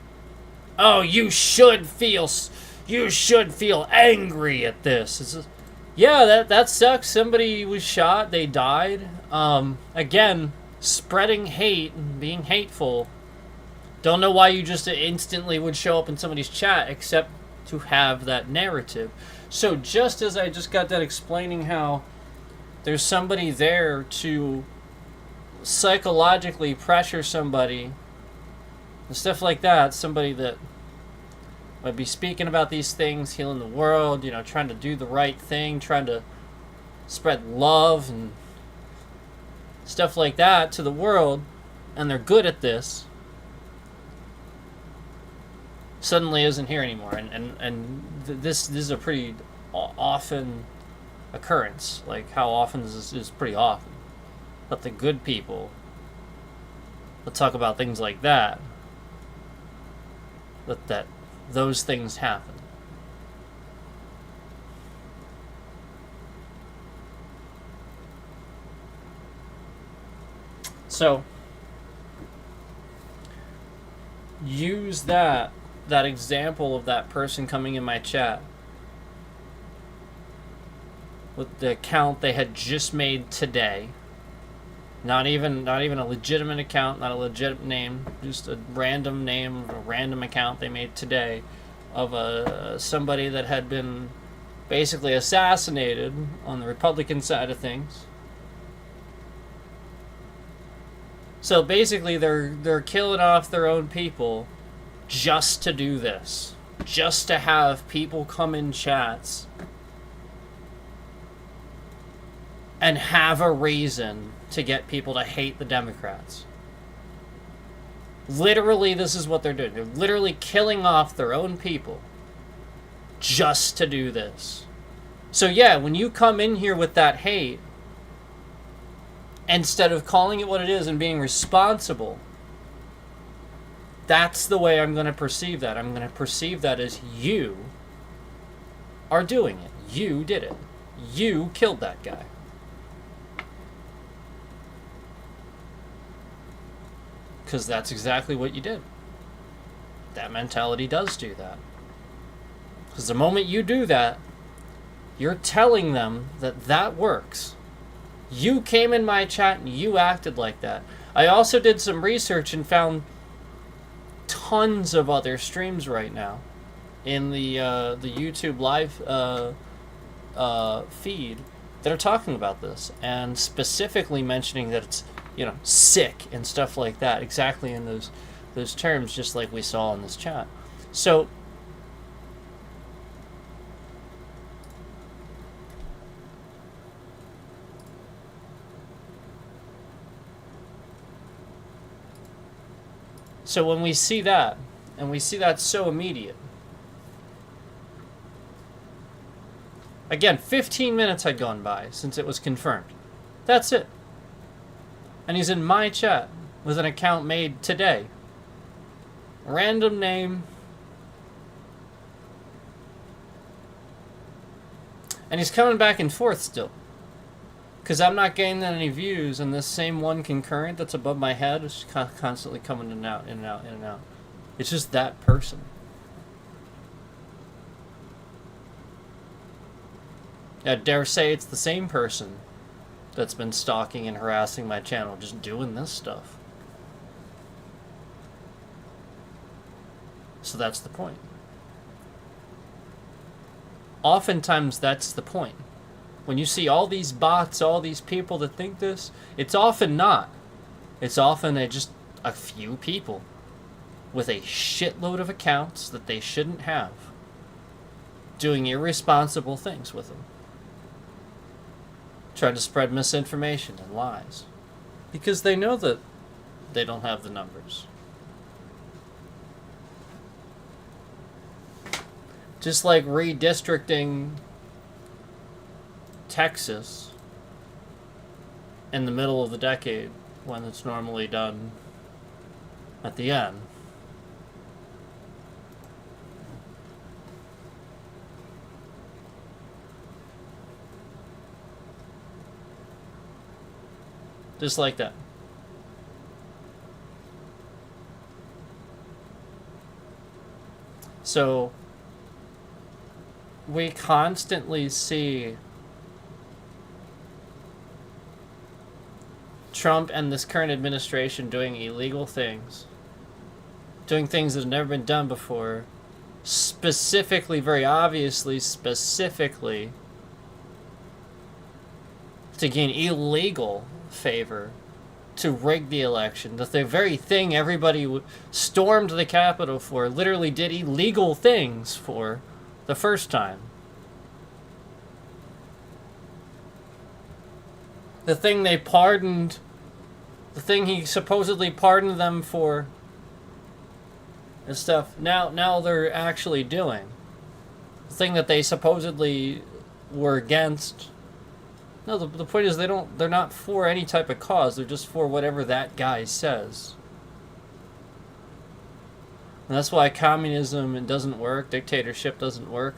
Oh, you should feel angry at this. Yeah, that sucks. Somebody was shot. They died. Again, spreading hate and being hateful. Don't know why you just instantly would show up in somebody's chat except to have that narrative. So just as I just got done explaining how there's somebody there to psychologically pressure somebody and stuff like that, somebody that I'd be speaking about these things, healing the world, you know, trying to do the right thing, trying to spread love and stuff like that to the world, and they're good at this, suddenly isn't here anymore. This is a pretty often occurrence. Like, how often is pretty often. But the good people that talk about things like that, that those things happen. So use that example of that person coming in my chat with the account they had just made today. Not even a legitimate account, not a legit name, just a random name, a random account they made today of somebody that had been basically assassinated on the Republican side of things. So basically they're killing off their own people just to do this. Just to have people come in chats and have a reason to get people to hate the Democrats. Literally, this is what they're doing. They're literally killing off their own people just to do this. So yeah, when you come in here with that hate, instead of calling it what it is and being responsible, that's the way I'm going to perceive that. I'm going to perceive that as you are doing it. You did it. You killed that guy. Because that's exactly what you did. That mentality does do that. Because the moment you do that, you're telling them that that works. You came in my chat and you acted like that. I also did some research and found tons of other streams right now in the YouTube live feed that are talking about this, and specifically mentioning that it's, you know, sick and stuff like that, exactly in those terms, just like we saw in this chat. So when we see that, and we see that so immediate, again, 15 minutes had gone by since it was confirmed. That's it. And he's in my chat with an account made today. Random name. And he's coming back and forth still. Because I'm not getting any views, and this same one concurrent that's above my head is constantly coming in and out, in and out, in and out. It's just that person. I dare say it's the same person that's been stalking and harassing my channel, just doing this stuff. So that's the point. Oftentimes that's the point. When you see all these bots, all these people that think this, it's often not. It's often just a few people with a shitload of accounts that they shouldn't have, doing irresponsible things with them. Trying to spread misinformation and lies. Because they know that they don't have the numbers. Just like redistricting Texas in the middle of the decade when it's normally done at the end. Just like that. So we constantly see Trump and this current administration doing illegal things, doing things that have never been done before, specifically, very obviously, specifically to gain illegal favor to rig the election, that the very thing everybody stormed the Capitol for, literally did illegal things for the first time. The thing they pardoned, the thing he supposedly pardoned them for and stuff, now they're actually doing. The thing that they supposedly were against. No, the point is they're not for any type of cause, they're just for whatever that guy says. And that's why communism doesn't work, dictatorship doesn't work.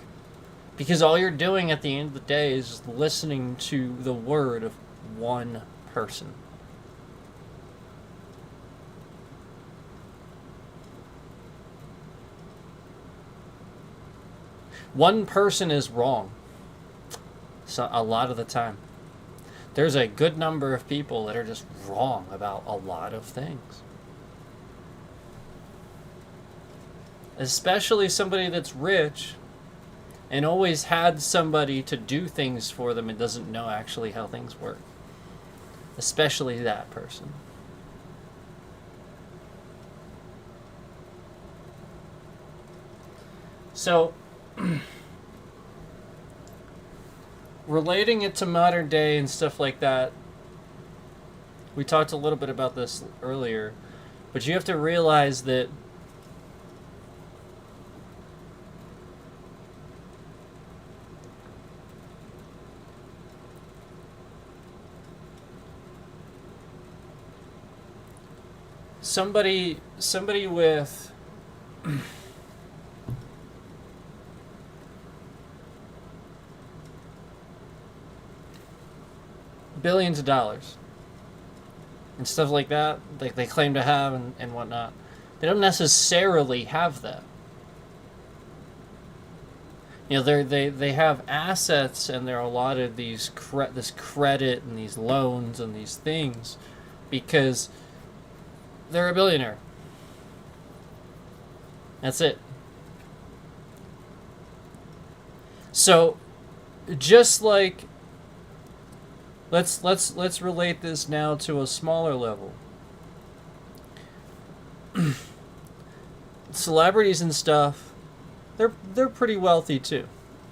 Because all you're doing at the end of the day is just listening to the word of one person. One person is wrong. So a lot of the time. There's a good number of people that are just wrong about a lot of things. Especially somebody that's rich and always had somebody to do things for them and doesn't know actually how things work. Especially that person. So, relating it to modern day and stuff like that, we talked a little bit about this earlier, but you have to realize that somebody with billions of dollars and stuff like that, they claim to have and whatnot, they don't necessarily have that. You know, they have assets, and there are a lot of this credit and these loans and these things because they're a billionaire. That's it. So, just like, let's relate this now to a smaller level. Celebrities and stuff, they're pretty wealthy too.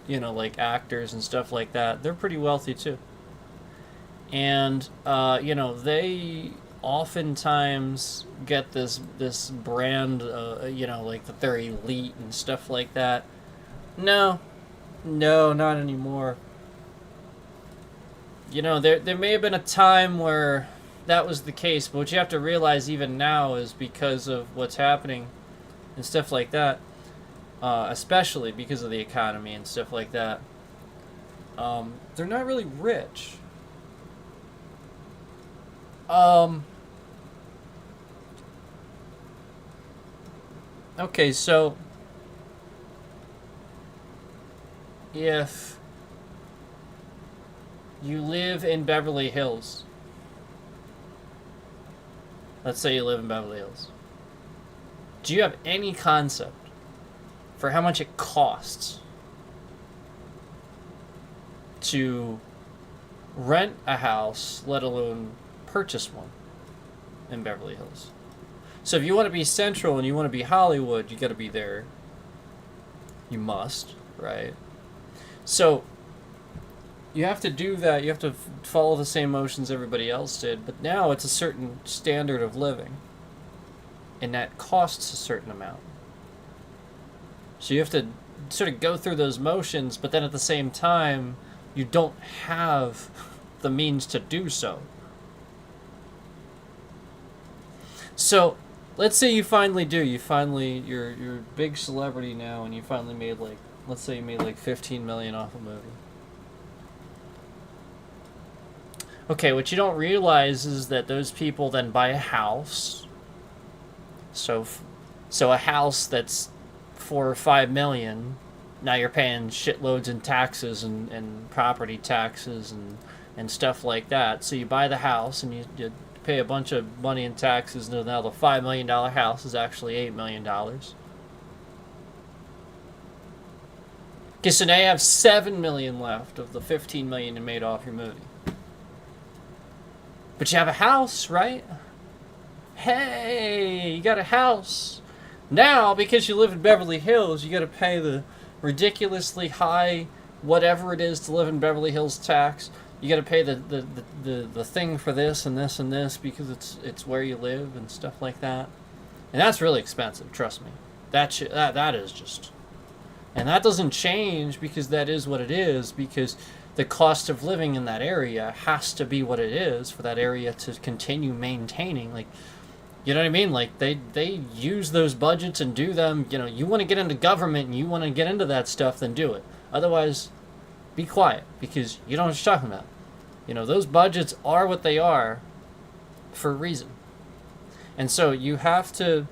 You know, like actors and stuff like that. They're pretty wealthy too. And you know, they oftentimes get this brand, you know, like that they're elite and stuff like that. No, not anymore. You know, there may have been a time where that was the case, but what you have to realize even now is because of what's happening and stuff like that, especially because of the economy and stuff like that, they're not really rich. Okay, so if you live in Beverly Hills, let's say you live in Beverly Hills, do you have any concept for how much it costs to rent a house, let alone purchase one in Beverly Hills? So if you want to be central and you want to be Hollywood, you got to be there. You must, right? So you have to do that. You have to follow the same motions everybody else did. But now it's a certain standard of living, and that costs a certain amount. So you have to sort of go through those motions, but then at the same time, you don't have the means to do so. So let's say you finally do. You're a big celebrity now, and you finally made let's say you made $15 million off a movie. Okay, what you don't realize is that those people then buy a house. So a house that's $4 or $5 million, now you're paying shitloads in taxes and property taxes and stuff like that. So you buy the house and you pay a bunch of money in taxes, and now the $5 million house is actually $8 million. Okay, so now you have $7 million left of the $15 million you made off your movie. But you have a house, right? Hey, you got a house. Now, because you live in Beverly Hills, you got to pay the ridiculously high whatever it is to live in Beverly Hills tax. You got to pay the thing for this and this and this because it's where you live and stuff like that. And that's really expensive, trust me. That is just... And that doesn't change because that is what it is, because the cost of living in that area has to be what it is for that area to continue maintaining. Like, you know what I mean? Like, they use those budgets and do them. You know, you want to get into government and you want to get into that stuff, then do it. Otherwise, be quiet, because you don't know what you're talking about. You know, those budgets are what they are for a reason. And so you have to,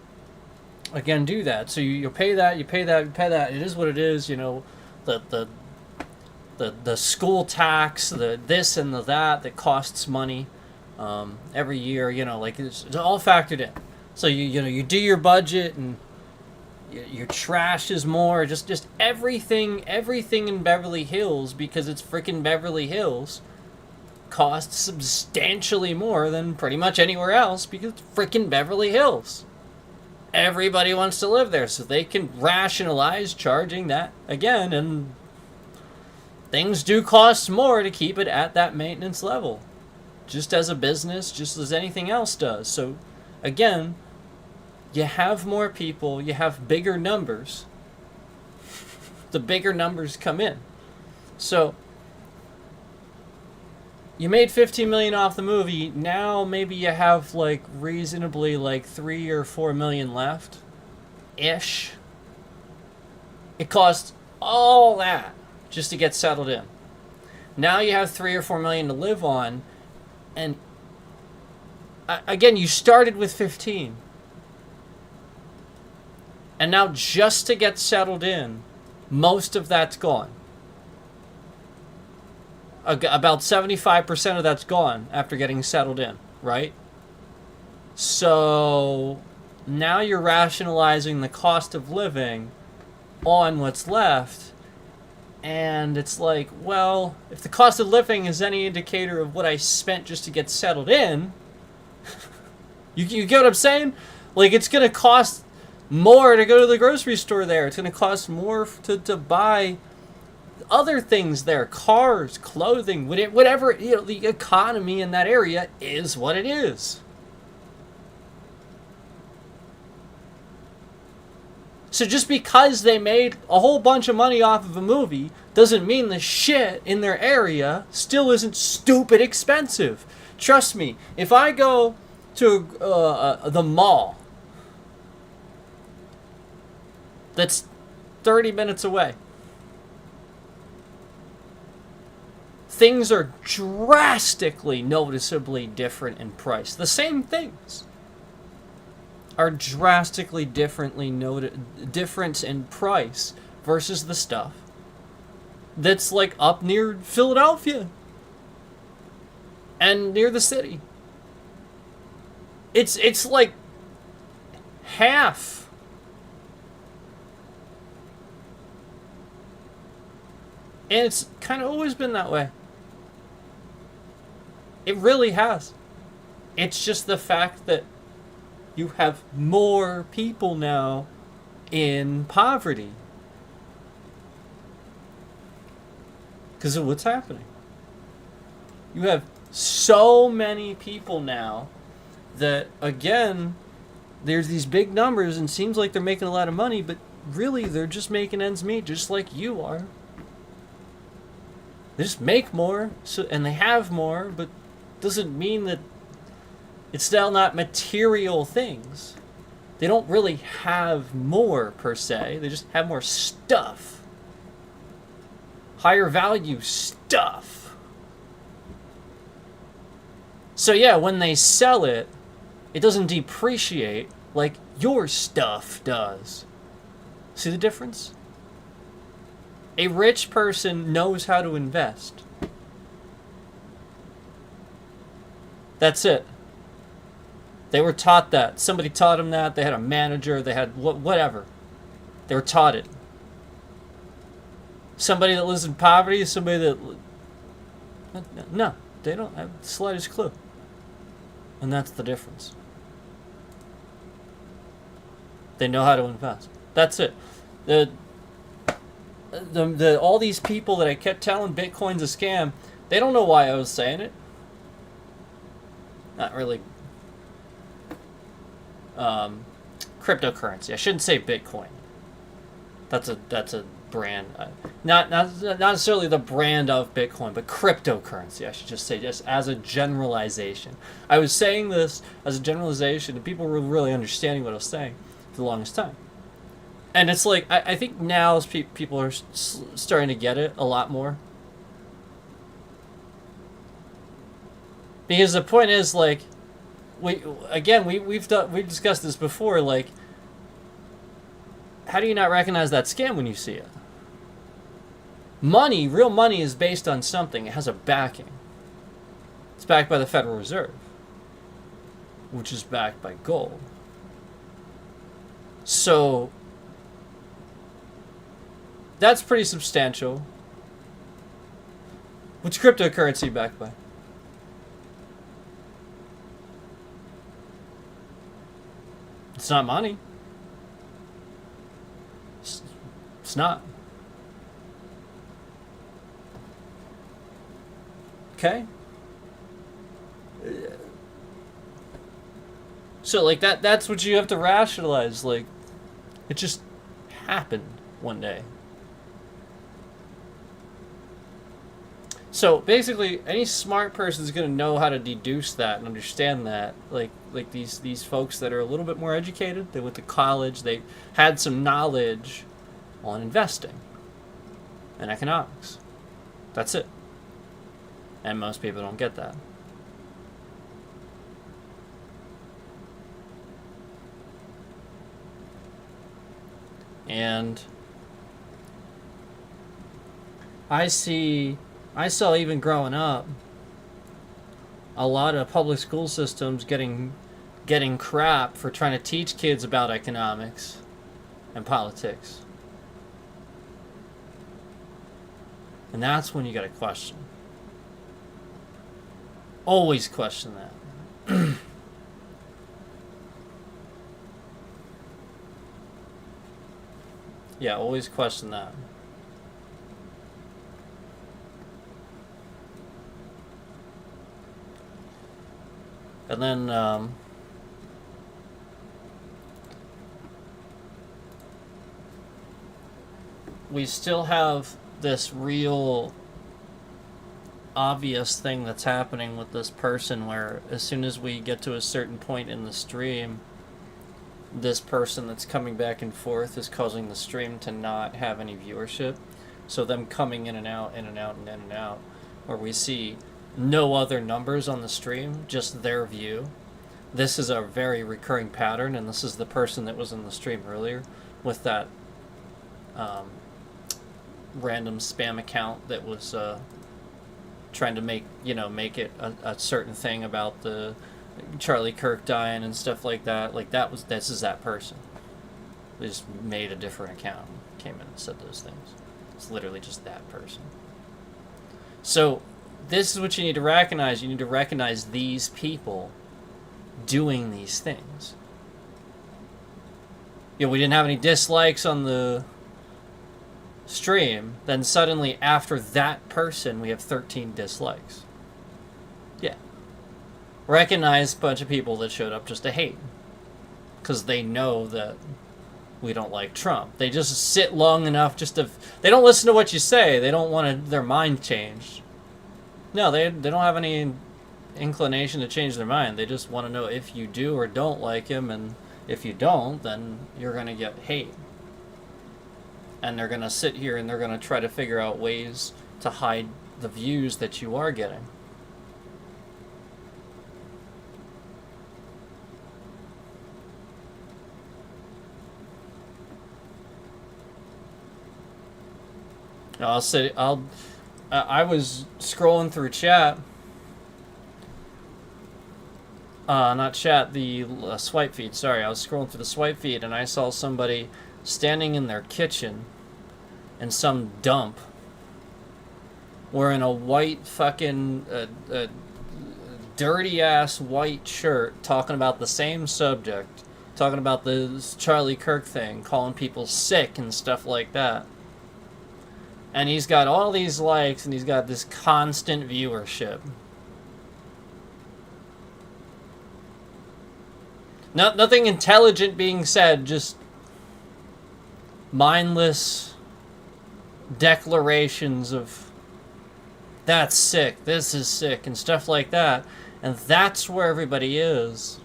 again, do that. So you pay that, you pay that, you pay that. It is what it is, you know, the school tax, the this and the that costs money every year, you know, like it's all factored in. So you do your budget, and your trash is more, just everything in Beverly Hills, because it's freaking Beverly Hills, costs substantially more than pretty much anywhere else because it's freaking Beverly Hills. Everybody wants to live there, so they can rationalize charging that again, and things do cost more to keep it at that maintenance level, just as a business, just as anything else does. So again, you have more people, you have bigger numbers, the bigger numbers come in. So you made $15 million off the movie. Now maybe you have like reasonably like $3 or $4 million left, ish. It cost all that just to get settled in. Now you have $3 or $4 million to live on, and again, you started with 15, and now just to get settled in, most of that's gone. About 75% of that's gone after getting settled in, right? So now you're rationalizing the cost of living on what's left, and it's like, well, if the cost of living is any indicator of what I spent just to get settled in, you get what I'm saying? Like, it's going to cost more to go to the grocery store there. It's going to cost more to buy other things there, cars, clothing, whatever, you know, the economy in that area is what it is. So just because they made a whole bunch of money off of a movie doesn't mean the shit in their area still isn't stupid expensive. Trust me, if I go to the mall that's 30 minutes away, things are drastically, noticeably different in price. The same things are drastically different in price versus the stuff that's like up near Philadelphia and near the city. It's like half. And it's kind of always been that way. It really has. It's just the fact that you have more people now in poverty because of what's happening. You have so many people now that, again, there's these big numbers and it seems like they're making a lot of money, but really they're just making ends meet just like you are. They just make more, and they have more, but doesn't mean that it's still not material things. They don't really have more, per se. They just have more stuff. Higher value stuff. So yeah, when they sell it, it doesn't depreciate like your stuff does. See the difference? A rich person knows how to invest. That's it. They were taught that. Somebody taught them that. They had a manager. They had whatever. They were taught it. Somebody that lives in poverty is somebody that... No, they don't have the slightest clue. And that's the difference. They know how to invest. That's it. The all these people that I kept telling Bitcoin's a scam, they don't know why I was saying it. Not really. Cryptocurrency. I shouldn't say Bitcoin. That's a brand. Not necessarily the brand of Bitcoin, but cryptocurrency. I should just say, just as a generalization. I was saying this as a generalization, and people were really understanding what I was saying for the longest time. And it's like, I think now people are starting to get it a lot more. Because the point is, like, we've discussed this before, like, how do you not recognize that scam when you see it? Money, real money, is based on something. It has a backing. It's backed by the Federal Reserve, which is backed by gold. So that's pretty substantial. What's cryptocurrency backed by? It's not money. It's not. Okay? So, like, that's what you have to rationalize. Like, it just happened one day. So basically, any smart person is going to know how to deduce that and understand that. Like these folks that are a little bit more educated, they went to college, they had some knowledge on investing and economics. That's it. And most people don't get that. And I saw even growing up a lot of public school systems getting crap for trying to teach kids about economics and politics. And that's when you got to question. Always question that. Yeah, always question that. And then, we still have this real obvious thing that's happening with this person where as soon as we get to a certain point in the stream, this person that's coming back and forth is causing the stream to not have any viewership. So them coming in and out, in and out, and in and out, where we see no other numbers on the stream, just their view. This is a very recurring pattern, and this is the person that was in the stream earlier with that random spam account that was trying to make it a certain thing about the Charlie Kirk dying and stuff like that. Like this is that person. They just made a different account, came in and said those things. It's literally just that person. So this is what you need to recognize. You need to recognize these people doing these things. We didn't have any dislikes on the stream, then suddenly after that person we have 13 dislikes. Yeah. Recognize a bunch of people that showed up just to hate. Because they know that we don't like Trump. They just sit long enough just to... They don't listen to what you say. They don't want their mind changed. No, they don't have any inclination to change their mind. They just want to know if you do or don't like him, and if you don't, then you're going to get hate. And they're going to sit here and they're going to try to figure out ways to hide the views that you are getting. I was scrolling through chat. Not chat, the swipe feed. Sorry, I was scrolling through the swipe feed and I saw somebody standing in their kitchen in some dump wearing a white fucking dirty ass white shirt talking about the same subject, talking about this Charlie Kirk thing, calling people sick and stuff like that. And he's got all these likes and he's got this constant viewership. Nothing intelligent being said, just mindless declarations of that's sick, this is sick, and stuff like that. And that's where everybody is.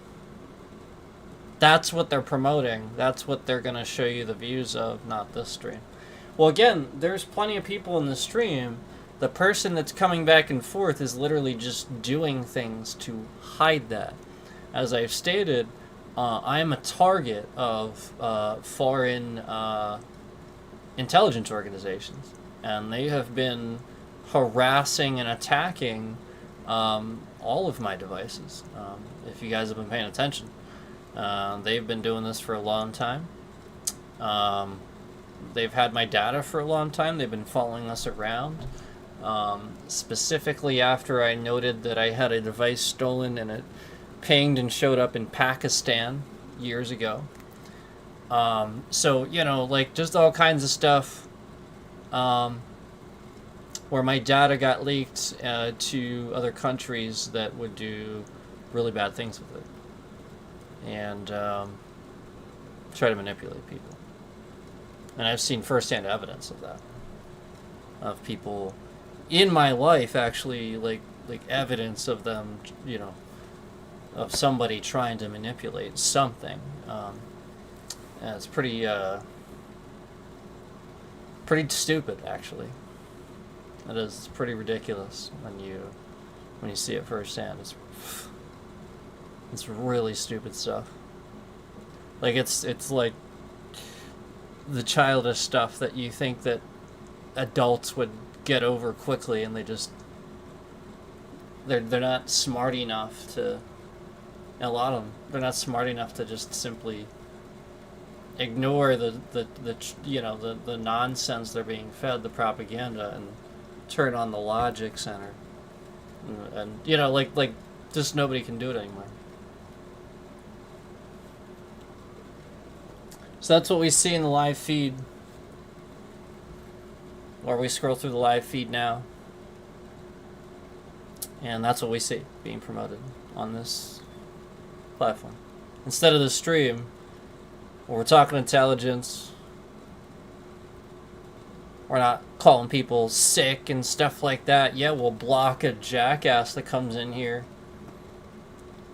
That's what they're promoting. That's what they're going to show you the views of, not this stream. Well, again, there's plenty of people in the stream. The person that's coming back and forth is literally just doing things to hide that. As I've stated, I am a target of foreign intelligence organizations, and they have been harassing and attacking all of my devices. If you guys have been paying attention, they've been doing this for a long time. They've had my data for a long time. They've been following us around. Specifically after I noted that I had a device stolen and it pinged and showed up in Pakistan years ago. So, you know, like just all kinds of stuff where my data got leaked to other countries that would do really bad things with it. And try to manipulate people. And I've seen firsthand evidence of that. Of people in my life actually, like evidence of them, you know, of somebody trying to manipulate something. And it's pretty stupid, actually. It is. It's pretty ridiculous when you see it firsthand. It's really stupid stuff. Like it's like the childish stuff that you think that adults would get over quickly, and they're not smart enough to. A lot of them, they're not smart enough to just simply ignore the you know the nonsense they're being fed, the propaganda, and turn on the logic center, and you know like just nobody can do it anymore. So that's what we see in the live feed, or we scroll through the live feed now, and that's what we see being promoted on this platform. Instead of the stream, where we're talking intelligence, we're not calling people sick and stuff like that. Yeah, we'll block a jackass that comes in here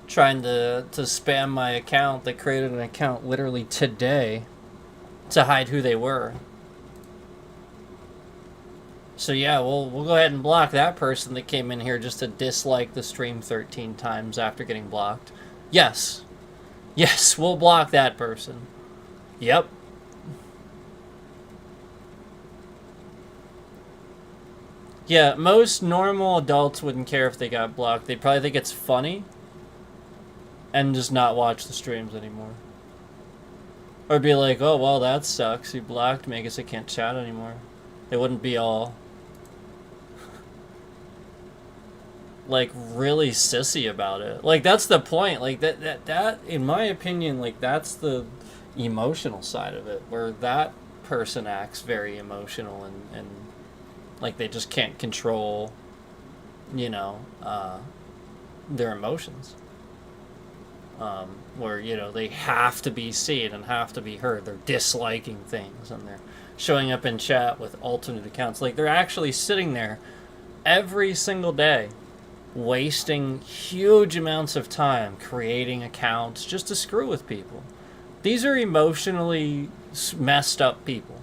trying to spam my account. They created an account literally today to hide who they were. So yeah, we'll go ahead and block that person that came in here just to dislike the stream 13 times after getting blocked. Yes, we'll block that person. Yep. Yeah, most normal adults wouldn't care if they got blocked. They'd probably think it's funny and just not watch the streams anymore. Or be like, oh, well, that sucks. He blocked me. I guess I can't chat anymore. They wouldn't be all like really sissy about it. Like that's the point. Like that in my opinion, like that's the emotional side of it, where that person acts very emotional and like they just can't control, you know, their emotions. Where, you know, they have to be seen and have to be heard. They're disliking things and they're showing up in chat with alternate accounts. Like they're actually sitting there every single day wasting huge amounts of time creating accounts just to screw with people. These are emotionally messed up people.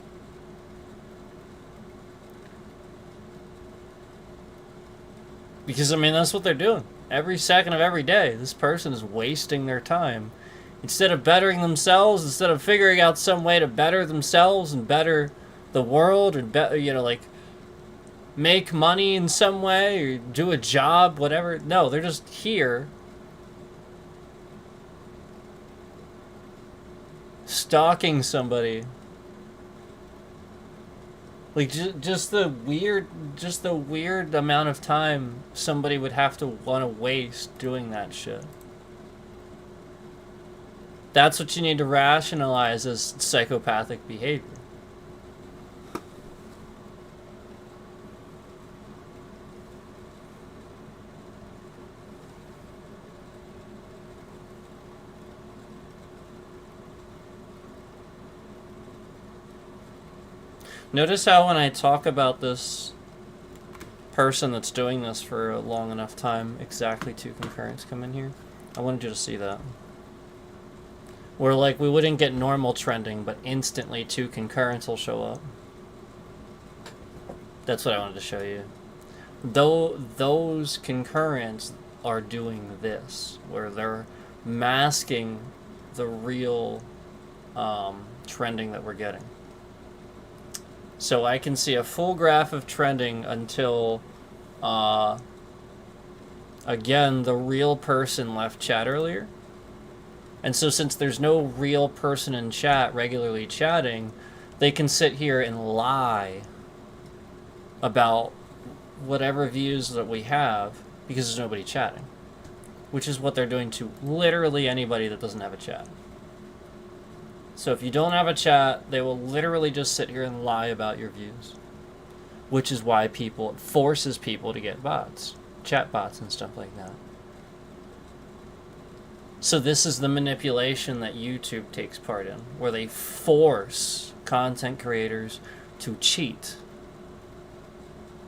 Because, I mean, that's what they're doing. Every second of every day, this person is wasting their time. Instead of bettering themselves, instead of figuring out some way to better themselves and better the world, and, you know, like, make money in some way, or do a job, whatever. No, they're just here stalking somebody Like just the weird amount of time somebody would have to want to waste doing that shit. That's what you need to rationalize as psychopathic behavior. Notice how when I talk about this person that's doing this for a long enough time, exactly 2 concurrents come in here? I wanted you to see that. Where, like, we wouldn't get normal trending, but instantly 2 concurrents will show up. That's what I wanted to show you. Though those concurrents are doing this, where they're masking the real trending that we're getting. So I can see a full graph of trending until, again, the real person left chat earlier. And so since there's no real person in chat regularly chatting, they can sit here and lie about whatever views that we have because there's nobody chatting. Which is what they're doing to literally anybody that doesn't have a chat. So if you don't have a chat, they will literally just sit here and lie about your views. Which is why it forces people to get bots, chat bots and stuff like that. So this is the manipulation that YouTube takes part in, where they force content creators to cheat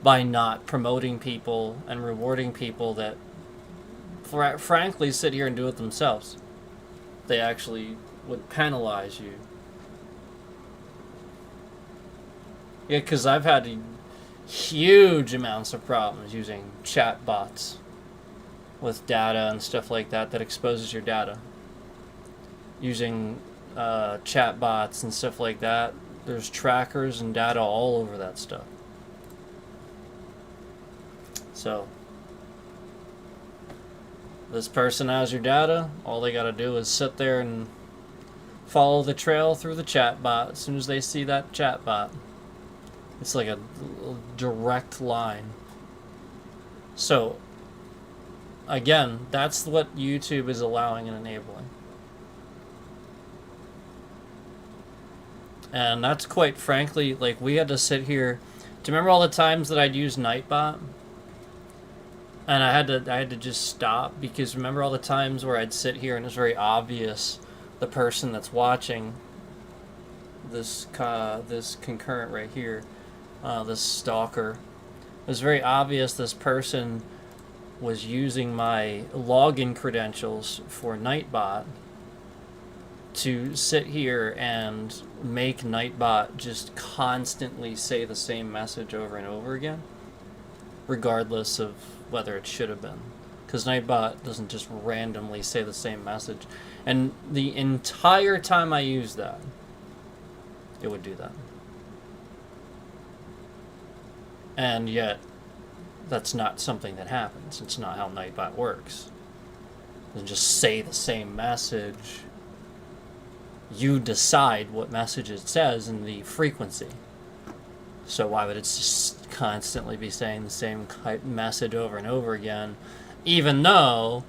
by not promoting people and rewarding people that frankly sit here and do it themselves. They actually would penalize you. Yeah, because I've had huge amounts of problems using chat bots with data and stuff like that that exposes your data. Using chat bots and stuff like that, there's trackers and data all over that stuff. So this person has your data. All they gotta do is sit there and follow the trail through the chat bot as soon as they see that chat bot. It's like a direct line. So, again, that's what YouTube is allowing and enabling. And that's quite frankly, like, we had to sit here. Do you remember all the times that I'd use Nightbot? And I had to just stop, because remember all the times where I'd sit here and it's very obvious the person that's watching this concurrent right here, this stalker, it was very obvious this person was using my login credentials for Nightbot to sit here and make Nightbot just constantly say the same message over and over again, regardless of whether it should have been. Because Nightbot doesn't just randomly say the same message. And the entire time I used that, it would do that. And yet, that's not something that happens. It's not how Nightbot works. It doesn't just say the same message. You decide what message it says and the frequency. So why would it just constantly be saying the same message over and over again, even though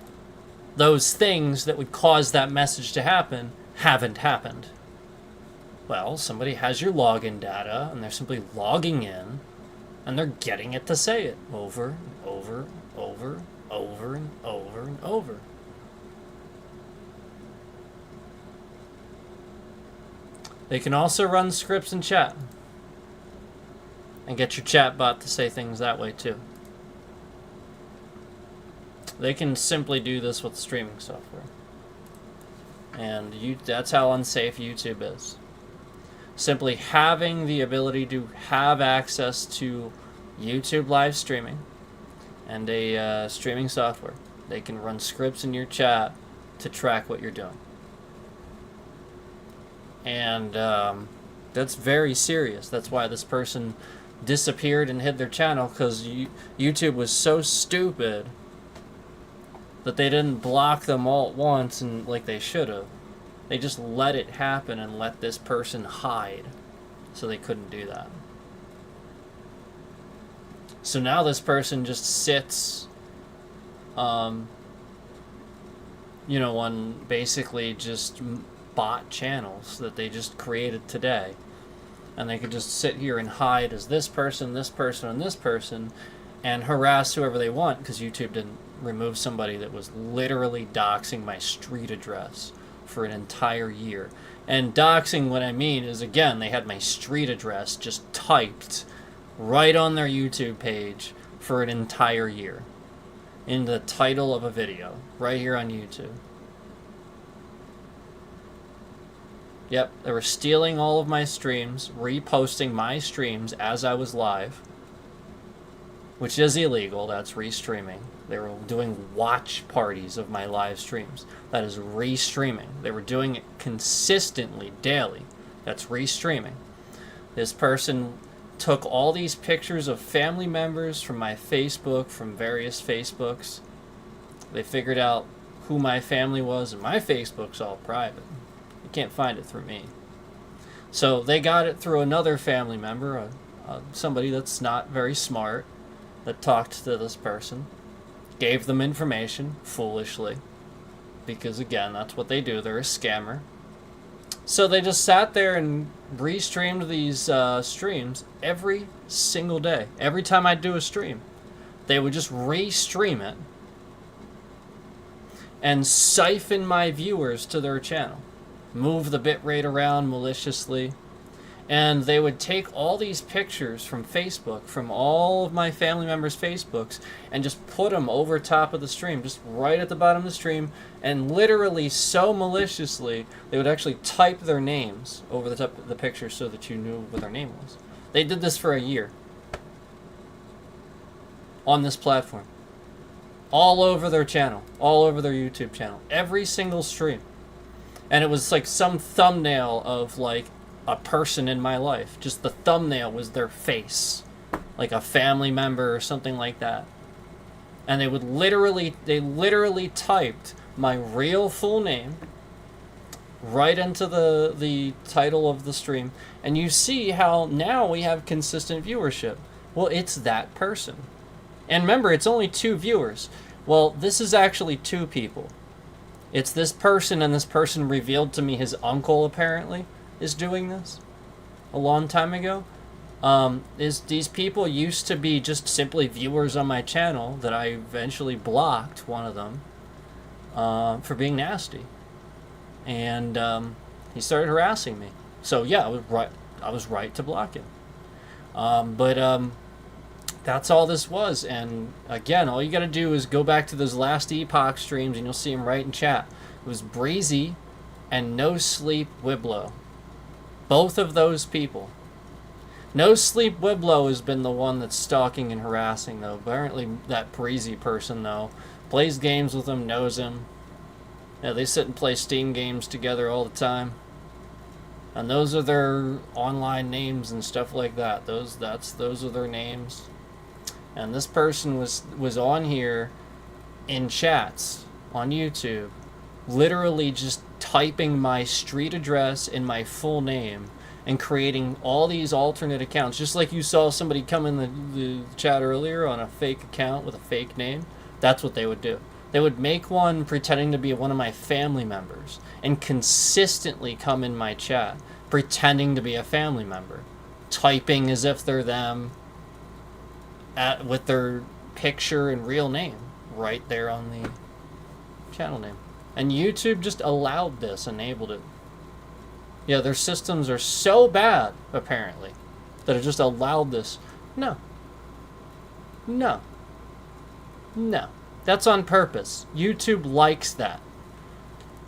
those things that would cause that message to happen haven't happened? Well, somebody has your login data, and they're simply logging in, and they're getting it to say it over and over and over and over and over and over. They can also run scripts in chat and get your chat bot to say things that way too. They can simply do this with streaming software. And that's how unsafe YouTube is. Simply having the ability to have access to YouTube live streaming and a streaming software. They can run scripts in your chat to track what you're doing. And that's very serious. That's why this person disappeared and hid their channel, because YouTube was so stupid that they didn't block them all at once and like they should have. They just let it happen and let this person hide, so they couldn't do that. So now this person just sits, on basically just bot channels that they just created today. And they could just sit here and hide as this person, and this person, and harass whoever they want, because YouTube didn't remove somebody that was literally doxing my street address for an entire year. And doxing, what I mean is, again, they had my street address just typed right on their YouTube page for an entire year in the title of a video right here on YouTube. Yep, they were stealing all of my streams, reposting my streams as I was live, which is illegal. That's restreaming. They were doing watch parties of my live streams. That is restreaming. They were doing it consistently, daily. That's restreaming. This person took all these pictures of family members from my Facebook, from various Facebooks. They figured out who my family was, and my Facebook's all private. You can't find it through me. So they got it through another family member, somebody that's not very smart, that talked to this person, gave them information, foolishly, because again, that's what they do. They're a scammer. So they just sat there and restreamed these streams every single day. Every time I'd do a stream, they would just restream it and siphon my viewers to their channel. Move the bitrate around maliciously. And they would take all these pictures from Facebook, from all of my family members' Facebooks, and just put them over top of the stream, just right at the bottom of the stream, and literally so maliciously, they would actually type their names over the top of the picture so that you knew what their name was. They did this for a year. On this platform. All over their channel. All over their YouTube channel. Every single stream. And it was like some thumbnail of like a person in my life. Just the thumbnail was their face. Like a family member or something like that. And they literally typed my real full name right into the title of the stream. And you see how now we have consistent viewership. Well, it's that person. And remember, it's only 2 viewers. Well, this is actually 2 people. It's this person, and this person revealed to me his uncle, apparently, is doing this a long time ago. These people used to be just simply viewers on my channel that I eventually blocked, one of them, for being nasty. And he started harassing me. So yeah, I was right to block him. That's all this was. And again, all you gotta do is go back to those last Epoch streams and you'll see him right in chat. It was Breezy and No Sleep Wiblo. Both of those people. No Sleep Wiblo has been the one that's stalking and harassing, though. Apparently that Breezy person, though, plays games with him, knows him. Yeah, they sit and play Steam games together all the time. And those are their online names and stuff like that. Those are their names. And this person was on here in chats on YouTube, literally just typing my street address and my full name and creating all these alternate accounts, just like you saw somebody come in the chat earlier on a fake account with a fake name. That's what they would do. They would make one pretending to be one of my family members and consistently come in my chat pretending to be a family member, typing as if they're them, with their picture and real name right there on the channel name. And YouTube just allowed this, enabled it. Yeah, their systems are so bad, apparently, that it just allowed this. No. That's on purpose. YouTube likes that.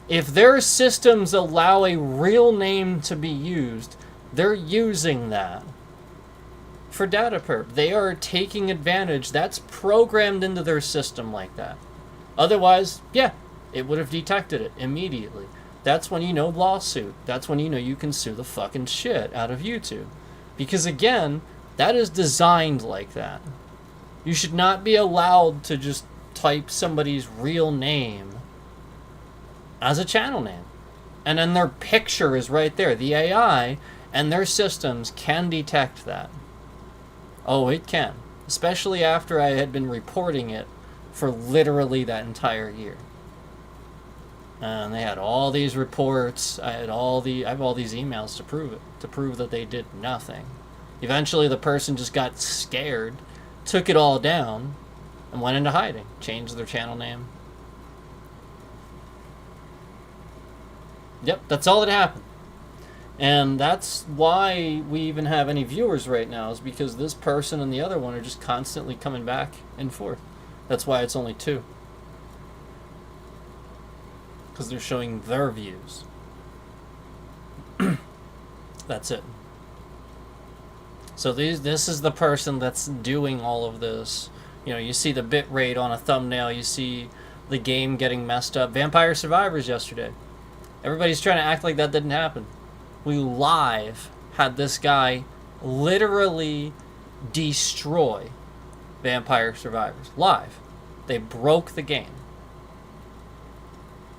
If their systems allow a real name to be used, they're using that for data perp. They are taking advantage. That's programmed into their system like that. Otherwise, yeah, it would have detected it immediately. That's when you know lawsuit. That's when you know you can sue the fucking shit out of YouTube. Because again, that is designed like that. You should not be allowed to just type somebody's real name as a channel name. And then their picture is right there. The AI and their systems can detect that. Oh, it can. especially after I had been reporting it for literally that entire year. And they had all these reports. I have all these emails to prove it, to prove that they did nothing. Eventually, the person just got scared, took it all down, and went into hiding. Changed their channel name. Yep, that's all that happened. And that's why we even have any viewers right now, is because this person and the other one are just constantly coming back and forth. That's why it's only 2. Because they're showing their views. That's it. So this is the person that's doing all of this. You know, you see the bit rate on a thumbnail, you see the game getting messed up. Vampire Survivors yesterday. Everybody's trying to act like that didn't happen. We live had this guy literally destroy Vampire Survivors. Live. They broke the game.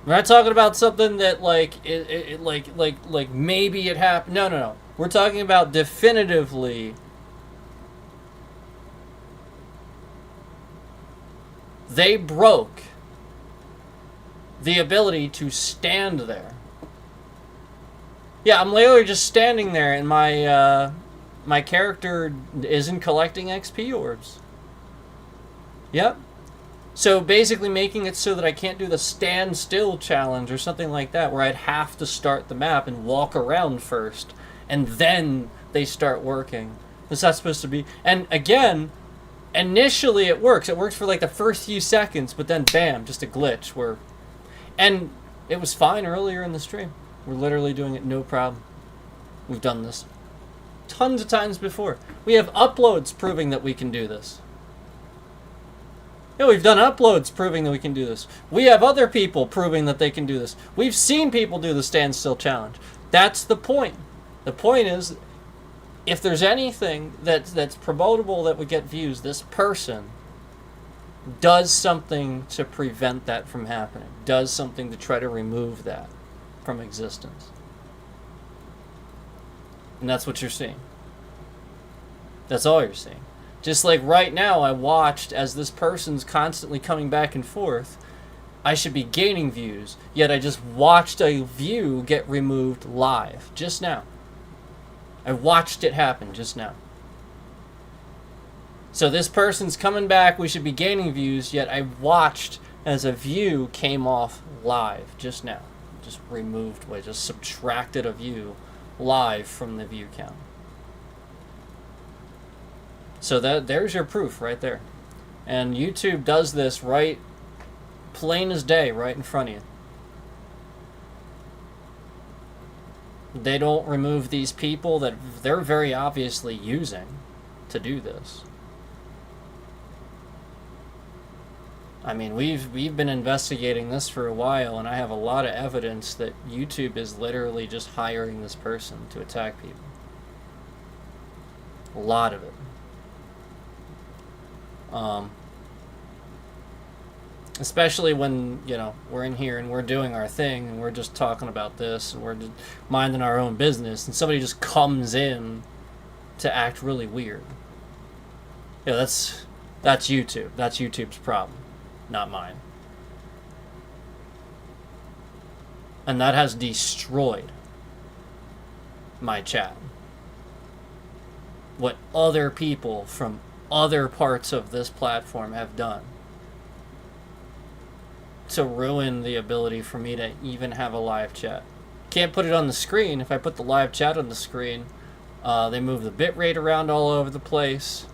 We're not talking about something that like maybe it happened. No. We're talking about definitively they broke the ability to stand there. Yeah, I'm literally just standing there, and my character isn't collecting XP orbs. Yep. So basically making it so that I can't do the stand still challenge or something like that, where I'd have to start the map and walk around first, and then they start working. Is that supposed to be? And again, initially it works. It works for like the first few seconds, but then bam, just a glitch where... And it was fine earlier in the stream. We're literally doing it no problem. We've done this tons of times before. We have uploads proving that we can do this. Yeah, we've done uploads proving that we can do this. We have other people proving that they can do this. We've seen people do the standstill challenge. That's the point. The point is, if there's anything that's promotable that would get views, this person does something to prevent that from happening. Does something to try to remove that from existence. And that's what you're seeing. That's all you're seeing. Just like right now, I watched as this person's constantly coming back and forth. I should be gaining views, yet I just watched a view get removed live, just now. I watched it happen just now. So this person's coming back, we should be gaining views, yet I watched as a view came off live just now. Just removed, just subtracted a view live from the view count. So there's your proof right there. And YouTube does this right, plain as day, right in front of you. They don't remove these people that they're very obviously using to do this. I mean, we've been investigating this for a while, and I have a lot of evidence that YouTube is literally just hiring this person to attack people. A lot of it. Especially when, you know, we're in here and we're doing our thing and we're just talking about this and we're just minding our own business and somebody just comes in to act really weird. Yeah, that's YouTube. That's YouTube's problem, not mine. And that has destroyed my chat. What other people from other parts of this platform have done to ruin the ability for me to even have a live chat. Can't put it on the screen. If I put the live chat on the screen, they move the bitrate around all over the place.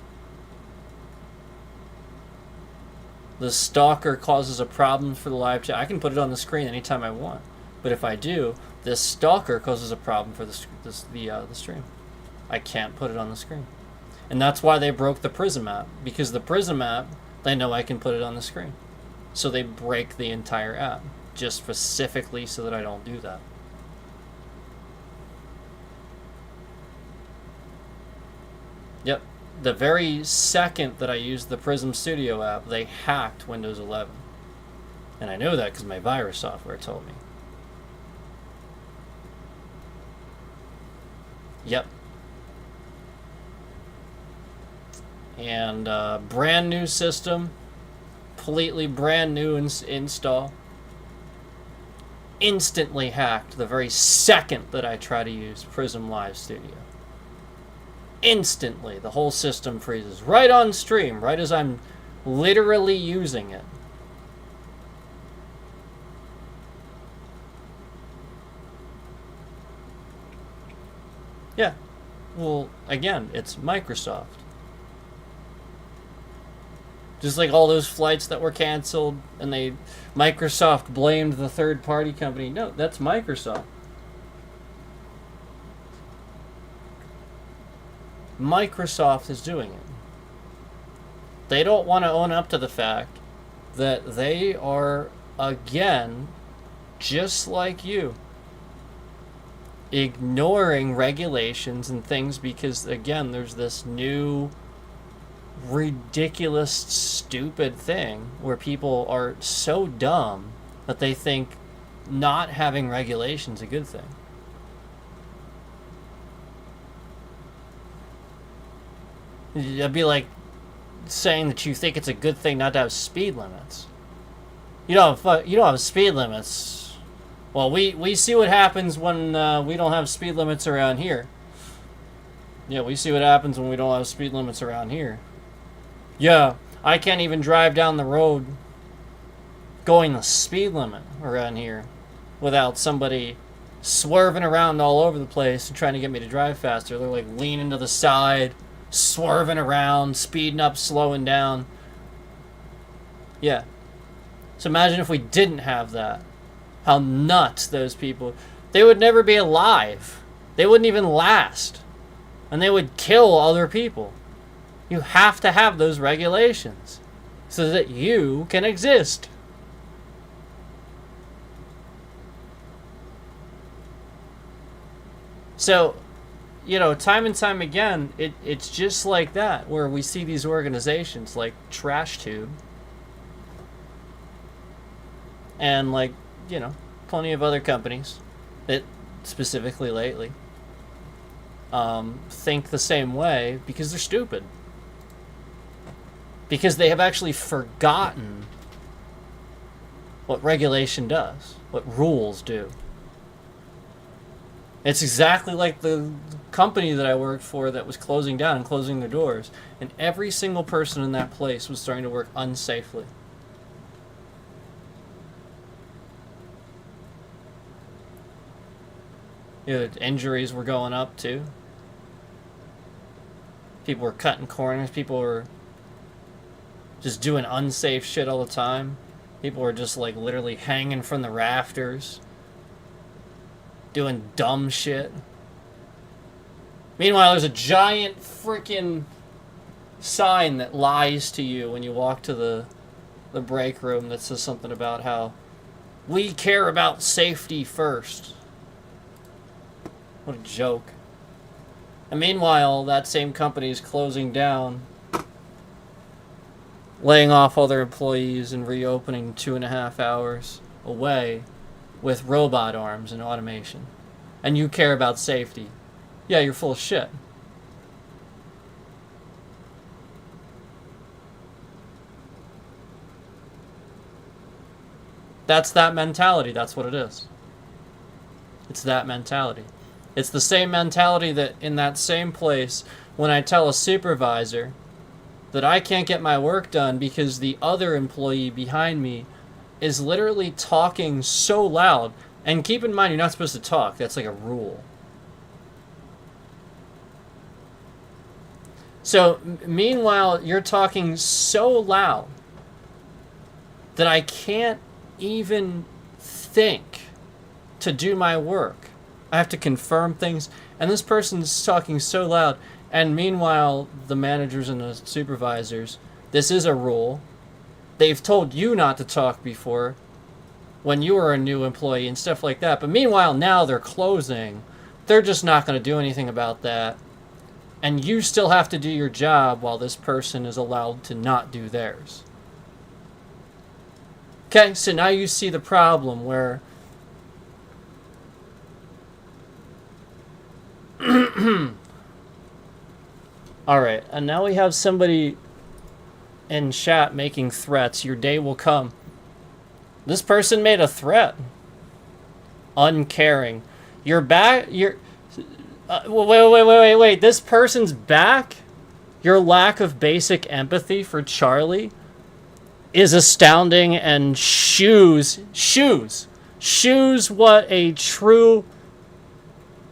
The stalker causes a problem for the live chat. I can put it on the screen anytime I want, but if I do, this stalker causes a problem for the stream. I can't put it on the screen. And that's why they broke the Prism app, because the Prism app, they know I can put it on the screen. So they break the entire app, just specifically so that I don't do that. Yep. The very second that I used the Prism Studio app, they hacked Windows 11. And I know that because my virus software told me. Yep. and brand new system, completely brand new install. Instantly hacked the very second that I try to use Prism Live Studio. Instantly, the whole system freezes right on stream, right as I'm literally using it. Yeah, well, again, it's Microsoft. Just like all those flights that were canceled, and Microsoft blamed the third-party company. No, that's Microsoft. Microsoft is doing it. They don't want to own up to the fact that they are, again, just like you, ignoring regulations and things because, again, there's this new ridiculous, stupid thing where people are so dumb that they think not having regulations is a good thing. It'd be like saying that you think it's a good thing not to have speed limits. You don't have speed limits. Well, we see what happens when we don't have speed limits around here. Yeah, we see what happens when we don't have speed limits around here. Yeah, I can't even drive down the road going the speed limit around here without somebody swerving around all over the place and trying to get me to drive faster. They're like leaning to the side, swerving around, speeding up, slowing down. Yeah. So imagine if we didn't have that. How nuts those people... They would never be alive. They wouldn't even last. And they would kill other people. You have to have those regulations so that you can exist. So, time and time again, it's just like that, where we see these organizations like TrashTube and plenty of other companies that specifically lately think the same way because they're stupid. Because they have actually forgotten what regulation does, what rules do. It's exactly like the company that I worked for that was closing down and closing their doors. And every single person in that place was starting to work unsafely. Injuries were going up too. People were cutting corners. People were just doing unsafe shit all the time. People were just literally hanging from the rafters. Doing dumb shit. Meanwhile, there's a giant freaking sign that lies to you when you walk to the break room that says something about how we care about safety first. What a joke. And meanwhile, that same company is closing down, laying off all their employees and reopening 2.5 hours away with robot arms and automation. And you care about safety. Yeah, you're full of shit. That's that mentality. That's what it is. It's that mentality. It's the same mentality that in that same place when I tell a supervisor that I can't get my work done because the other employee behind me is literally talking so loud. And keep in mind, you're not supposed to talk. That's like a rule. So, meanwhile, you're talking so loud that I can't even think to do my work. I have to confirm things. And this person's talking so loud. And meanwhile, the managers and the supervisors, this is a rule. They've told you not to talk before when you were a new employee and stuff like that. But meanwhile, now they're closing. They're just not going to do anything about that. And you still have to do your job while this person is allowed to not do theirs. Okay, so now you see the problem where Alright, and now we have somebody in chat making threats. Your day will come. This person made a threat. Uncaring. You're back. You're. Wait. This person's back? Your lack of basic empathy for Charlie is astounding and shoes what a true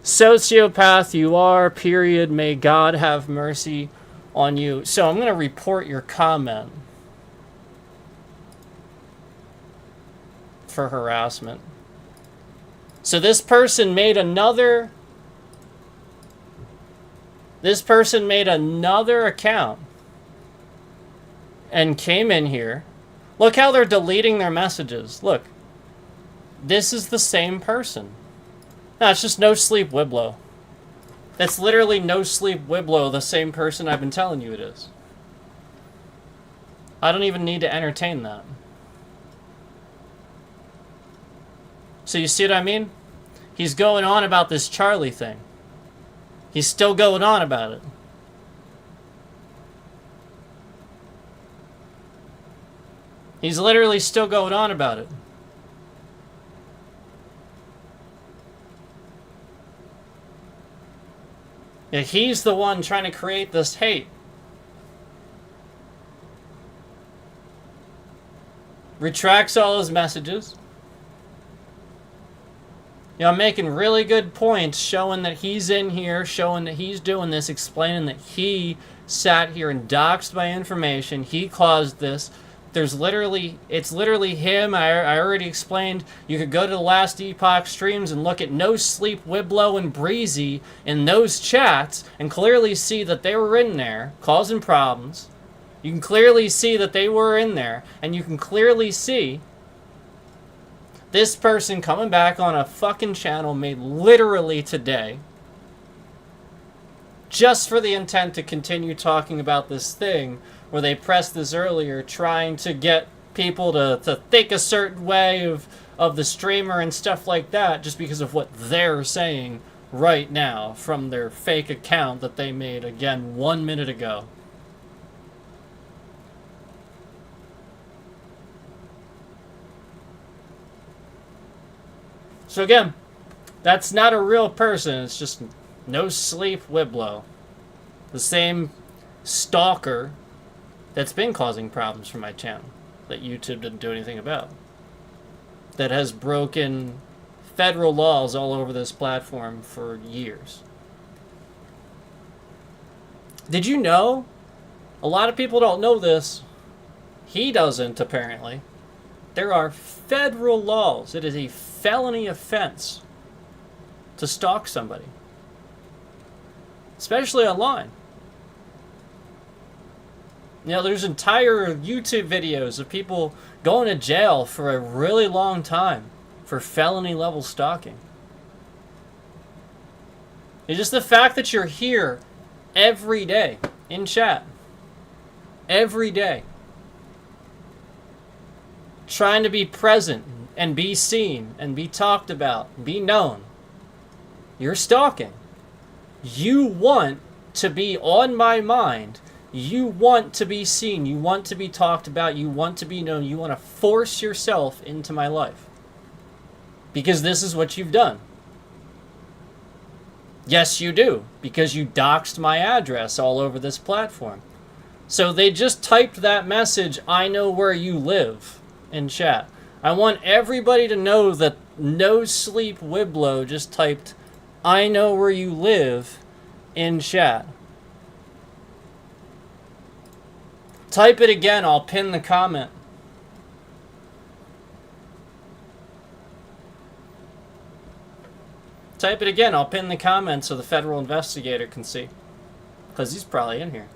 sociopath you are, period. May God have mercy on you. So I'm going to report your comment for harassment. So this person made another account and came in here. Look how they're deleting their messages. Look. This is the same person. No, it's just No Sleep Wiblo. That's literally No Sleep Wiblo, the same person I've been telling you it is. I don't even need to entertain that. So you see what I mean? He's going on about this Charlie thing. He's still going on about it. He's literally still going on about it. Yeah, he's the one trying to create this hate. Retracts all his messages. I'm making really good points showing that he's in here, showing that he's doing this, explaining that he sat here and doxed my information. He caused this. It's literally him. I already explained. You could go to the Last Epoch streams and look at No Sleep, Wiblo, and Breezy in those chats and clearly see that they were in there causing problems. You can clearly see that they were in there, and you can clearly see this person coming back on a fucking channel made literally today just for the intent to continue talking about this thing where they pressed this earlier, trying to get people to think a certain way of the streamer and stuff like that just because of what they're saying right now from their fake account that they made, again, 1 minute ago. So again, that's not a real person. It's just No Sleep Wiblo. The same stalker that's been causing problems for my channel that YouTube didn't do anything about. That has broken federal laws all over this platform for years. Did you know? A lot of people don't know this. He doesn't, apparently. There are federal laws. It is a felony offense to stalk somebody, especially online. There's entire YouTube videos of people going to jail for a really long time for felony level stalking. It's just the fact that you're here every day in chat, every day, trying to be present and be seen and be talked about, be known. You're stalking. You want to be on my mind. You want to be seen. You want to be talked about. You want to be known. You want to force yourself into my life. Because this is what you've done. Yes, you do. Because you doxed my address all over this platform. So they just typed that message, "I know where you live," in chat. I want everybody to know that No Sleep Wiblo just typed, "I know where you live," in chat. Type it again, I'll pin the comment. Type it again, I'll pin the comment so the federal investigator can see. Because he's probably in here.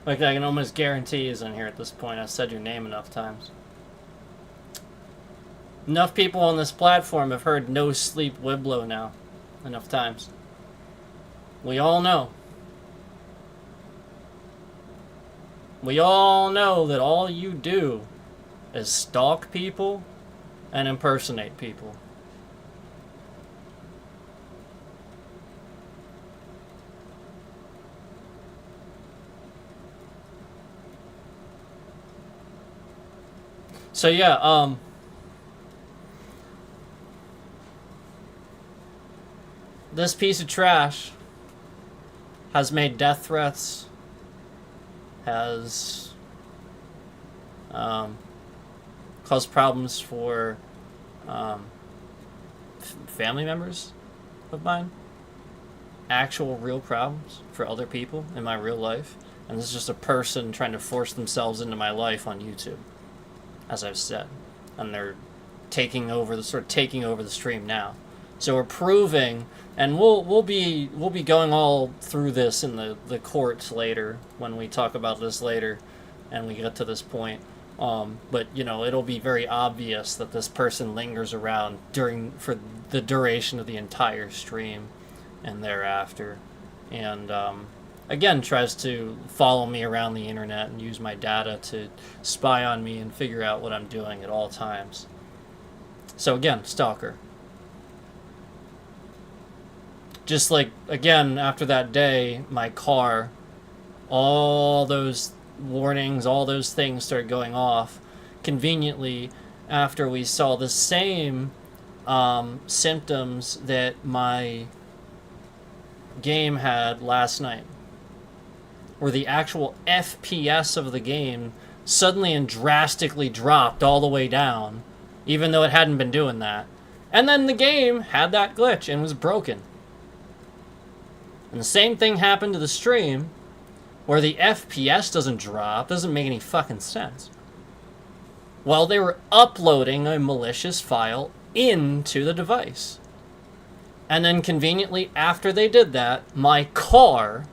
Like, I can almost guarantee he's in here at this point. I've said your name enough times. Enough people on this platform have heard No Sleep Wiblo now. Enough times. We all know. We all know that all you do is stalk people and impersonate people. So yeah, this piece of trash has made death threats, has caused problems for family members of mine, actual real problems for other people in my real life, and this is just a person trying to force themselves into my life on YouTube, as I've said, and they're taking over the stream now. So we're proving, and we'll be going all through this in the courts later when we talk about this later, and we get to this point. But you know, it'll be very obvious that this person lingers around for the duration of the entire stream and thereafter, and again tries to follow me around the internet and use my data to spy on me and figure out what I'm doing at all times. So again, stalker. Just like, again, after that day, my car, all those warnings, all those things started going off conveniently after we saw the same symptoms that my game had last night, where the actual FPS of the game suddenly and drastically dropped all the way down, even though it hadn't been doing that. And then the game had that glitch and was broken. And the same thing happened to the stream, where the FPS doesn't drop. Doesn't make any fucking sense. Well, they were uploading a malicious file into the device. And then conveniently after they did that, my car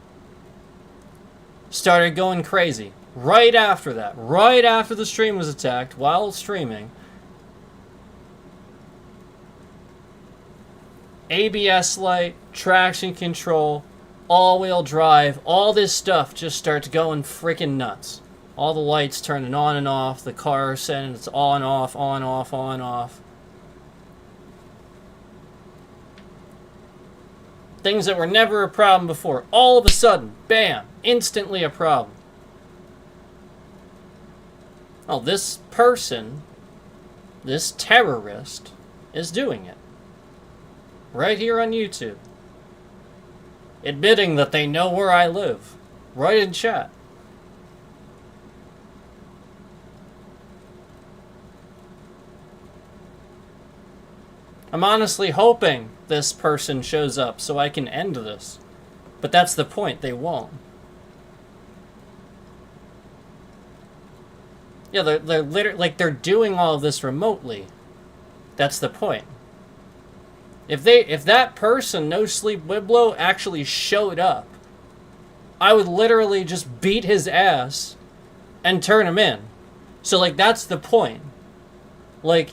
started going crazy. Right after that, right after the stream was attacked, while streaming, ABS light, traction control, all-wheel drive, all this stuff just starts going freaking nuts. All the lights turning on and off, the car saying it's on, off, on, off, on, off. Things that were never a problem before, all of a sudden, bam, instantly a problem. Oh, this person, this terrorist, is doing it. Right here on YouTube. Admitting that they know where I live. Right in chat. I'm honestly hoping this person shows up so I can end this. But that's the point, they won't. Yeah, they're literally, like, they're doing all of this remotely. That's the point. If that person, No Sleep Wiblo, actually showed up, I would literally just beat his ass and turn him in. So, like, that's the point. Like,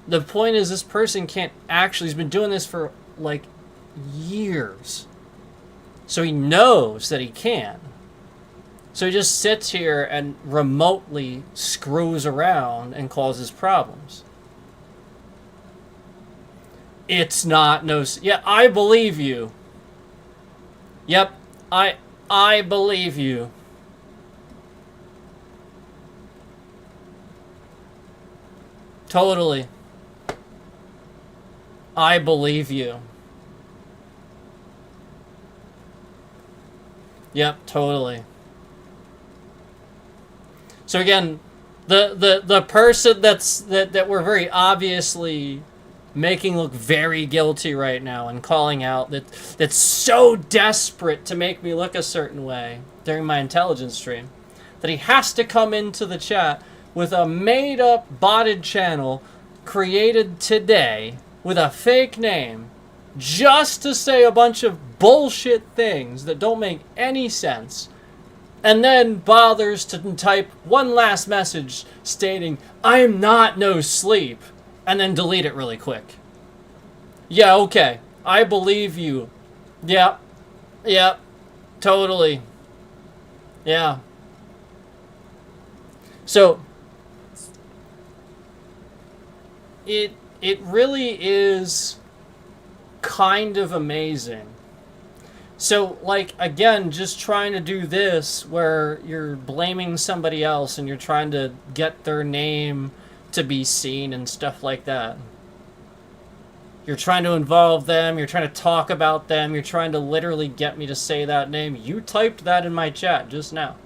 the point is this person can't actually, he's been doing this for, like, years. So he knows that he can. So he just sits here and remotely screws around and causes problems. It's not no... Yeah, I believe you. Yep, I believe you. Totally. I believe you. Yep, totally. So again, the person that we're very obviously making look very guilty right now and calling out that's so desperate to make me look a certain way during my intelligence stream that he has to come into the chat with a made-up botted channel created today with a fake name just to say a bunch of bullshit things that don't make any sense, and then bothers to type one last message stating, "I'm not No Sleep," and then delete it really quick. Yeah, okay. I believe you. Yep. Yep. Totally. Yeah. So, it really is kind of amazing So, like, again, just trying to do this where you're blaming somebody else and you're trying to get their name to be seen and stuff like that. You're trying to involve them, you're trying to talk about them, you're trying to literally get me to say that name. You typed that in my chat just now.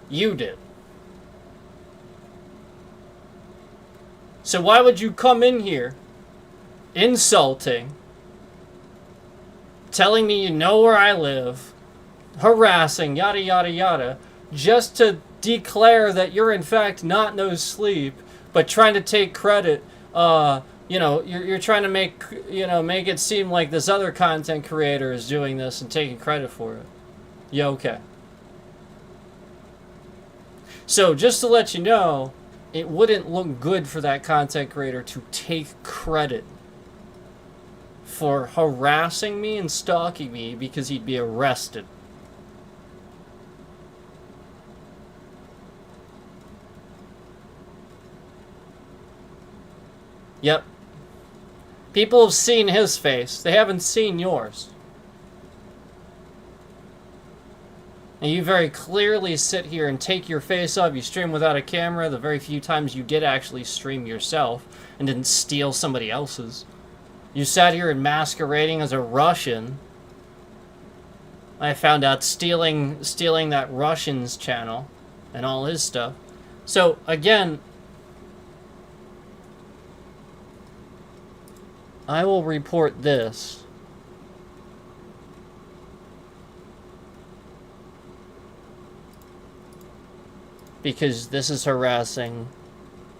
You did. So why would you come in here insulting, telling me you know where I live, harassing, yada yada yada, just to declare that you're in fact not no sleep, but trying to take credit? You know, you're trying to make it seem like this other content creator is doing this and taking credit for it. Yeah, okay. So just to let you know, it wouldn't look good for that content creator to take credit for harassing me and stalking me because he'd be arrested. Yep. People have seen his face. They haven't seen yours. And you very clearly sit here and take your face off. You stream without a camera. The very few times you did actually stream yourself and didn't steal somebody else's. You sat here and masquerading as a Russian. I found out stealing that Russian's channel and all his stuff. So again, I will report this. Because this is harassing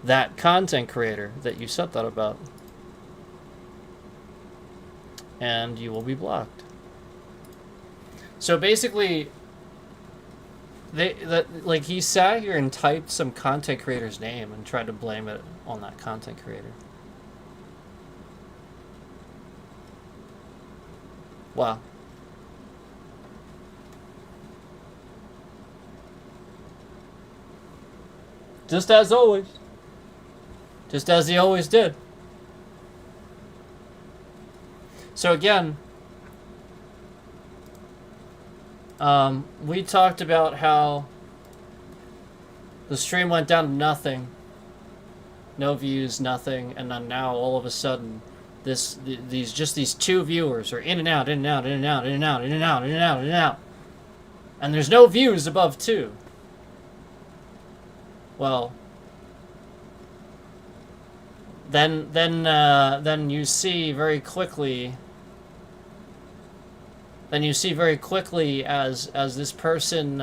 that content creator that you said that about. And you will be blocked. So basically, like he sat here and typed some content creator's name and tried to blame it on that content creator. Wow. Just as always. Just as he always did. So again, we talked about how the stream went down to nothing. No views, nothing, and then now all of a sudden these two viewers are in and out, in and out, in and out, in and out, in and out, in and out, in and out. And there's no views above 2. Well, then you see very quickly. Then you see very quickly as this person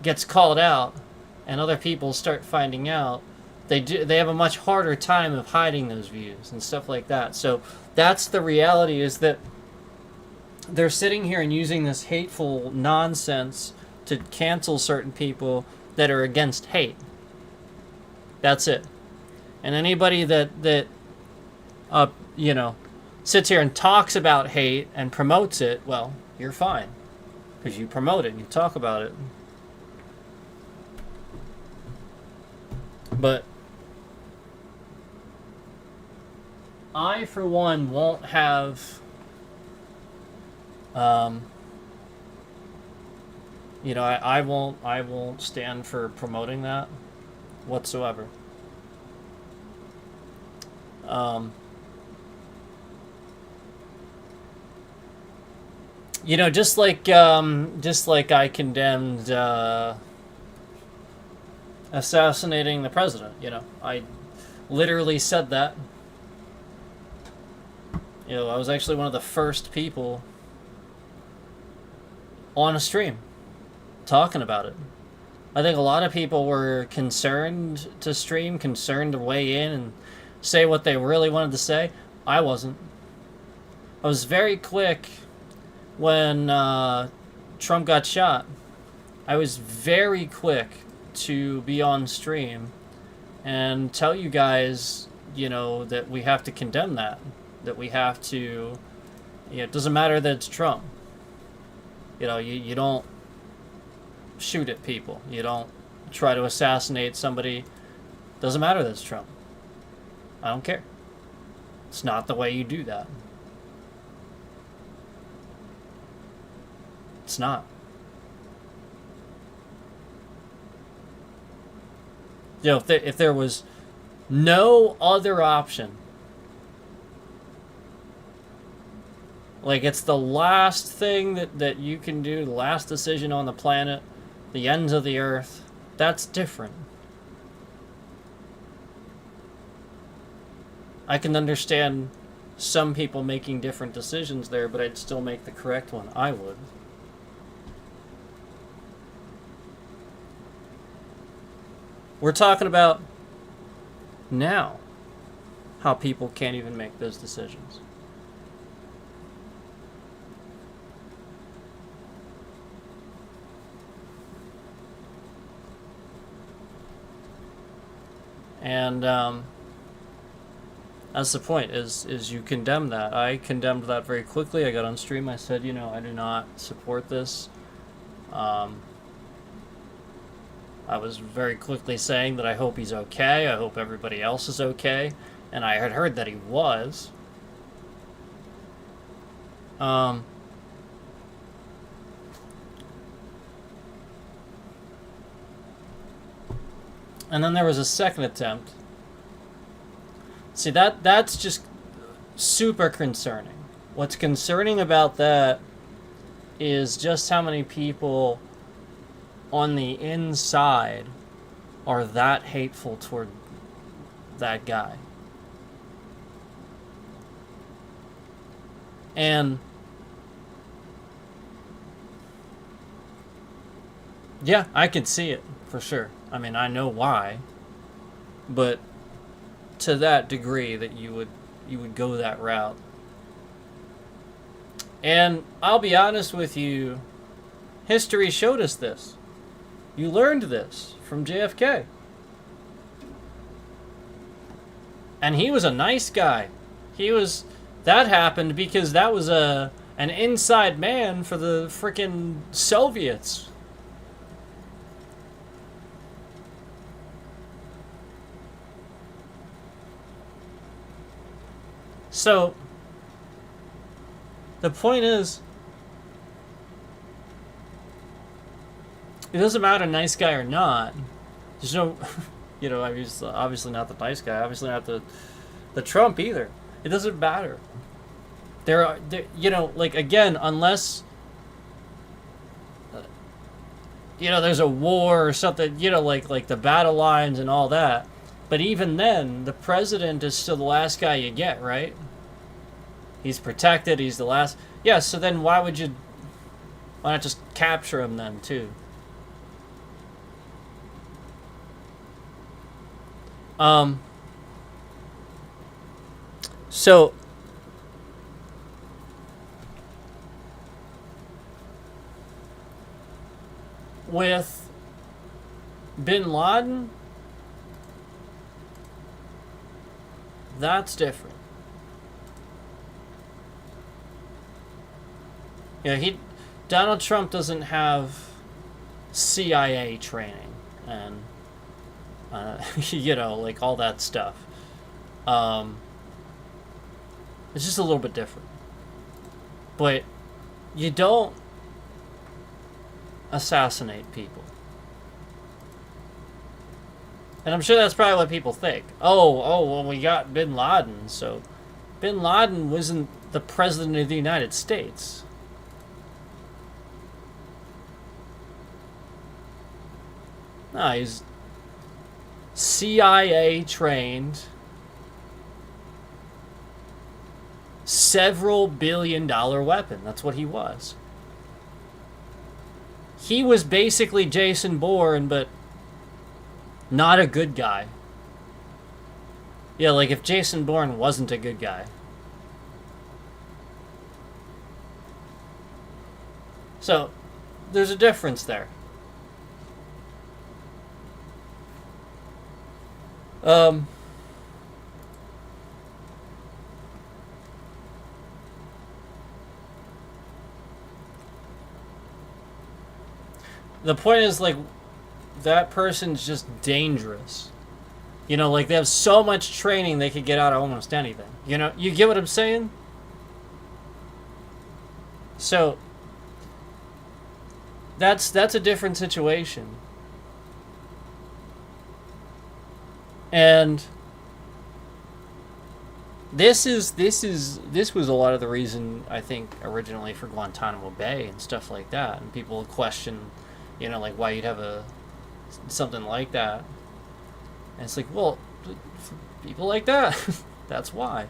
gets called out, and other people start finding out. They have a much harder time of hiding those views and stuff like that. So that's the reality, is that they're sitting here and using this hateful nonsense to cancel certain people that are against hate. That's it. And anybody that sits here and talks about hate and promotes it, well, you're fine, because you promote it and you talk about it. But I, for one, won't have I won't stand for promoting that whatsoever. Just like I condemned assassinating the president. I literally said that. I was actually one of the first people on a stream talking about it. I think a lot of people were concerned to stream, concerned to weigh in and say what they really wanted to say. I wasn't. I was very quick when Trump got shot. I was very quick to be on stream and tell you guys, that we have to condemn that. That we have to, it doesn't matter that it's Trump. You don't shoot at people. You don't try to assassinate somebody. Doesn't matter that it's Trump. I don't care. It's not the way you do that. It's not. You know, if there was no other option, like it's the last thing that you can do, the last decision on the planet, the ends of the earth, that's different. I can understand some people making different decisions there, but I'd still make the correct one. I would. We're talking about now how people can't even make those decisions. And that's the point, is you condemn that. I condemned that very quickly. I got on stream. I said, you know, I do not support this. I was very quickly saying that I hope he's okay. I hope everybody else is okay. And I had heard that he was. And then there was a second attempt. See, that's just super concerning. What's concerning about that is just how many people on the inside are that hateful toward that guy. And yeah, I could see it for sure. I mean, I know why, but to that degree that you would go that route. And I'll be honest with you, history showed us this. You learned this from JFK. And he was a nice guy. That happened because that was an inside man for the frickin' Soviets. So, the point is, it doesn't matter nice guy or not. There's no, you know, obviously not the nice guy, obviously not the Trump either. It doesn't matter. There, you know, like, again, unless, you know, there's a war or something, you know, like the battle lines and all that. But even then, the president is still the last guy you get, right? He's protected, he's the last. Yeah, so then why not just capture him then, too? So with Bin Laden, that's different. Yeah, Donald Trump doesn't have CIA training and you know, like all that stuff. It's just a little bit different. But you don't assassinate people. And I'm sure that's probably what people think. Oh, well, we got Bin Laden, so Bin Laden wasn't the president of the United States. No, he's CIA trained, several billion-dollar weapon. That's what he was. He was basically Jason Bourne, but not a good guy. Yeah, like if Jason Bourne wasn't a good guy. So, there's a difference there. The point is, like, that person's just dangerous. You know, like they have so much training they could get out of almost anything. You know, you get what I'm saying? So that's a different situation. And this was a lot of the reason, I think, originally for Guantanamo Bay and stuff like that. And people question, you know, like why you'd have something like that. And it's like, well, for people like that, that's why.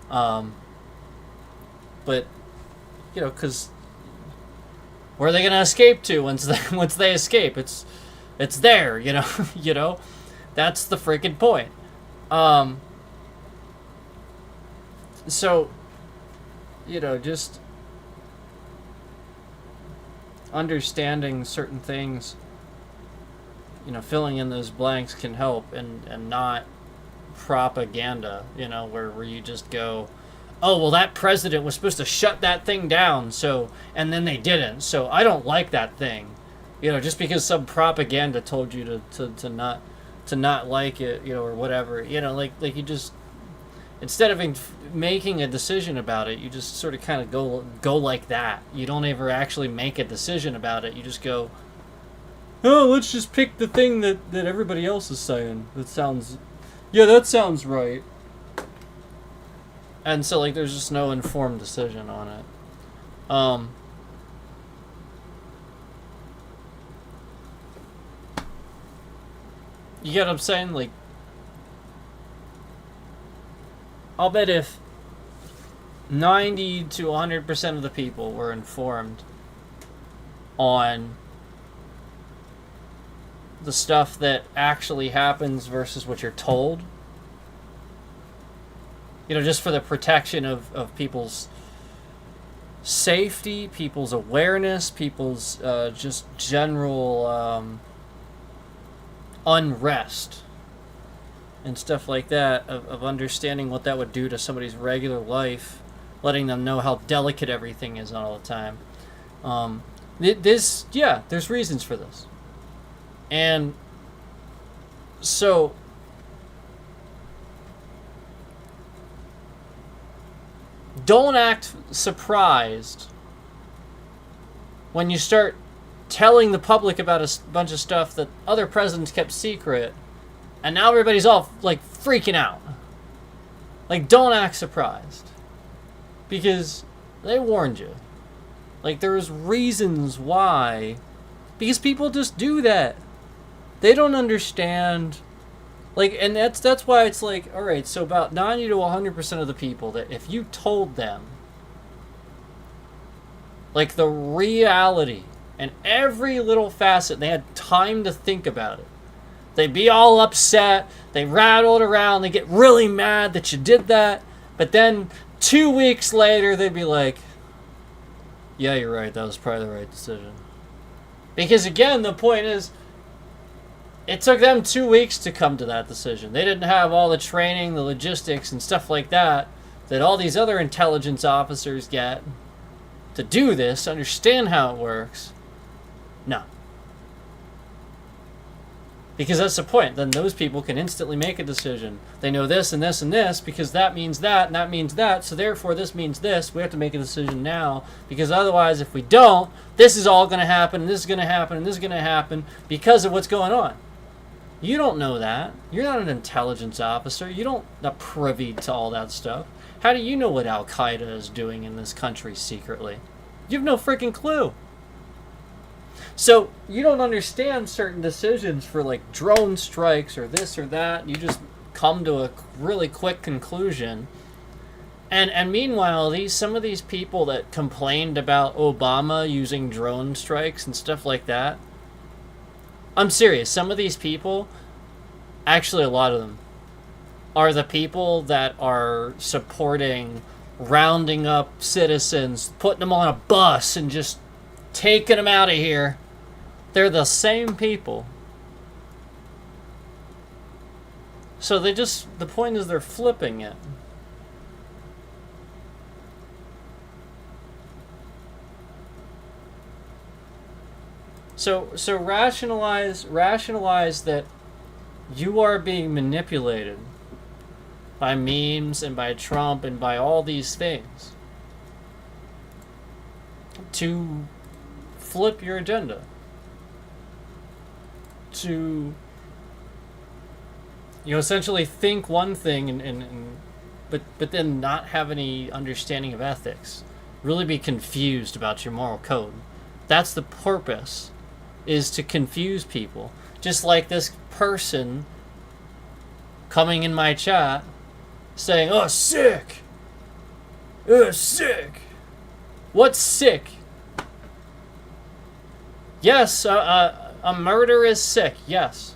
But you know, because where are they gonna escape to once they escape? It's there, you know, you know. That's the freaking point. So, you know, just understanding certain things, you know, filling in those blanks can help, and not propaganda, you know, where you just go, oh, well, that president was supposed to shut that thing down, so, and then they didn't, so I don't like that thing. You know, just because some propaganda told you to not like it, you know, or whatever, you know, like you just, instead of making a decision about it, you just sort of kind of go like that. You don't ever actually make a decision about it. You just go, oh, let's just pick the thing that everybody else is saying. That sounds right. And so, like, there's just no informed decision on it. You get what I'm saying? Like, I'll bet if 90 to 100% of the people were informed on the stuff that actually happens versus what you're told, you know, just for the protection of people's safety, people's awareness, people's just general unrest and stuff like that, of understanding what that would do to somebody's regular life, letting them know how delicate everything is all the time. There's reasons for this. And so don't act surprised when you start telling the public about a bunch of stuff that other presidents kept secret, and now everybody's all like freaking out. Like, don't act surprised, because they warned you. Like, there's reasons why, because people just do that. They don't understand. Like, and that's why it's like, all right, so about 90 to 100% of the people, that if you told them, like, the reality and every little facet, they had time to think about it, they'd be all upset, they rattled around, they get really mad that you did that, but then 2 weeks later, they'd be like, yeah, you're right, that was probably the right decision. Because, again, the point is, it took them 2 weeks to come to that decision. They didn't have all the training, the logistics, and stuff like that all these other intelligence officers get to do this, understand how it works. No. Because that's the point. Then those people can instantly make a decision. They know this and this and this, because that means that, and that means that, so therefore this means this. We have to make a decision now, because otherwise, if we don't, this is all going to happen, and this is going to happen, and this is going to happen, because of what's going on. You don't know that. You're not an intelligence officer. You don't not privy to all that stuff. How do you know what Al-Qaeda is doing in this country secretly? You have no freaking clue. So you don't understand certain decisions for, like, drone strikes or this or that. You just come to a really quick conclusion. And meanwhile, some of these people that complained about Obama using drone strikes and stuff like that, I'm serious. Some of these people, actually a lot of them, are the people that are supporting rounding up citizens, putting them on a bus, and just taking them out of here. They're the same people. So the point is they're flipping it. So rationalize that you are being manipulated by memes and by Trump and by all these things to flip your agenda, to essentially think one thing but then not have any understanding of ethics, really be confused about your moral code. That's the purpose, is to confuse people. Just like this person coming in my chat saying, "Oh, sick! Sick! What's sick?" Yes, a murder is sick, yes.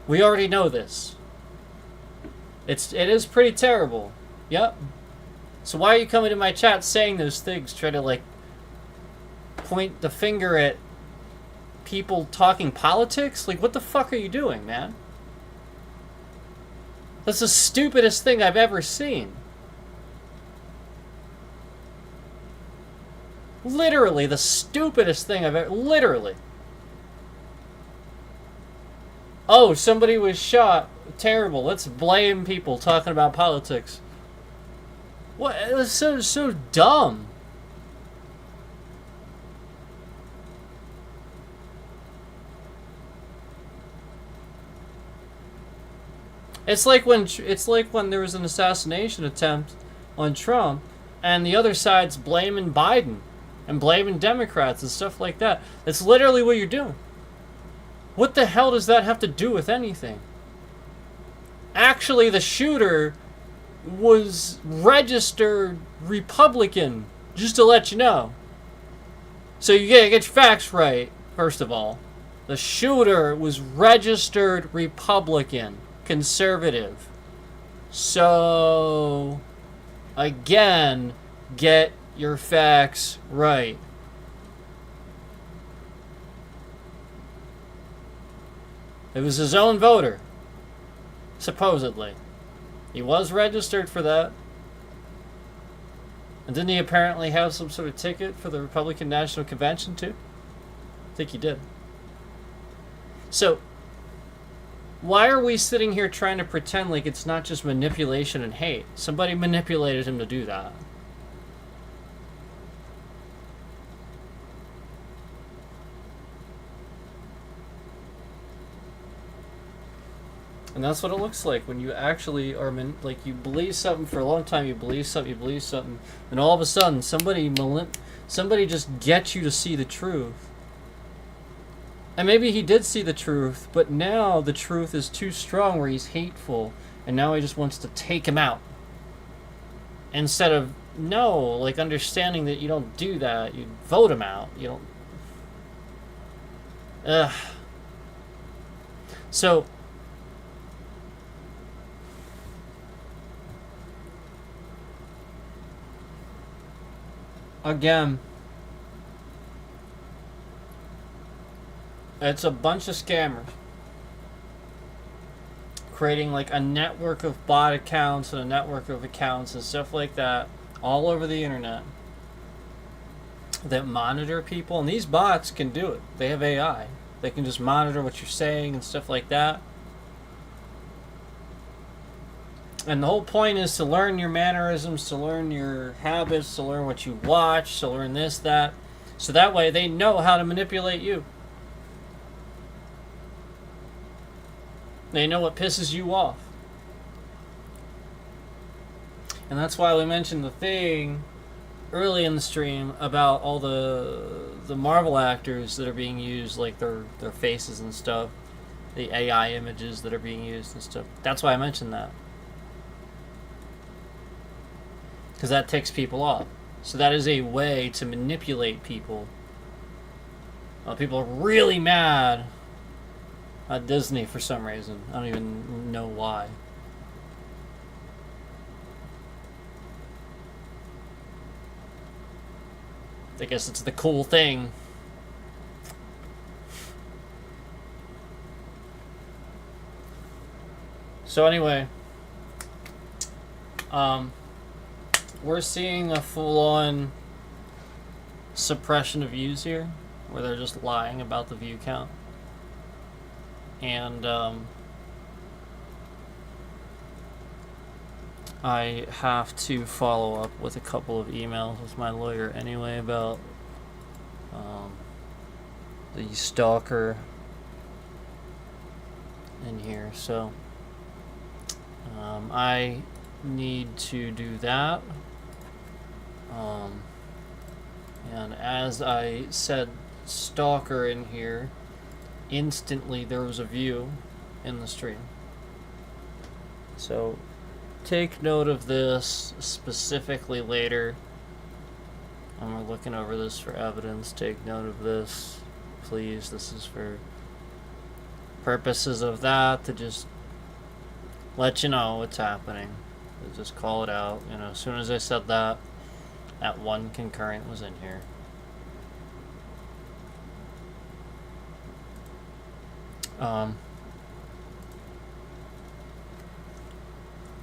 We already know this. It is pretty terrible. Yep. So why are you coming to my chat saying those things, trying to, like, point the finger at people talking politics? Like, what the fuck are you doing, man? That's the stupidest thing I've ever seen. Literally, the stupidest thing I've ever... Literally. Oh, somebody was shot. Terrible. Let's blame people talking about politics. What? It was so dumb. It's like when there was an assassination attempt on Trump, and the other side's blaming Biden and blaming Democrats and stuff like that. It's literally what you're doing. What the hell does that have to do with anything? Actually, the shooter was registered Republican, just to let you know. So you gotta get your facts right, first of all. The shooter was registered Republican, conservative. So, again, get your facts right. It was his own voter, supposedly. He was registered for that. And didn't he apparently have some sort of ticket for the Republican National Convention, too? I think he did. So, why are we sitting here trying to pretend like it's not just manipulation and hate? Somebody manipulated him to do that. And that's what it looks like when you actually are, like, you believe something for a long time, you believe something, and all of a sudden somebody just gets you to see the truth. And maybe he did see the truth, but now the truth is too strong where he's hateful, and now he just wants to take him out. Instead of, no, like, understanding that you don't do that, you vote him out, you don't... Ugh. So... Again, it's a bunch of scammers creating like a network of bot accounts and a network of accounts and stuff like that all over the internet that monitor people. And these bots can do it. They have AI. They can just monitor what you're saying and stuff like that. And the whole point is to learn your mannerisms, to learn your habits, to learn what you watch, to learn this, that. So that way they know how to manipulate you. They know what pisses you off. And that's why we mentioned the thing early in the stream about all the Marvel actors that are being used, like their faces and stuff. The AI images that are being used and stuff. That's why I mentioned that. Because that ticks people off. So that is a way to manipulate people. People are really mad at Disney for some reason. I don't even know why. I guess it's the cool thing. So anyway, we're seeing a full-on suppression of views here. where they're just lying about the view count. And I have to follow up with a couple of emails with my lawyer anyway about the stalker in here, so I need to do that. And as I said stalker in here, instantly there was a view in the stream. So take note of this specifically later. When we're looking over this for evidence, take note of this, please. This is for purposes of that, to just let you know what's happening. Just call it out. You know, as soon as I said that, that one concurrent was in here.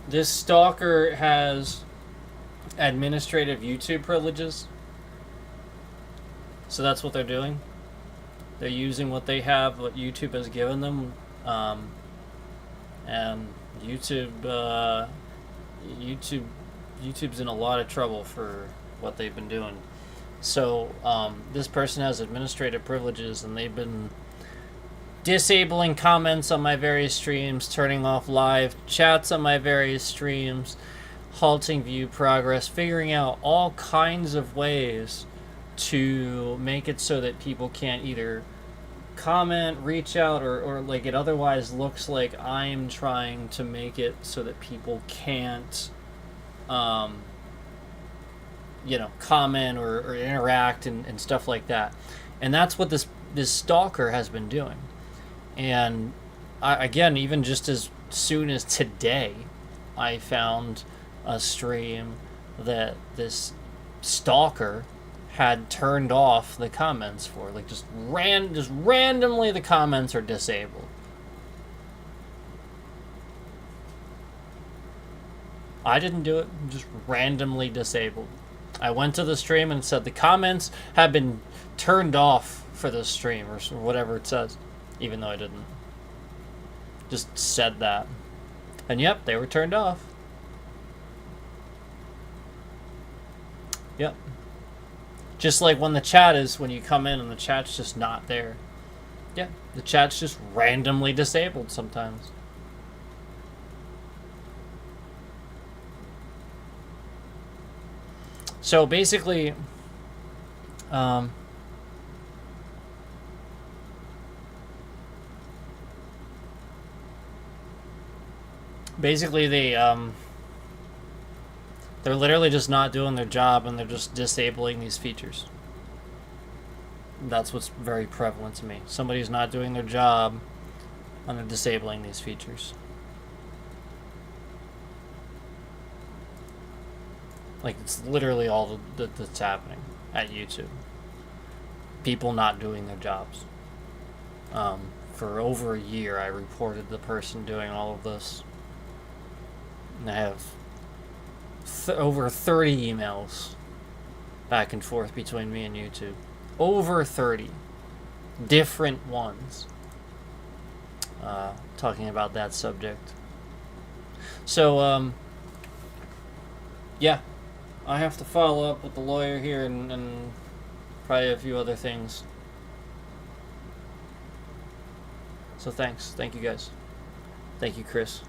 This stalker has administrative YouTube privileges. So that's what they're doing. They're using what they have, what YouTube has given them. And YouTube's in a lot of trouble for what they've been doing. So this person has administrative privileges, and they've been disabling comments on my various streams, turning off live chats on my various streams, halting view progress, figuring out all kinds of ways to make it so that people can't either comment, reach out, or like it otherwise looks like I'm trying to make it so that people can't comment or interact and stuff like that. And that's what this stalker has been doing. And again, even just as soon as today, I found a stream that this stalker had turned off the comments for. Like, just randomly the comments are disabled. I didn't do it, just randomly disabled. I went to the stream and said the comments have been turned off for this stream, or whatever it says, even though I didn't. Just said that. And yep, they were turned off. Yep. Just like when the chat is, when you come in and the chat's just not there. Yeah, the chat's just randomly disabled sometimes. So basically, they're literally just not doing their job, and they're just disabling these features. That's what's very prevalent to me. Somebody's not doing their job, and they're disabling these features. Like, it's literally all that's happening at YouTube. People not doing their jobs. For over a year, I reported the person doing all of this. And I have over 30 emails back and forth between me and YouTube. Over 30 different ones talking about that subject. So, yeah, I have to follow up with the lawyer here and probably a few other things. So thanks. Thank you, guys. Thank you, Chris.